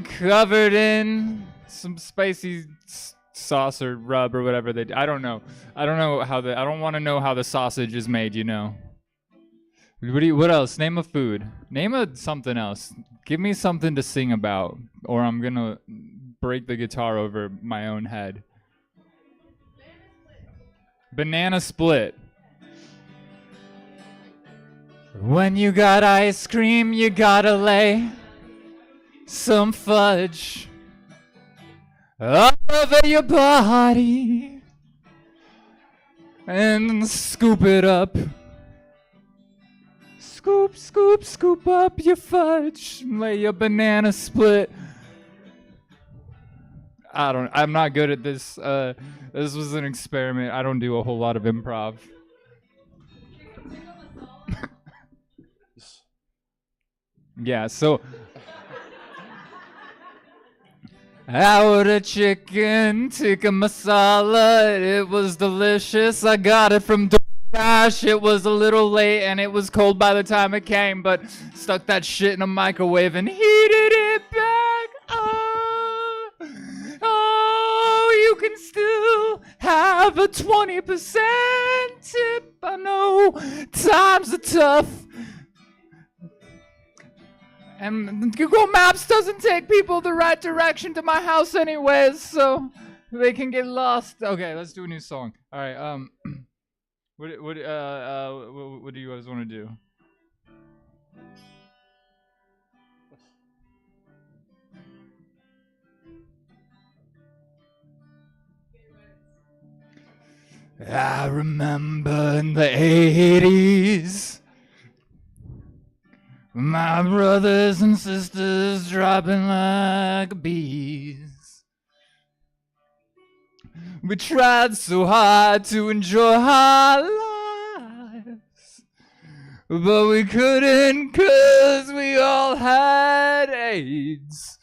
covered in some spicy sauce or rub or whatever they do. I don't know how I don't want to know how the sausage is made, you know. What else? Name a food. Name something else. Give me something to sing about, or I'm gonna break the guitar over my own head. Banana split. When you got ice cream, you gotta lay some fudge all over your body and scoop it up. Scoop, scoop, scoop up your fudge. Lay your banana split. I'm not good at this. This was an experiment. I don't do a whole lot of improv. Yeah, so I ordered chicken tikka masala. It was delicious. I got it from DoorDash. It was a little late and it was cold by the time it came, but stuck that shit in a microwave and heated it back up. Oh, you can still have a 20% tip. I know times are tough. And Google Maps doesn't take people the right direction to my house anyways, so they can get lost. Okay, let's do a new song. All right, what do you guys want to do? I remember in the 80s, my brothers and sisters dropping like bees. We tried so hard to enjoy our lives, but we couldn't 'cause we all had AIDS.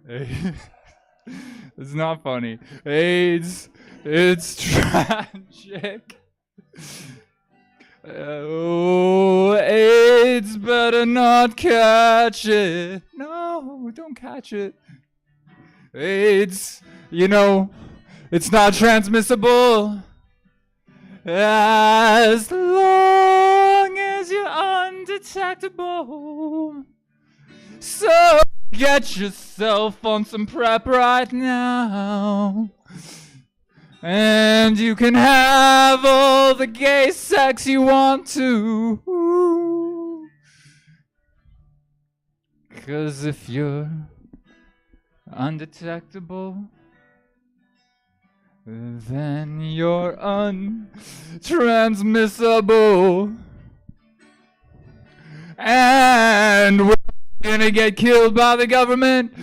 It's not funny. AIDS, it's tragic. Oh, AIDS, better not catch it. No, don't catch it. AIDS, you know, it's not transmissible as long as you're undetectable. So get yourself on some prep right now, and you can have all the gay sex you want to. 'Cause if you're undetectable, then you're untransmissible. And we're gonna get killed by the government.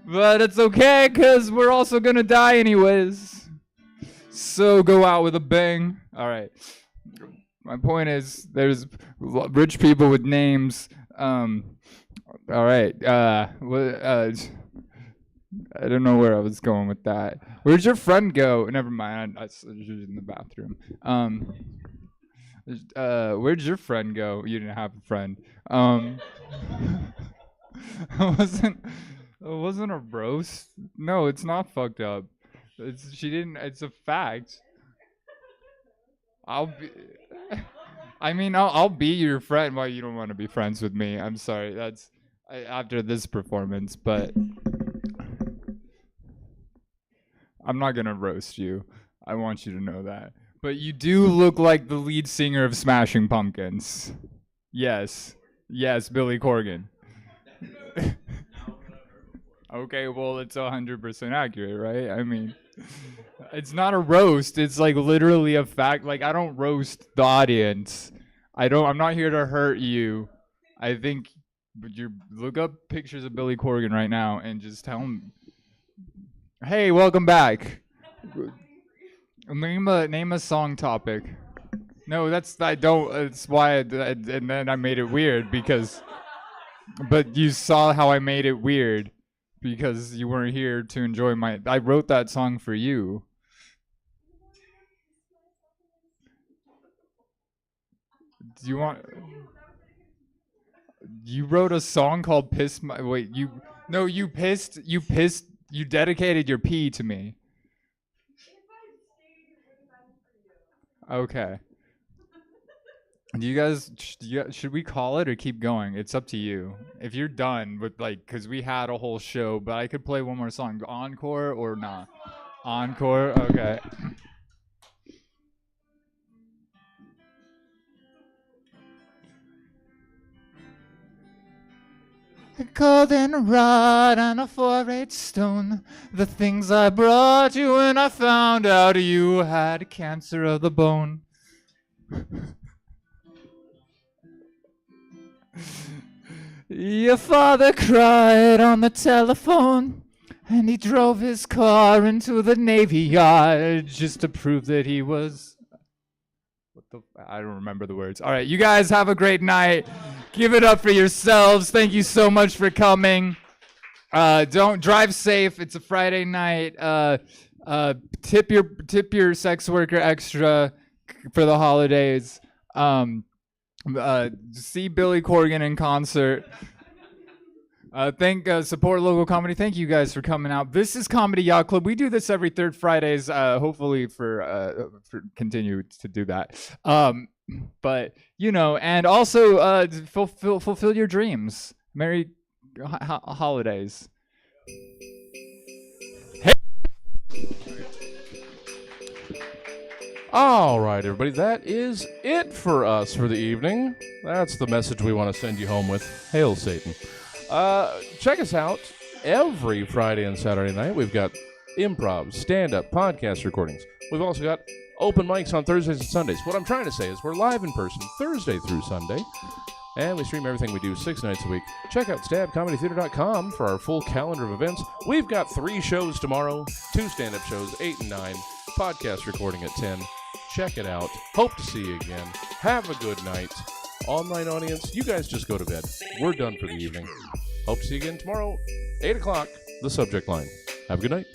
But it's okay, 'cause we're also gonna die anyways. So go out with a bang. Alright. My point is, there's rich people with names. Alright. I don't know where I was going with that. Where'd your friend go? Never mind. I was in the bathroom. Where'd your friend go? You didn't have a friend. It wasn't a roast. No, it's not fucked up. It's a fact. I'll be your friend. Well, you don't want to be friends with me. I'm sorry. That's after this performance, but I'm not gonna roast you. I want you to know that. But you do look like the lead singer of Smashing Pumpkins. Yes, Billy Corgan. Okay, well, it's 100% accurate, right? I mean, it's not a roast. It's like literally a fact. Like, I don't roast the audience. I'm not here to hurt you. I think, but you look up pictures of Billy Corgan right now and just tell him, hey, welcome back. Name a song topic. No, it's why and then I made it weird but you saw how I made it weird because you weren't here to enjoy I wrote that song for you. Do you want? You wrote a song called "Piss My." Wait, you dedicated your pee to me. Okay. Do you guys should we call it or keep going? It's up to you. If you're done with cuz we had a whole show, but I could play one more song. Encore or not? Encore. Okay. A golden rod and a 4/8 stone. The things I brought you when I found out you had cancer of the bone. Your father cried on the telephone, and he drove his car into the Navy Yard just to prove that he was... I don't remember the words. All right, you guys have a great night. Give it up for yourselves. Thank you so much for coming. Don't drive safe. It's a Friday night. Tip your sex worker extra for the holidays. See Billy Corgan in concert. Support local comedy. Thank you guys for coming out. This is Comedy Yacht Club. We do this every third Fridays. Hopefully for continue to do that. But and also fulfill your dreams. Merry holidays. All right, everybody, that is it for us for the evening. That's the message we want to send you home with. Hail Satan. Check us out every Friday and Saturday night. We've got improv, stand-up, podcast recordings. We've also got open mics on Thursdays and Sundays. What I'm trying to say is we're live in person Thursday through Sunday, and we stream everything we do 6 nights a week. Check out stabcomedytheater.com for our full calendar of events. We've got 3 shows tomorrow, 2 stand-up shows, 8 and 9, podcast recording at 10. Check it out. Hope to see you again. Have a good night. Online audience, you guys just go to bed. We're done for the evening. Hope to see you again tomorrow, 8 o'clock, the subject line. Have a good night.